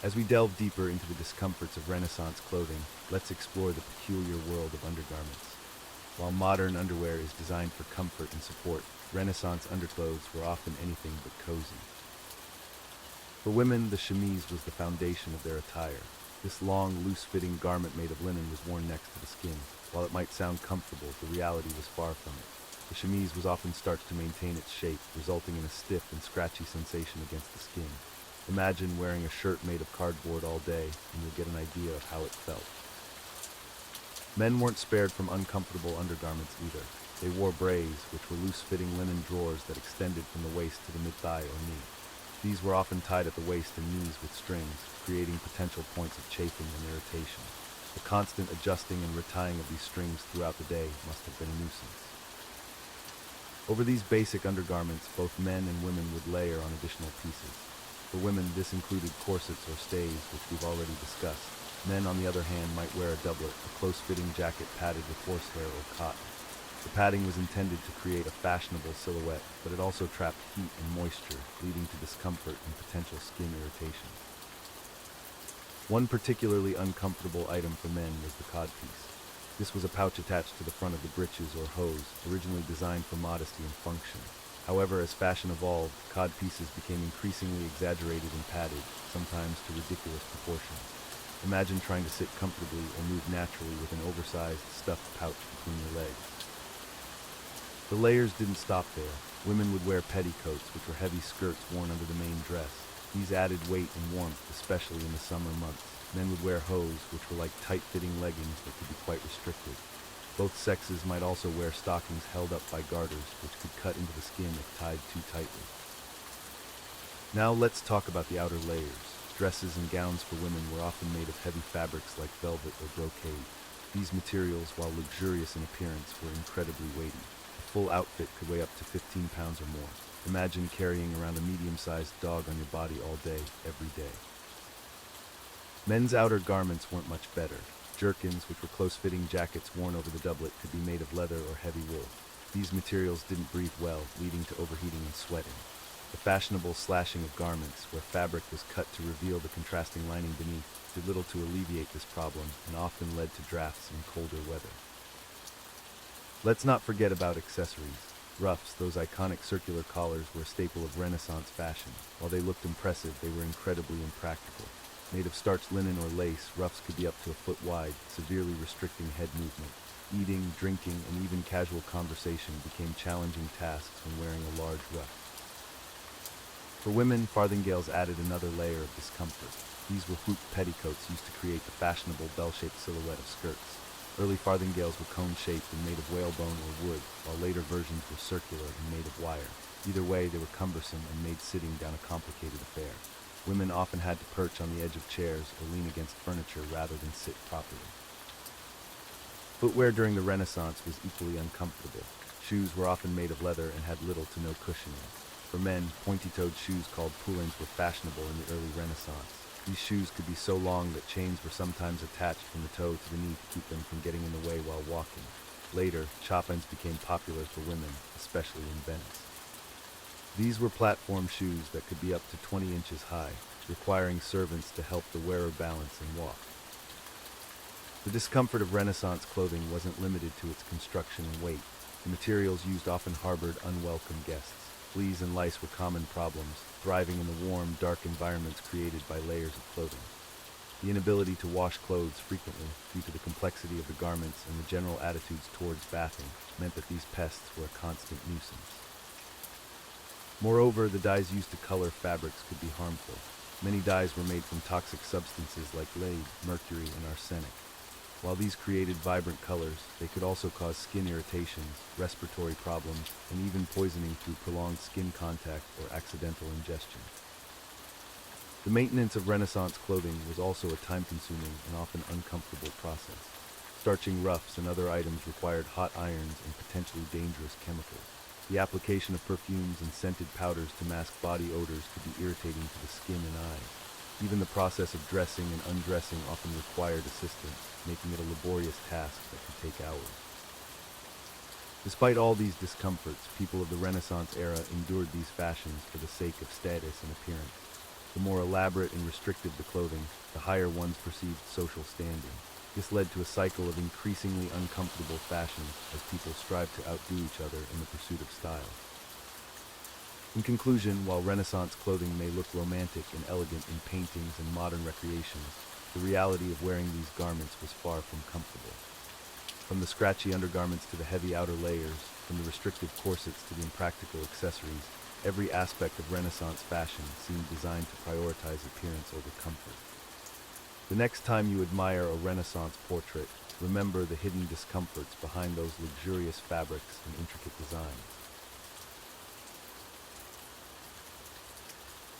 As we delve deeper into the discomforts of Renaissance clothing, let's explore the peculiar world of undergarments. While modern underwear is designed for comfort and support, Renaissance underclothes were often anything but cozy. For women, the chemise was the foundation of their attire. This long, loose-fitting garment made of linen was worn next to the skin. While it might sound comfortable, the reality was far from it. The chemise was often starched to maintain its shape, resulting in a stiff and scratchy sensation against the skin. Imagine wearing a shirt made of cardboard all day, and you'll get an idea of how it felt. Men weren't spared from uncomfortable undergarments either. They wore braids, which were loose-fitting linen drawers that extended from the waist to the mid-thigh or knee. These were often tied at the waist and knees with strings, creating potential points of chafing and irritation. The constant adjusting and retying of these strings throughout the day must have been a nuisance. Over these basic undergarments, both men and women would layer on additional pieces. For women, this included corsets or stays, which we've already discussed. Men, on the other hand, might wear a doublet, a close-fitting jacket padded with horsehair or cotton. The padding was intended to create a fashionable silhouette, but it also trapped heat and moisture, leading to discomfort and potential skin irritation. One particularly uncomfortable item for men was the codpiece. This was a pouch attached to the front of the breeches or hose, originally designed for modesty and function. However, as fashion evolved, codpieces became increasingly exaggerated and padded, sometimes to ridiculous proportions. Imagine trying to sit comfortably or move naturally with an oversized, stuffed pouch between your legs. The layers didn't stop there. Women would wear petticoats, which were heavy skirts worn under the main dress. These added weight and warmth, especially in the summer months. Men would wear hose, which were like tight-fitting leggings that could be quite restrictive. Both sexes might also wear stockings held up by garters, which could cut into the skin if tied too tightly. Now let's talk about the outer layers. Dresses and gowns for women were often made of heavy fabrics like velvet or brocade. These materials, while luxurious in appearance, were incredibly weighty. A full outfit could weigh up to 15 pounds or more. Imagine carrying around a medium-sized dog on your body all day, every day. Men's outer garments weren't much better. Jerkins, which were close-fitting jackets worn over the doublet, could be made of leather or heavy wool. These materials didn't breathe well, leading to overheating and sweating. The fashionable slashing of garments, where fabric was cut to reveal the contrasting lining beneath, did little to alleviate this problem and often led to drafts in colder weather. Let's not forget about accessories. Ruffs, those iconic circular collars, were a staple of Renaissance fashion. While they looked impressive, they were incredibly impractical. Made of starched linen or lace, ruffs could be up to a foot wide, severely restricting head movement. Eating, drinking, and even casual conversation became challenging tasks when wearing a large ruff. For women, farthingales added another layer of discomfort. These were hooped petticoats used to create the fashionable bell-shaped silhouette of skirts. Early farthingales were cone-shaped and made of whalebone or wood, while later versions were circular and made of wire. Either way, they were cumbersome and made sitting down a complicated affair. Women often had to perch on the edge of chairs or lean against furniture rather than sit properly. Footwear during the Renaissance was equally uncomfortable. Shoes were often made of leather and had little to no cushioning. For men, pointy-toed shoes called poulines were fashionable in the early Renaissance. These shoes could be so long that chains were sometimes attached from the toe to the knee to keep them from getting in the way while walking. Later, chopins became popular for women, especially in Venice. These were platform shoes that could be up to 20 inches high, requiring servants to help the wearer balance and walk. The discomfort of Renaissance clothing wasn't limited to its construction and weight. The materials used often harbored unwelcome guests. Fleas and lice were common problems, thriving in the warm, dark environments created by layers of clothing. The inability to wash clothes frequently, due to the complexity of the garments and the general attitudes towards bathing, meant that these pests were a constant nuisance. Moreover, the dyes used to color fabrics could be harmful. Many dyes were made from toxic substances like lead, mercury, and arsenic. While these created vibrant colors, they could also cause skin irritations, respiratory problems, and even poisoning through prolonged skin contact or accidental ingestion. The maintenance of Renaissance clothing was also a time-consuming and often uncomfortable process. Starching ruffs and other items required hot irons and potentially dangerous chemicals. The application of perfumes and scented powders to mask body odors could be irritating to the skin and eyes. Even the process of dressing and undressing often required assistance, making it a laborious task that could take hours. Despite all these discomforts, people of the Renaissance era endured these fashions for the sake of status and appearance. The more elaborate and restrictive the clothing, the higher one's perceived social standing. This led to a cycle of increasingly uncomfortable fashions as people strived to outdo each other in the pursuit of style. In conclusion, while Renaissance clothing may look romantic and elegant in paintings and modern recreations, the reality of wearing these garments was far from comfortable. From the scratchy undergarments to the heavy outer layers, from the restrictive corsets to the impractical accessories, every aspect of Renaissance fashion seemed designed to prioritize appearance over comfort. The next time you admire a Renaissance portrait, remember the hidden discomforts behind those luxurious fabrics and intricate designs.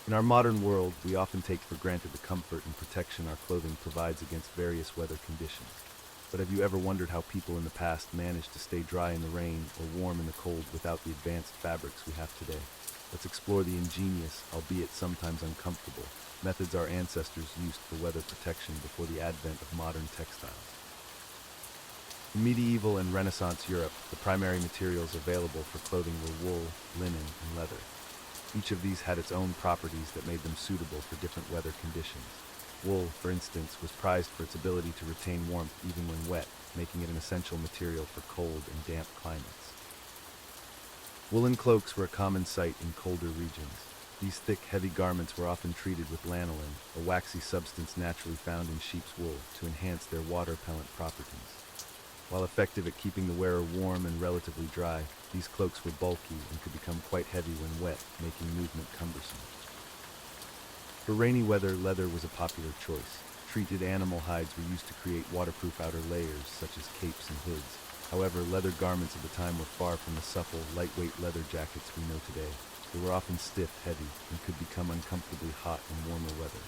In our modern world, we often take for granted the comfort and protection our clothing provides against various weather conditions. But have you ever wondered how people in the past managed to stay dry in the rain or warm in the cold without the advanced fabrics we have today? Let's explore the ingenious, albeit sometimes uncomfortable, methods our ancestors used for weather protection before the advent of modern textiles. In medieval and Renaissance Europe, the primary materials available for clothing were wool, linen, and leather. Each of these had its own properties that made them suitable for different weather conditions. Wool, for instance, was prized for its ability to retain warmth even when wet, making it an essential material for cold and damp climates. Woolen cloaks were a common sight in colder regions. These thick, heavy garments were often treated with lanolin, a waxy substance naturally found in sheep's wool, to enhance their water-repellent properties. While effective at keeping the wearer warm and relatively dry, these cloaks were bulky and could become quite heavy when wet, making movement cumbersome. For rainy weather, leather was a popular choice. Treated animal hides were used to create waterproof outer layers, such as capes and hoods. However, leather garments of the time were far from the supple, lightweight leather jackets we know today. They were often stiff, heavy, and could become uncomfortably hot in warmer weather.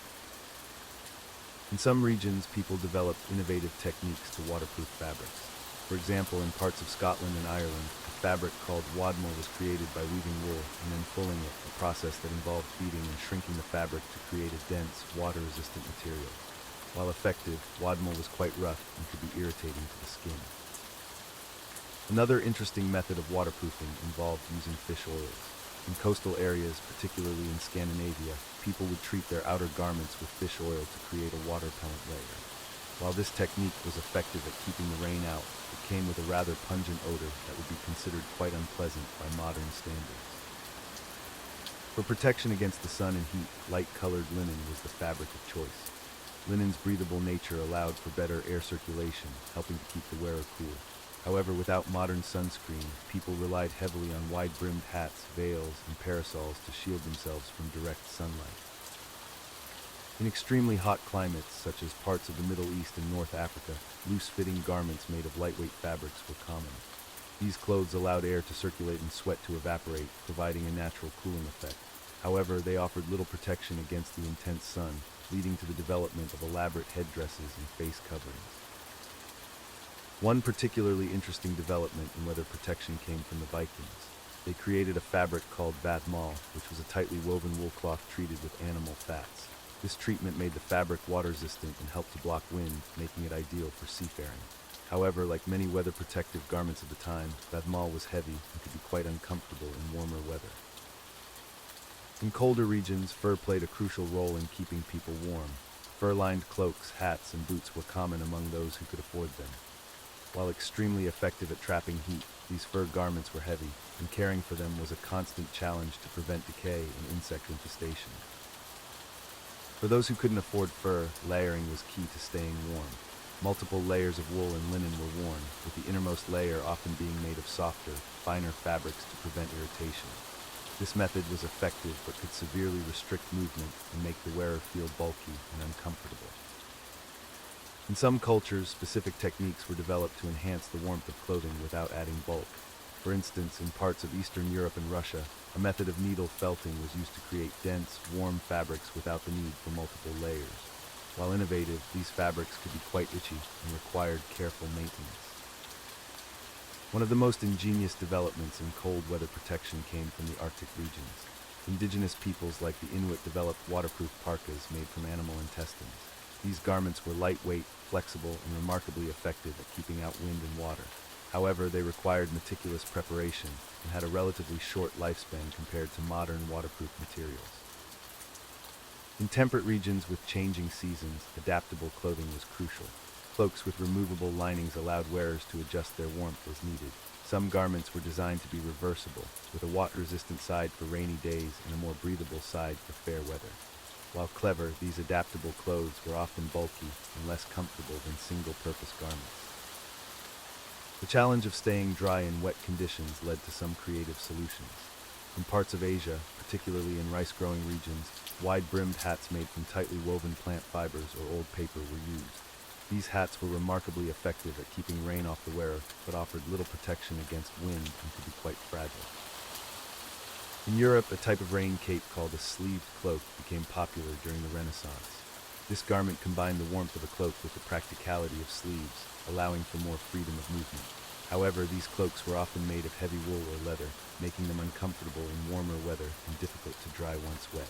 In some regions, people developed innovative techniques to waterproof fabrics. For example, in parts of Scotland and Ireland, a fabric called wadmal was created by weaving wool and then fulling it, a process that involved beating and shrinking the fabric to create a dense, water-resistant material. While effective, wadmal was quite rough and could be irritating to the skin. Another interesting method of waterproofing involved using fish oils. In coastal areas, particularly in Scandinavia, people would treat their outer garments with fish oil to create a water-repellent layer. While this technique was effective at keeping the rain out, it came with a rather pungent odor that would be considered quite unpleasant by modern standards. For protection against the sun and heat, light-colored linen was the fabric of choice. Linen's breathable nature allowed for better air circulation, helping to keep the wearer cool. However, without modern sunscreen, people relied heavily on wide-brimmed hats, veils, and parasols to shield themselves from direct sunlight. In extremely hot climates, such as parts of the Middle East and North Africa, loose-fitting garments made of lightweight fabrics were common. These clothes allowed air to circulate and sweat to evaporate, providing a natural cooling effect. However, they offered little protection against the intense sun, leading to the development of elaborate headdresses and face coverings. One particularly interesting development in weather protection came from the Vikings. They created a fabric called vatmal, which was a tightly woven wool cloth treated with animal fats. This treatment made the fabric water-resistant and helped to block wind, making it ideal for seafaring. However, like many weather-protective garments of the time, vatmal was heavy and could be quite uncomfortable in warmer weather. In colder regions, fur played a crucial role in keeping people warm. Fur-lined cloaks, hats, and boots were common among those who could afford them. While extremely effective at trapping heat, these fur garments were heavy, and caring for them was a constant challenge to prevent decay and insect infestation. For those who couldn't afford fur, layering was key to staying warm. Multiple layers of wool and linen were worn, with the innermost layer often being made of softer, finer fabrics to prevent irritation. This method was effective but could severely restrict movement and make the wearer feel bulky and uncomfortable. In some cultures, specific techniques were developed to enhance the warmth of clothing without adding bulk. For instance, in parts of Eastern Europe and Russia, a method of needle felting was used to create dense, warm fabrics without the need for multiple layers. While innovative, these fabrics could be quite itchy and required careful maintenance. One of the most ingenious developments in cold weather protection came from the Arctic regions. Indigenous peoples like the Inuit developed waterproof parkas made from animal intestines. These garments were lightweight, flexible, and remarkably effective at keeping out wind and water. However, they required meticulous preparation and had a relatively short lifespan compared to modern waterproof materials. In temperate regions with changing seasons, adaptable clothing was crucial. Cloaks with removable linings allowed wearers to adjust their warmth as needed. Some garments were designed to be reversible, with a water-resistant side for rainy days and a more breathable side for fair weather. While clever, these adaptable clothes were often bulky and less comfortable than single-purpose garments. The challenge of staying dry in wet conditions led to some creative solutions. In parts of Asia, particularly in rice-growing regions, wide-brimmed hats made from tightly woven plant fibers or old paper were used. These hats were remarkably effective at keeping rain off the wearer, but offered little protection against wind and could be quite fragile. In Europe, a type of rain cape called a sleeved cloak became popular during the Renaissance. This garment combined the warmth of a cloak with the practicality of sleeves, allowing for more freedom of movement. However, these cloaks were often made of heavy wool or leather, making them uncomfortable in warmer weather and difficult to dry once wet.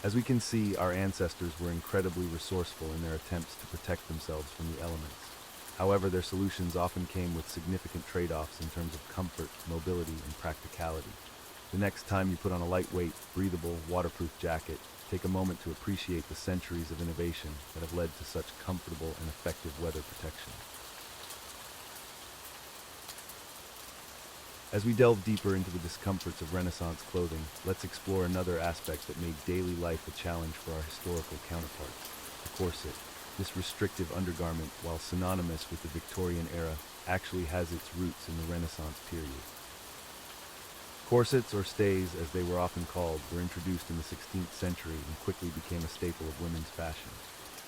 As we can see, our ancestors were incredibly resourceful in their attempts to protect themselves from the elements. However, their solutions often came with significant trade-offs in terms of comfort, mobility, and practicality. The next time you put on a lightweight, breathable, waterproof jacket, take a moment to appreciate the centuries of innovation that have led to such comfortable and effective weather protection. As we delve deeper into the discomforts of Renaissance clothing, let's explore another aspect that made daily life a challenge for our historical counterparts: the corset. This restrictive undergarment, while synonymous with the Victorian era, actually has its roots in the Renaissance period. Corsets, or stays as they were often called, were introduced in the 16th century and quickly became a staple of women's fashion.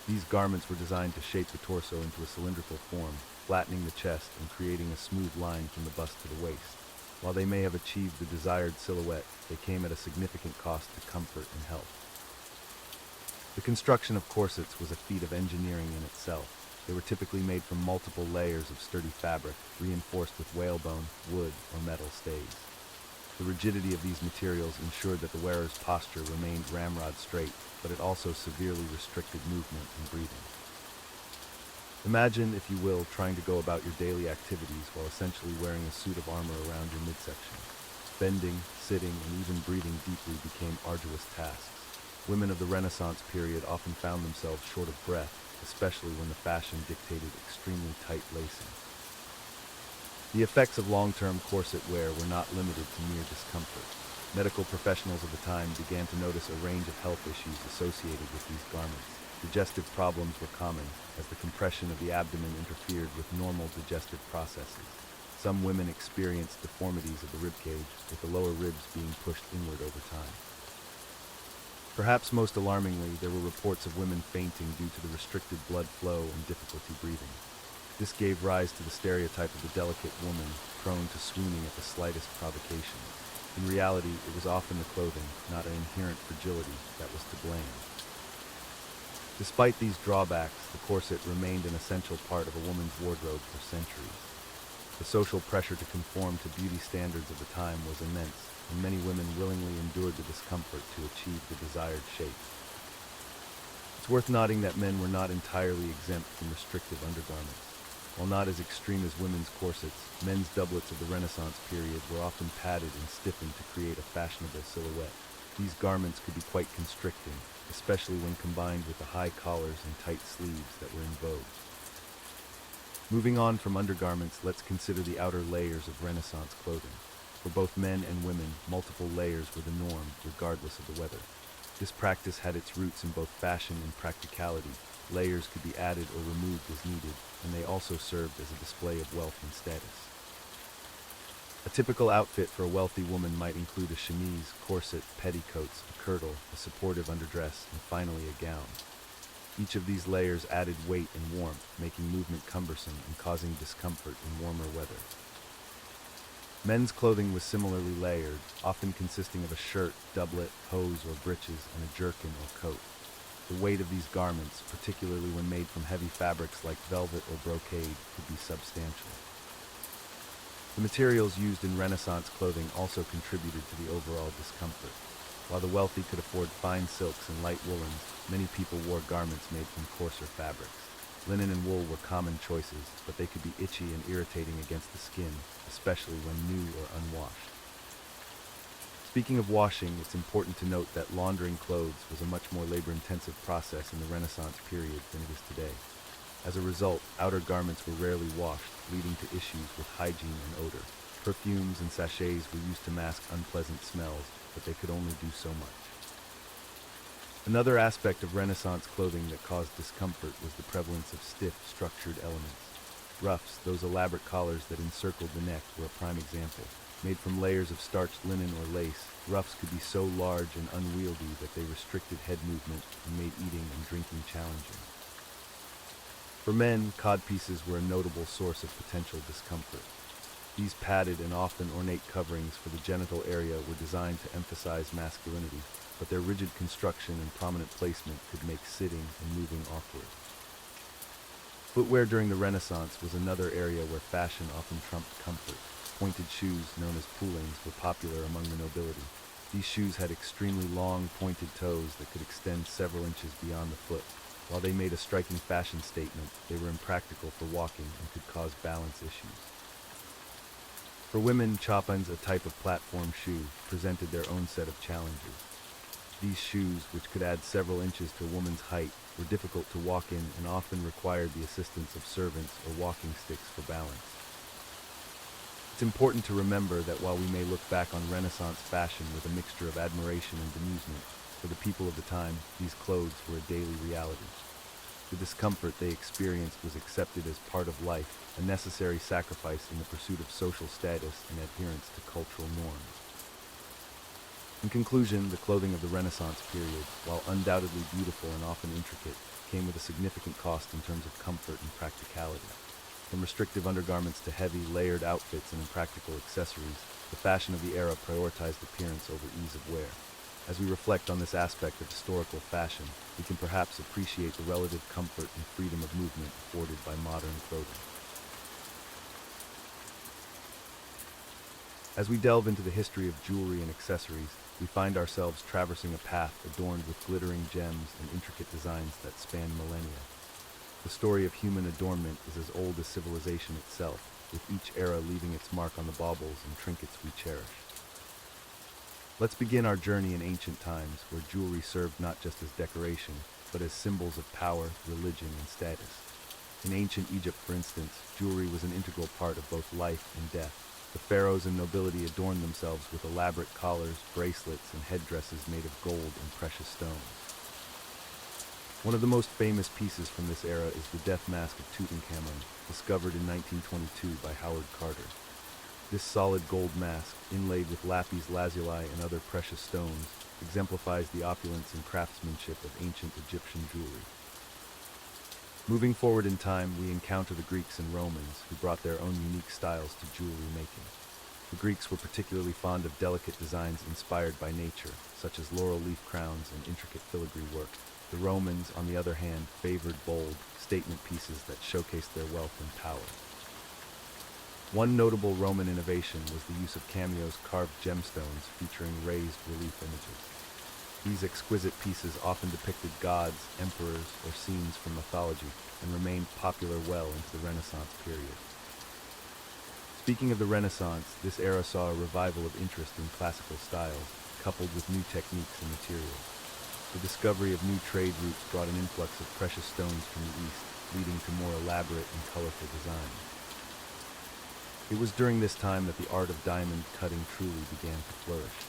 These garments were designed to shape the torso into a cylindrical form, flattening the chest and creating a smooth line from the bust to the waist. While they may have achieved the desired silhouette, they came at a significant cost to comfort and health. The construction of corsets was a feat of engineering in itself. They were typically made from multiple layers of sturdy fabric, reinforced with whalebone, wood, or metal stays. The rigidity of these materials ensured that the wearer's posture remained ramrod straight, but it also severely restricted movement and breathing. Imagine, if you will, trying to go about your daily activities while essentially wearing a suit of armor around your midsection. Bending, sitting, and even breathing deeply became arduous tasks. Women of the Renaissance period often found themselves short of breath, especially when the fashion dictated extremely tight lacing. The effects of long-term corset wear were not limited to mere discomfort. Medical professionals of the time began to notice a range of health issues associated with these garments. Digestive problems were common, as the compression of the abdomen interfered with normal digestive processes. Some women experienced deformities of the ribcage, with the lower ribs being pushed inward over time. Perhaps most alarmingly, there were reports of women fainting due to the restricted blood flow and difficulty breathing. This gave rise to the stereotype of the delicate woman, prone to swooning at the slightest provocation. In reality, it was often the clothing, not an inherent fragility, that was to blame. Despite these drawbacks, the corset remained an essential part of a woman's wardrobe for centuries. The social pressure to conform to beauty standards of the time was immense, and many women willingly endured the discomfort to achieve the desired shape. It's worth noting that men were not entirely exempt from restrictive undergarments. While not as extreme as women's corsets, men's doublets of the Renaissance period were often padded and stiffened to create a fashionable silhouette. These garments could be quite constricting, especially when combined with the high collars and tight sleeves that were in vogue. Moving on from undergarments, let's consider the outer layers of Renaissance clothing. For both men and women, multiple layers were the norm, regardless of the weather. This practice had its roots in both fashion and practicality. Layers could be added or removed as needed, and they also served as a display of wealth and status. A typical outfit for a wealthy woman might include a chemise, corset, petticoats, a kirtle, a supportive underdress, and finally a gown. Each of these layers added weight and warmth, making movement cumbersome and causing discomfort in warmer weather. Men's clothing was similarly layered, often consisting of a shirt, doublet, hose or breeches, and a jerkin or coat. The weight of these garments, particularly when made from heavy fabrics like velvet or brocade, could be substantial. The materials used in Renaissance clothing also contributed to the overall discomfort. While the wealthy could afford fine silks and light woolens, many people wore garments made from coarser fabrics. Linen and wool were common choices, but they could be itchy and irritating against the skin, especially when new or unwashed. Speaking of washing, it's important to note that laundering clothes was a much more labor-intensive process in the Renaissance period than it is today. As a result, outer garments were rarely washed, leading to issues with hygiene and odor. Perfumes and sachets were used to mask unpleasant smells, but they could only do so much. Another aspect of Renaissance clothing that caused discomfort was the prevalence of stiff, structured elements. Ruffs, those elaborate collars that encircled the neck, were a prime example. Made from layers of starched linen or lace, ruffs could be so large and unwieldy that they restricted head movement and made eating and drinking challenging. For men, codpieces were a notable source of potential discomfort. These padded and often ornate coverings for the genital area were designed to emphasize masculinity, but their rigid construction and prominent placement could make sitting and moving awkward. Footwear during the Renaissance was another area where fashion often trumped comfort. Pointed shoes, known as poulings, were popular among the nobility. These shoes had extremely long, pointed toes that could extend several inches beyond the foot. While they made a striking fashion statement, they were impractical for walking and could cause balance issues. For women, chopins, a type of platform shoe, presented their own set of challenges. These shoes, which could add several inches to a woman's height, were difficult to walk in and often required the assistance of servants or walking sticks for balance. It's important to remember that while we may look back on Renaissance fashion with a mixture of admiration and amusement, for the people of the time, these clothes were a daily reality. The discomfort they experienced was accepted as part of life, a necessary sacrifice in the pursuit of social status and adherence to cultural norms. In conclusion, the clothing of the Renaissance period, while undoubtedly beautiful and often intricate, came with a significant cost in terms of comfort and practicality. From restrictive undergarments to heavy, layered outfits and impractical accessories, the fashion of the era prioritized appearance over ease of wear. As we reflect on this aspect of historical fashion, we can perhaps appreciate the relative comfort and freedom of movement afforded by modern clothing. As we delve into the history of jewelry and accessories, we find ourselves traversing a path adorned with glittering gems and intricate designs that span millennia. The story of human adornment is as old as civilization itself, with each era leaving its mark on the baubles and trinkets we cherish. Let's begin our journey in ancient times, where jewelry served not just as decoration, but as symbols of power, religion, and status. In ancient Egypt, for instance, jewelry was an integral part of both life and death. The pharaohs and nobility adorned themselves with elaborate collars, bracelets, and headdresses made of gold and precious stones. One of the most famous pieces from this era is the death mask of Tutankhamun, discovered in 1922 by Howard Carter. This solid gold mask, inlaid with lapis lazuli and other precious stones, exemplifies the opulence and craftsmanship of ancient Egyptian jewelry. Moving forward in time, we encounter the Greeks and Romans, who brought their own unique styles to jewelry making. The Greeks were particularly fond of delicate designs inspired by nature, such as laurel leaf crowns and intricate filigree work. The Romans, on the other hand, favored bold, statement pieces that showcased their wealth and power. One notable Roman innovation was the use of cameos carved gemstones featuring raised relief images. These exquisite pieces often depicted gods, emperors, or scenes from mythology, and remained popular well into the Renaissance period. Speaking of the Renaissance, this era saw a revival of interest in classical styles, coupled with new techniques and materials. The discovery of new trade routes brought an influx of precious stones from the East, leading to more elaborate and colorful designs. It was during this time that the art of diamond cutting truly began to flourish.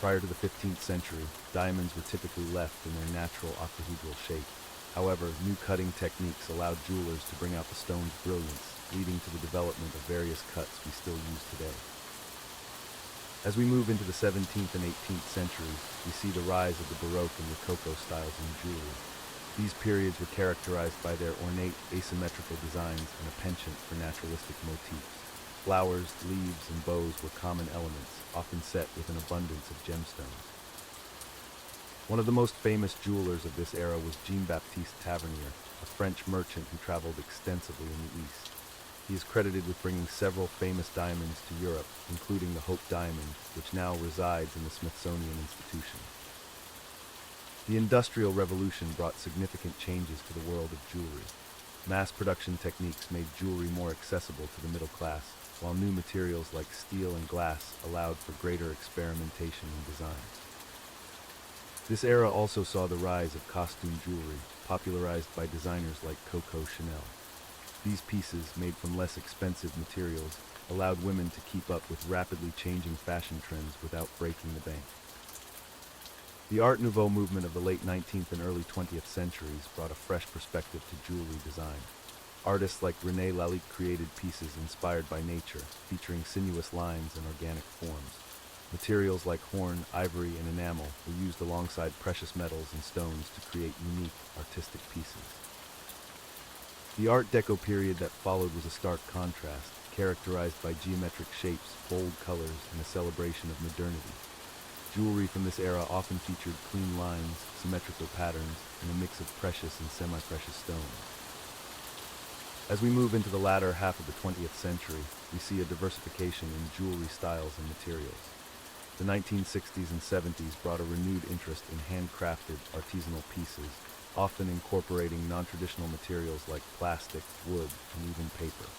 Prior to the 15th century, diamonds were typically left in their natural octahedral shape. However, new cutting techniques allowed jewelers to bring out the stone's brilliance, leading to the development of various cuts we still use today. As we move into the 17th and 18th centuries, we see the rise of the Baroque and Rococo styles in jewelry. These periods were characterized by their ornate, asymmetrical designs and a penchant for naturalistic motifs. Flowers, leaves, and bows were common elements, often set with an abundance of gemstones. One of the most famous jewelers of this era was Jean-Baptiste Tavernier, a French merchant who traveled extensively in the East. He is credited with bringing several famous diamonds to Europe, including the Hope Diamond, which now resides in the Smithsonian Institution. The Industrial Revolution brought significant changes to the world of jewelry. Mass production techniques made jewelry more accessible to the middle class, while new materials like steel and glass allowed for greater experimentation in design. This era also saw the rise of costume jewelry, popularized by designers like Coco Chanel. These pieces, made from less expensive materials, allowed women to keep up with rapidly changing fashion trends without breaking the bank. The Art Nouveau movement of the late 19th and early 20th centuries brought a fresh perspective to jewelry design. Artists like René Lalique created pieces inspired by nature, featuring sinuous lines and organic forms. Materials like horn, ivory, and enamel were used alongside precious metals and stones to create unique, artistic pieces. The Art Deco period that followed was a stark contrast, characterized by geometric shapes, bold colors, and a celebration of modernity. Jewelry from this era often featured clean lines, symmetrical patterns, and a mix of precious and semi-precious stones. As we move into the latter half of the 20th century, we see a diversification in jewelry styles and materials. The 1960s and 70s brought a renewed interest in handcrafted, artisanal pieces, often incorporating non-traditional materials like plastic, wood, and even paper.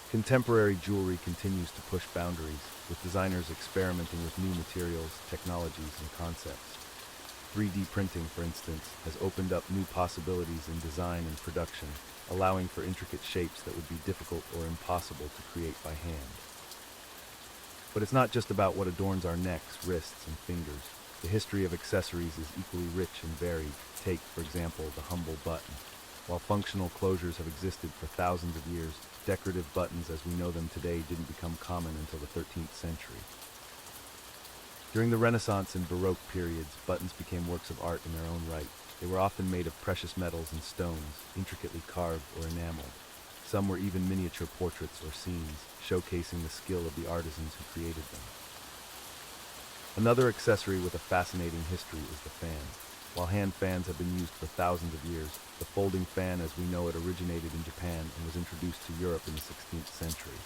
Contemporary jewelry continues to push boundaries, with designers experimenting with new materials, technologies, and concepts. 3D printing, for instance, has opened up new possibilities in design and production, allowing for intricate shapes that would be difficult or impossible to create by hand. But it's not just about what adorns our necks, wrists, and fingers. The history of accessories is equally rich and varied. Take, for example, the humble button. While functional closures have existed for thousands of years, decorative buttons as we know them today didn't become common until the 13th century. During the Renaissance and Baroque periods, buttons became works of art in their own right. They were often made of precious metals and stones, intricately carved or enameled. Some were even miniature portraits or scenes, showcasing the skill of the artisans who created them. Another accessory with a fascinating history is the fan. While hand fans have been used for thousands of years, the folding fan as we know it originated in Japan and was introduced to Europe in the 16th century.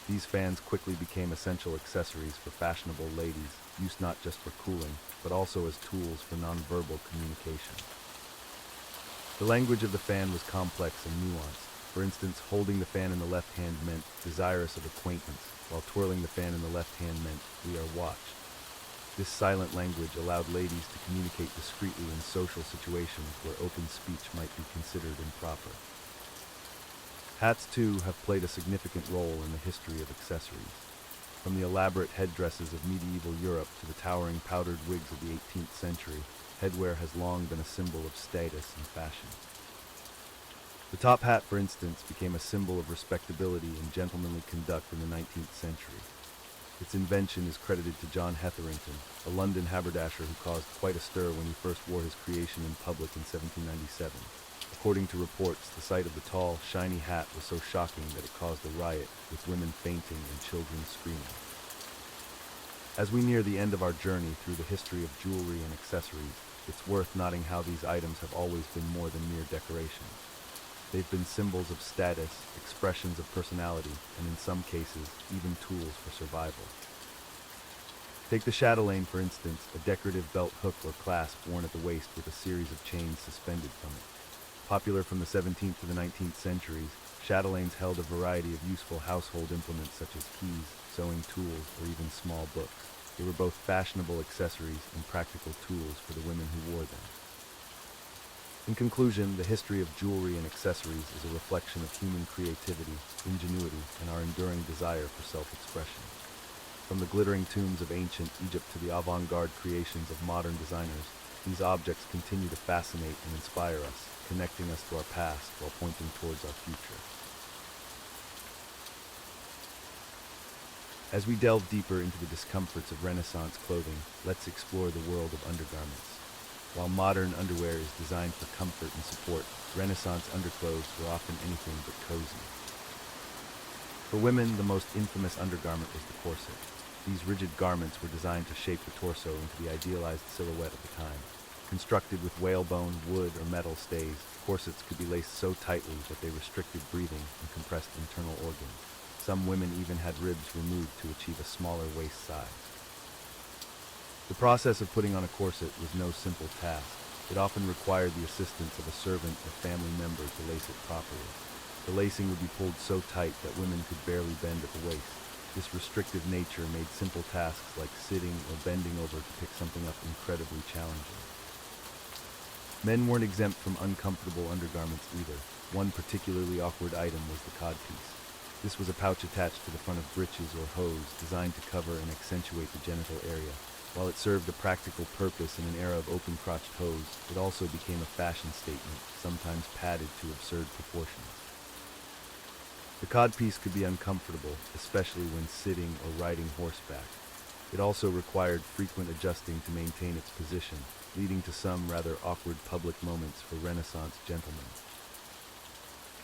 These fans quickly became essential accessories for fashionable ladies, used not just for cooling, but also as tools for nonverbal communication. The language of the fan was complex and nuanced. For instance, holding the fan in the left hand meant desirous of acquaintance, while twirling the fan in the left hand meant we are watched. This silent language allowed ladies to communicate discreetly in social situations where open speech might be considered improper. Hats, too, have played a significant role in the history of accessories. From the elaborate headdresses of medieval Europe to the towering powdered wigs of the 18th century, headwear has long been a symbol of status and fashion. The top hat, for instance, became a symbol of respectability and gentlemanly conduct in the 19th century. Its invention is credited to John Hetherington, a London haberdasher who caused quite a stir when he first wore his creation in public in 1797. According to reports, the sight of the tall, shiny hat was so shocking that it caused a riot, with women fainting and children screaming. As we near the end of our journey through the history of jewelry and accessories, it's worth noting how these items have always been more than mere decorations. They've been symbols of status, expressions of personality, and in some cases, even tools for survival. Take the chatelaine, for instance, a decorative belt hook or clasp worn at the waist with a series of chains suspended from it. Popular from the 17th to the 19th centuries, chatelaines held a variety of useful household implements such as keys, sewing tools, or even small books. They were both fashionable accessories and practical tools for the women who wore them. In conclusion, the history of jewelry and accessories is a reflection of human creativity, ingenuity, and our enduring desire for self-expression. From the glittering tombs of ancient Egypt to the avant-garde creations of modern designers, these objects continue to fascinate and inspire us, connecting us to our past while pointing towards our future. As we delve deeper into the discomforts of Renaissance clothing, let's explore the world of undergarments. While modern underwear is designed for comfort and support, Renaissance underclothes were often anything but cozy. For women, the most infamous undergarment was the corset. These rigid garments were designed to shape the torso into the idealized silhouette of the time. Constructed with whalebone, wood, or metal stays, corsets could be laced so tightly that they restricted breathing and compressed internal organs. Some women even had ribs removed to achieve a smaller waist size. The process of putting on a corset was no simple task. It often required the assistance of a servant or family member to lace it properly. The lacing would be pulled so tight that women could barely bend at the waist. This restrictive nature made simple tasks like sitting or bending over to pick something up incredibly challenging. Men weren't exempt from uncomfortable undergarments either. One particularly awkward item was the codpiece. This was a pouch attached to the front of breeches or hose designed to cover and accentuate the genital area. While it served a practical purpose in an era of open-crotched hose, it also became a fashion statement, sometimes padded to absurd proportions. The codpiece could be uncomfortable, especially when sitting or riding horseback. It also required frequent adjusting to maintain its position, leading to some rather awkward public moments for Renaissance gentlemen.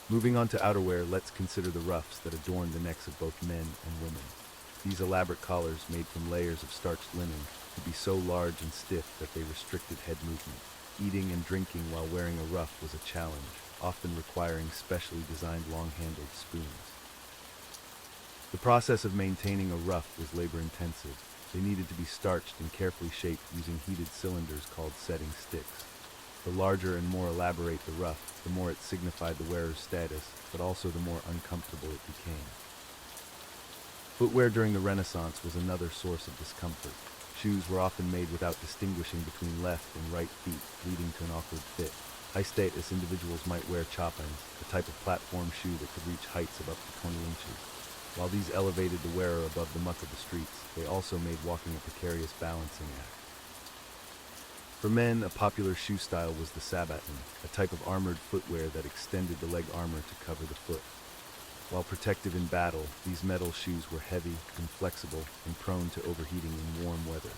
Moving on to outerwear, let's consider the ruffs that adorn the necks of both men and women. These elaborate collars, made from layers of starched linen, could be so large and stiff that they restricted head movement. Eating and drinking while wearing a ruff was a challenge, often requiring specially designed long-handled spoons. The process of maintaining a ruff was labor-intensive. They needed to be starched and carefully shaped using heated cylinders called setting sticks. The larger and more elaborate the ruff, the more it signified the wearer's status, but also the more uncomfortable it became. Footwear during the Renaissance was another source of discomfort. Shoes were often made without distinguishing between left and right feet, leading to an awkward fit. High-status individuals might wear chopins, a type of platform shoe that could reach heights of up to 20 inches. While these elevated the wearer above the muck of the streets, they also made walking a precarious balancing act. For men, a popular shoe style was the sabaton, a type of armored footwear that extended the leg armor to cover the foot. While protective in battle, these metal shoes were heavy, inflexible, and prone to overheating in warm weather.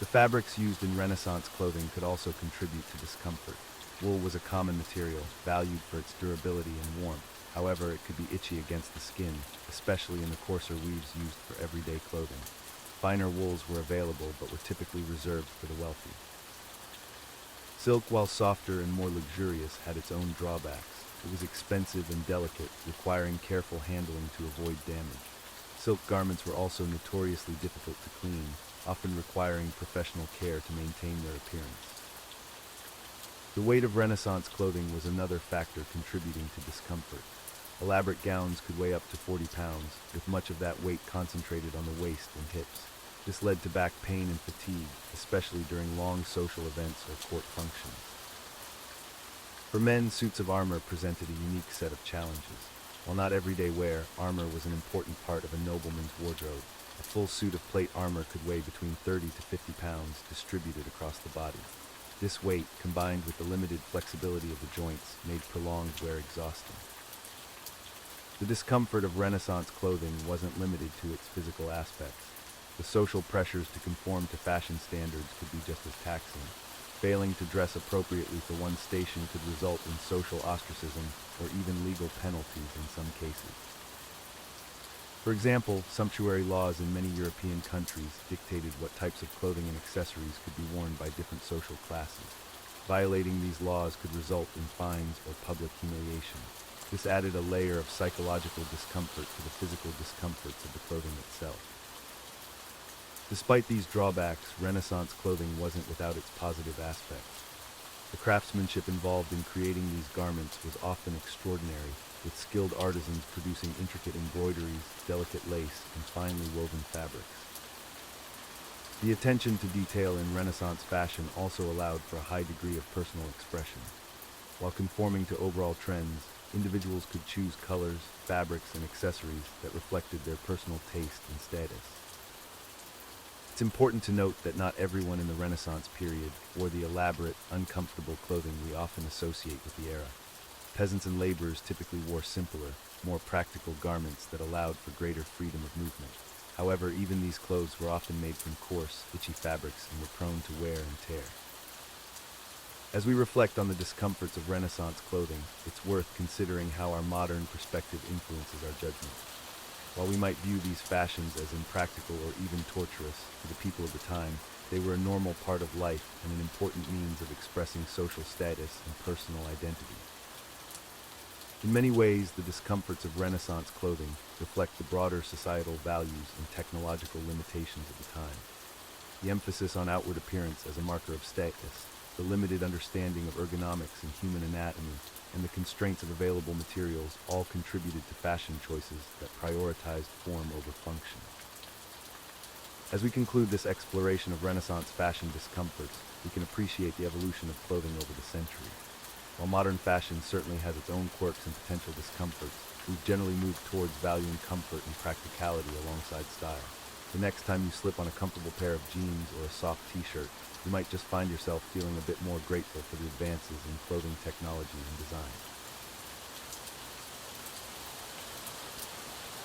The fabrics used in Renaissance clothing could also contribute to discomfort. Wool was a common material, valued for its durability and warmth. However, it could be itchy against the skin, especially in the coarser weaves used for everyday clothing. Finer wools were available, but were typically reserved for the wealthy. Silk, while softer and more luxurious, had its own drawbacks. It was expensive and delicate, requiring careful handling to avoid damage. Silk garments were also notoriously difficult to clean, often requiring professional care to maintain their appearance. The weight of Renaissance clothing was another factor contributing to discomfort. Elaborate gowns could weigh up to 40 pounds, with much of that weight concentrated on the waist and hips. This led to back pain and fatigue, especially during long social events or court functions. For men, suits of armor presented a unique set of challenges. While not everyday wear, armor was an important part of a nobleman's wardrobe. A full suit of plate armor could weigh between 30 to 50 pounds, distributed across the body. This weight, combined with the limited flexibility of the joints, made prolonged wear exhausting. The discomfort of Renaissance clothing wasn't limited to its physical aspects. The social pressures to conform to fashion standards could be just as taxing. Failing to dress appropriately for one's station could result in social ostracism or even legal penalties in some cases. For example, sumptuary laws in many European countries dictated what types of clothing and accessories could be worn by different social classes. Violating these laws could result in fines or public humiliation. This added a layer of psychological discomfort to the physical discomforts of the clothing itself. Despite these drawbacks, Renaissance clothing wasn't without its positive aspects. The craftsmanship involved in creating these garments was often extraordinary, with skilled artisans producing intricate embroideries, delicate lace, and finely woven fabrics. The attention to detail in Renaissance fashion also allowed for a high degree of personal expression. While conforming to overall trends, individuals could choose colors, fabrics, and accessories that reflected their personal taste and status. It's important to note that not everyone in the Renaissance period wore the elaborate, uncomfortable clothing we often associate with the era. Peasants and laborers typically wore simpler, more practical garments that allowed for greater freedom of movement. However, even these clothes were often made from coarse, itchy fabrics and were prone to wear and tear. As we reflect on the discomforts of Renaissance clothing, it's worth considering how our modern perspective influences our judgment. While we might view these fashions as impractical or even torturous to the people of the time, they were a normal part of life and an important means of expressing social status and personal identity. In many ways, the discomforts of Renaissance clothing reflect the broader societal values and technological limitations of the time. The emphasis on outward appearance as a marker of status, the limited understanding of ergonomics and human anatomy, and the constraints of available materials all contributed to fashion choices that prioritized form over function. As we conclude this exploration of Renaissance fashion discomforts, we can appreciate the evolution of clothing over the centuries. While modern fashion certainly has its own quirks and potential discomforts, we've generally moved towards valuing comfort and practicality alongside style. The next time you slip on a comfortable pair of jeans or a soft t-shirt, you might just find yourself feeling a bit more grateful for the advances in clothing technology and design.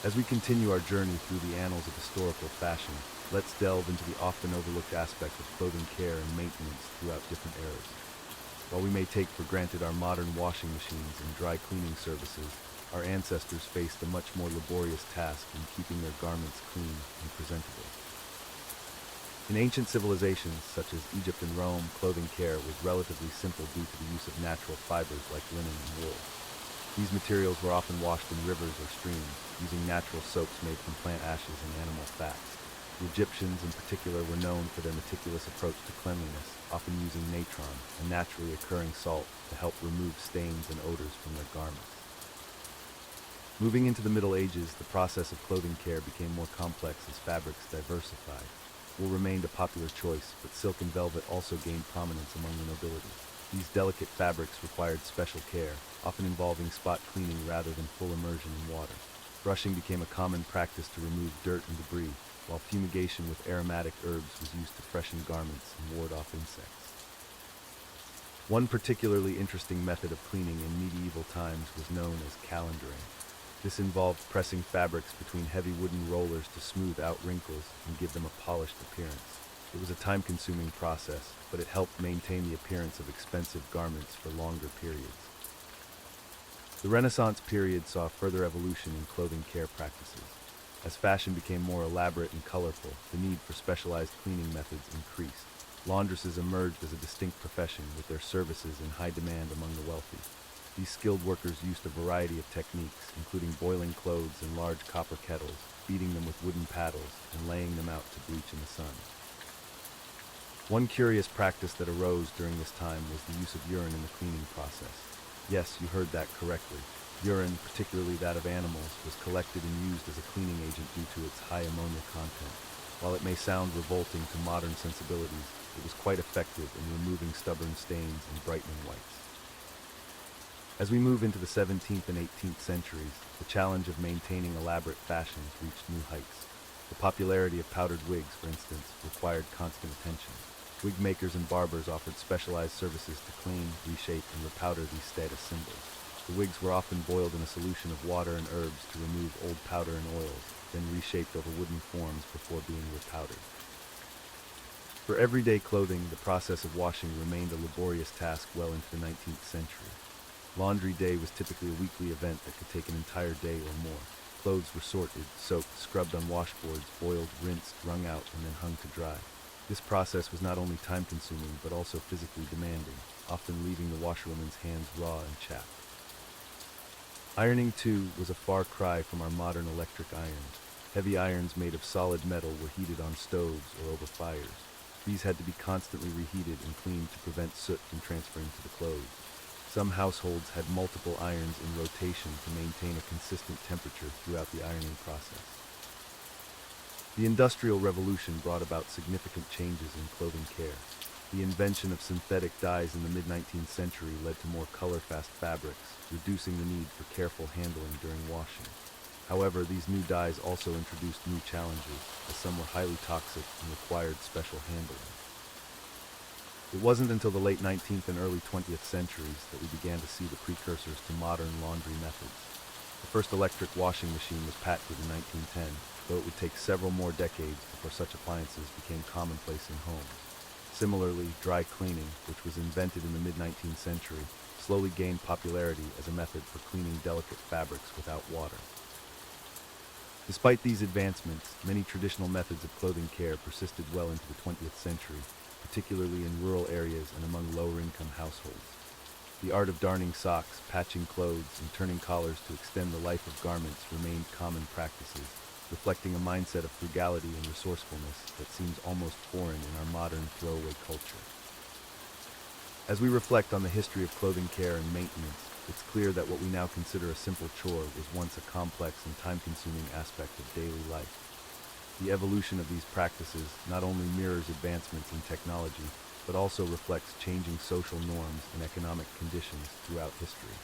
As we continue our journey through the annals of historical fashion, let's delve into the often overlooked aspect of clothing care and maintenance throughout different eras. While we may take for granted our modern washing machines and dry cleaning services, our ancestors faced a much more laborious task in keeping their garments clean and presentable. In ancient civilizations such as Egypt and Rome, clothing care was relatively simple due to the use of natural fibers like linen and wool. These materials were often washed in rivers or streams, using natural soaps made from plant ashes and animal fats. The Egyptians in particular were known for their meticulous approach to cleanliness, often using natron, a naturally occurring salt, to help remove stains and odors from their garments. Moving into the Middle Ages, the process of clothing care became more complex as fabrics diversified. wool remained a popular choice, but silk and velvet also gained prominence among the nobility. These delicate fabrics required special care, often involving spot cleaning rather than full immersion in water. Brushing became a common practice to remove dirt and debris, while fumigation with aromatic herbs was used to freshen garments and ward off insects. One particularly interesting method of cleaning in medieval times was known as calendering. This involved pressing fabrics between heavy wooden rollers to smooth out wrinkles and give them a polished appearance. It was a time-consuming process, but it helped maintain the appearance of expensive garments for longer periods. The Renaissance period saw a further evolution in clothing care practices. As fashion became more elaborate and colorful, the need for specialized cleaning methods increased. Laundresses emerged as a distinct profession, with their services in high demand among the wealthy. These skilled workers used a variety of techniques, including boiling clothes in large copper kettles, beating them with wooden paddles, and laying them out to bleach in the sun. One curious practice that arose during this time was the use of urine in the cleaning process. Yes, you heard that correctly. Urine, particularly that of animals, was collected and used as a cleaning agent due to its high ammonia content. While it may sound revolting to modern sensibilities, it was quite effective in removing stubborn stains and brightening whites. As we move into the 17th and 18th centuries, the challenge of maintaining elaborate fashions reached new heights. The popularity of powdered wigs, for instance, required constant attention. Wig makers and barbers offered specialized services to clean, reshape, and repowder these status symbols. The wigs were often boiled in a solution of water and herbs to remove old powder and oils, then reshaped over wooden forms before being repowdered. For everyday clothing, the process of washing remained a laborious task well into the 19th century. Laundry day was typically a weekly event that could take an entire day or more. Clothes were sorted, soaked, scrubbed on washboards, boiled, rinsed, wrung out, and then hung to dry. This process was not only time-consuming, but also physically demanding, often leaving the washerwoman's hands raw and chapped. Ironing, too, was a far cry from our modern electric irons. Heavy irons made of solid metal were heated on stoves or over fires. These had to be constantly reheated and cleaned to prevent soot from transferring to the clothes. Some households had multiple irons in rotation to maintain a consistent temperature throughout the ironing process. The Industrial Revolution brought about significant changes in clothing care. The invention of synthetic dyes in the mid-19th century led to more color-fast fabrics, reducing the need for careful handling during washing. However, these new dyes also introduced new challenges, as some were highly toxic and required special handling. It wasn't until the late 19th and early 20th centuries that we began to see the precursors to modern laundry methods. The first electric washing machine was patented in 1910, though it would take several more decades before such appliances became commonplace in homes. Similarly, dry cleaning, which was invented in the mid-19th century, slowly gained popularity as a method for cleaning delicate fabrics without water. Despite these advancements, many traditional methods of clothing care persisted well into the 20th century, particularly in rural areas and among lower-income households. The art of darning socks, patching clothes, and turning collars to extend the life of garments remained common practices, reflecting a mindset of frugality and resourcefulness that seems almost foreign in our modern throwaway culture. As we reflect on the history of clothing care and maintenance, it's clear that what we now consider a simple chore was once a complex and time-consuming aspect of daily life. The evolution of these practices not only mirrors advancements in technology, but also reflects changing social norms and economic conditions throughout history.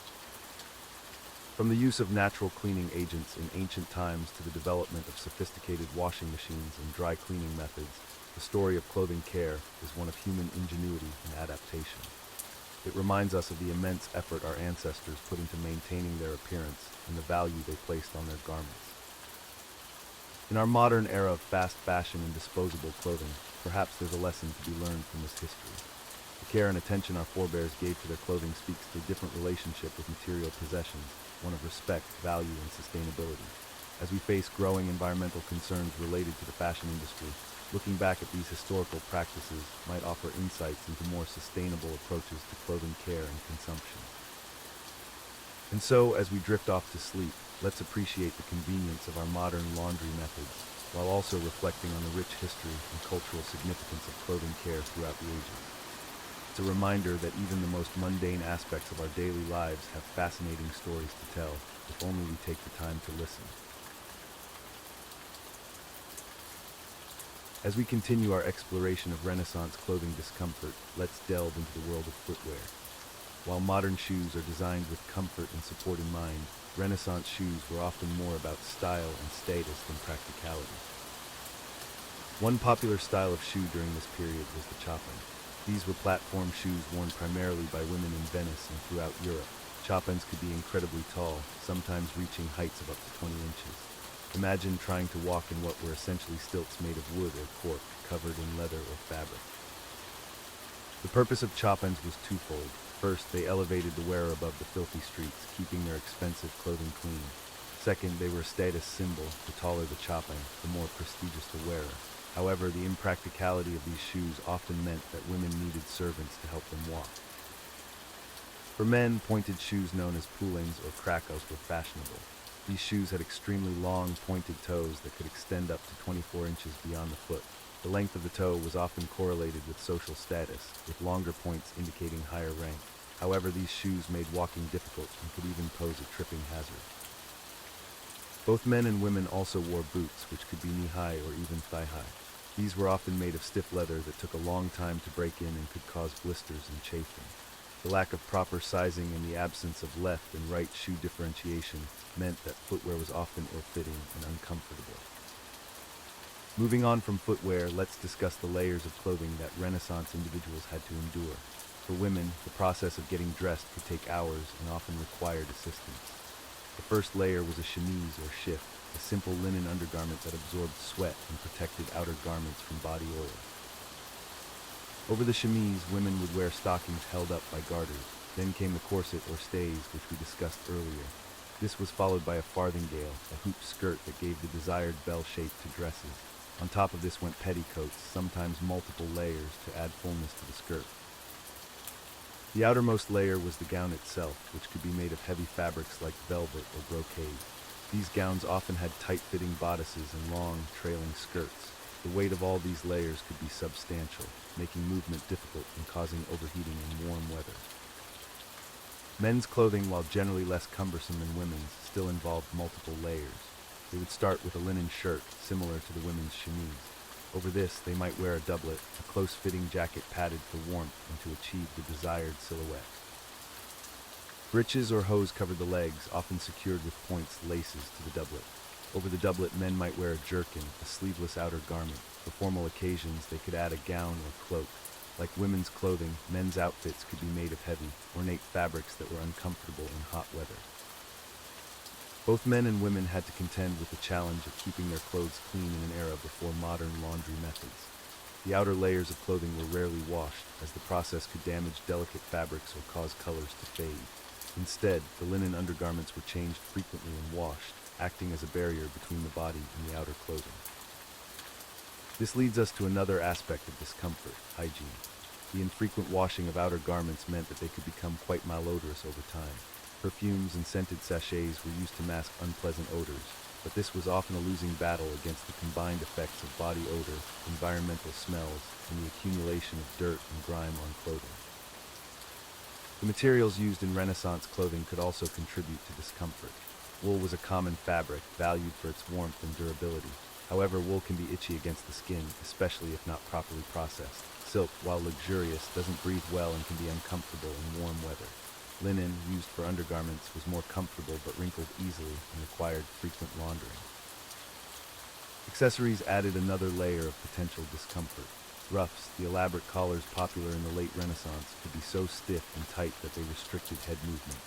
From the use of natural cleaning agents in ancient times to the development of sophisticated washing machines and dry cleaning methods, the story of clothing care is one of human ingenuity and adaptation. It reminds us of the immense effort our ancestors put into maintaining their appearance and the value they placed on their garments. In our modern era of fast fashion and disposable clothing, perhaps there's a lesson to be learned from this history. The care and attention our forebears gave to their clothing speaks to a different relationship with material possessions, one of respect, value, and sustainability. As we face growing environmental concerns related to the fashion industry, looking back at these historical practices might offer insights into more sustainable approaches to clothing care and consumption. And so, as we drift off to sleep, let's appreciate the convenience of our modern laundry methods, while also reflecting on the rich history and cultural significance of clothing care throughout the ages. It's a reminder that even the most mundane aspects of our daily lives have fascinating stories to tell, if only we take the time to listen. As we continue our exploration of Renaissance clothing discomfort, let's delve into the world of footwear. While modern shoes are designed with comfort and support in mind, Renaissance shoes were often more about style and status than practicality. One popular style of shoe during this period was the chopin. These were platform shoes worn primarily by women in Venice and throughout Europe. Chopins could be incredibly tall, sometimes reaching heights of up to 20 inches. Imagine trying to walk in what were essentially stilts made of wood or cork, covered in leather or fabric. The purpose of chopins was twofold. First, they elevated the wearer above the filthy streets, keeping their expensive clothing clean. Second, they were a status symbol. The taller the chopin, the more prestigious the wearer. However, the impracticality of these shoes often meant that women needed servants to help them walk. For men, pointed shoes known as poulings or crackles were fashionable. These shoes had extremely long, pointed toes that could extend up to 24 inches beyond the foot. The length of the toe was often correlated with social status, with longer points indicating higher rank. However, these shoes made walking difficult and could even pose a tripping hazard. Both men and women also wore boots, which could be knee-high or even thigh-high. These were often made of stiff leather that took a long time to break in and could cause blisters and chafing. The lack of proper sizing and the absence of left and right shoe differentiation meant that footwear was often ill-fitting and uncomfortable. Moving on from footwear, let's discuss the layers of clothing that Renaissance individuals had to endure. For women, the process of getting dressed could take hours and often required assistance. The first layer was a chemise or shift, a simple linen undergarment that absorbed sweat and protected outer garments from body oil. Over the chemise, women would wear stockings held up by garters. Then came the corset or stays, which we discussed earlier. This was followed by a farthingale, a hooped skirt that gave the desired bell shape to dresses. On top of this went petticoats, sometimes multiple layers, to add fullness to the skirt. The outermost layer was the gown itself, which could be made of heavy fabrics like velvet or brocade. These gowns often had tight-fitting bodices and long, trailing skirts. The weight of all these layers could be substantial, making movement difficult and causing overheating in warm weather. Men's clothing, while generally less cumbersome than women's, still involved multiple layers. They would start with a linen shirt, similar to the women's chemise. Over this, they might wear a doublet, a close-fitting jacket padded for warmth and to achieve the desired silhouette. Breeches or hose covered the legs, often secured with points, laces to the doublet. Over the doublet, men might wear a jerkin, a sleeveless outer garment. For formal occasions, they could add a gown or cloak. Like women's clothing, men's outfits could be made of heavy, ornate fabrics that were uncomfortable in hot weather. Both men and women had to contend with the challenge of keeping their clothes clean in an era before modern laundry methods. The outer layers of clothing were rarely washed, as the process could damage delicate fabrics or cause colors to fade. Instead, the linen undergarments were changed frequently and washed, acting as a barrier between the body and the outer clothing. This leads us to another aspect of discomfort: hygiene. The infrequent washing of outer garments meant that they could become quite malodorous over time. Perfumes and scented sachets were used to mask unpleasant odors, but this was often a losing battle against the combined effects of body odor, environmental smells, and the accumulation of dirt and grime on clothing. The materials used in Renaissance clothing could also contribute to discomfort. Wool was a common fabric, valued for its warmth and durability. However, wool can be itchy against the skin, especially if not properly processed. Silk, while luxurious, doesn't breathe well and can be uncomfortable in warm weather. Linen, used for undergarments, was more comfortable but wrinkled easily and required frequent laundering. Accessories added another layer of potential discomfort. Ruffs, the elaborate collars popular in the late Renaissance, could be so stiff and tight that they restricted head movement.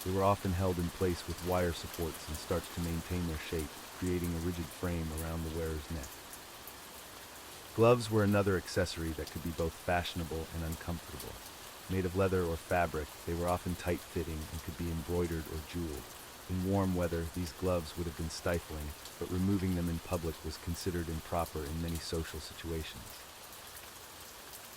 They were often held in place with wire supports and starched to maintain their shape, creating a rigid frame around the wearer's neck. Gloves were another accessory that could be both fashionable and uncomfortable. Made of leather or fabric, they were often tight-fitting and could be embroidered or jeweled. In warm weather, these gloves would have been stifling, but removing them in public was considered improper in many social situations.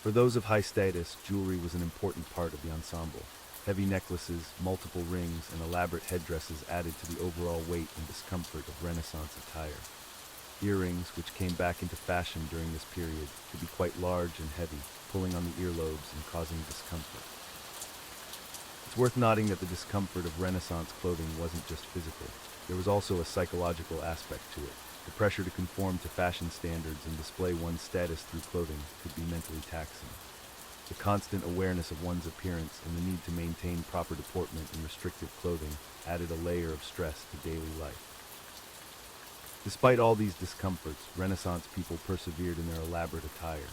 For those of high status, jewelry was an important part of the ensemble. Heavy necklaces, multiple rings, and elaborate headdresses added to the overall weight and discomfort of Renaissance attire. Earrings, which came back into fashion during this period, could be quite large and heavy, pulling on the earlobes and causing discomfort. It's worth noting that the discomfort of Renaissance clothing wasn't just physical. There was also a psychological aspect to it. The pressure to conform to fashion standards and display one's status through clothing could be mentally taxing. The constant awareness of one's appearance and the need to maintain proper deportment in restrictive clothing added a layer of stress to daily life. Despite all these discomforts, Renaissance people persevered in their elaborate attire.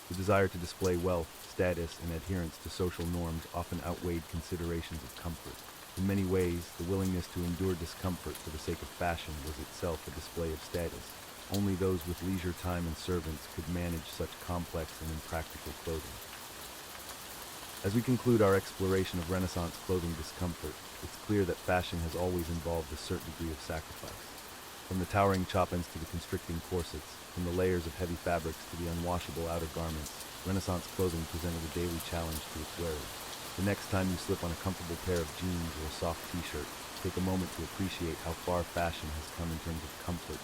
The desire to display wealth, status, and adherence to social norms often outweighed considerations of comfort. In many ways, the willingness to endure discomfort for the sake of fashion was itself a display of status. Only those with leisure time and servants could manage such complex and impractical clothing. As we conclude our exploration of Renaissance clothing discomfort, it's clear that fashion has always involved a certain degree of sacrifice. From the towering chop-ins to the constricting corsets, from the layers of heavy fabrics to the unwashable outer garments, Renaissance clothing presented a daily challenge to its wearers. The next time you slip on a comfortable pair of jeans or a soft t-shirt, take a moment to appreciate how far fashion has come in terms of comfort,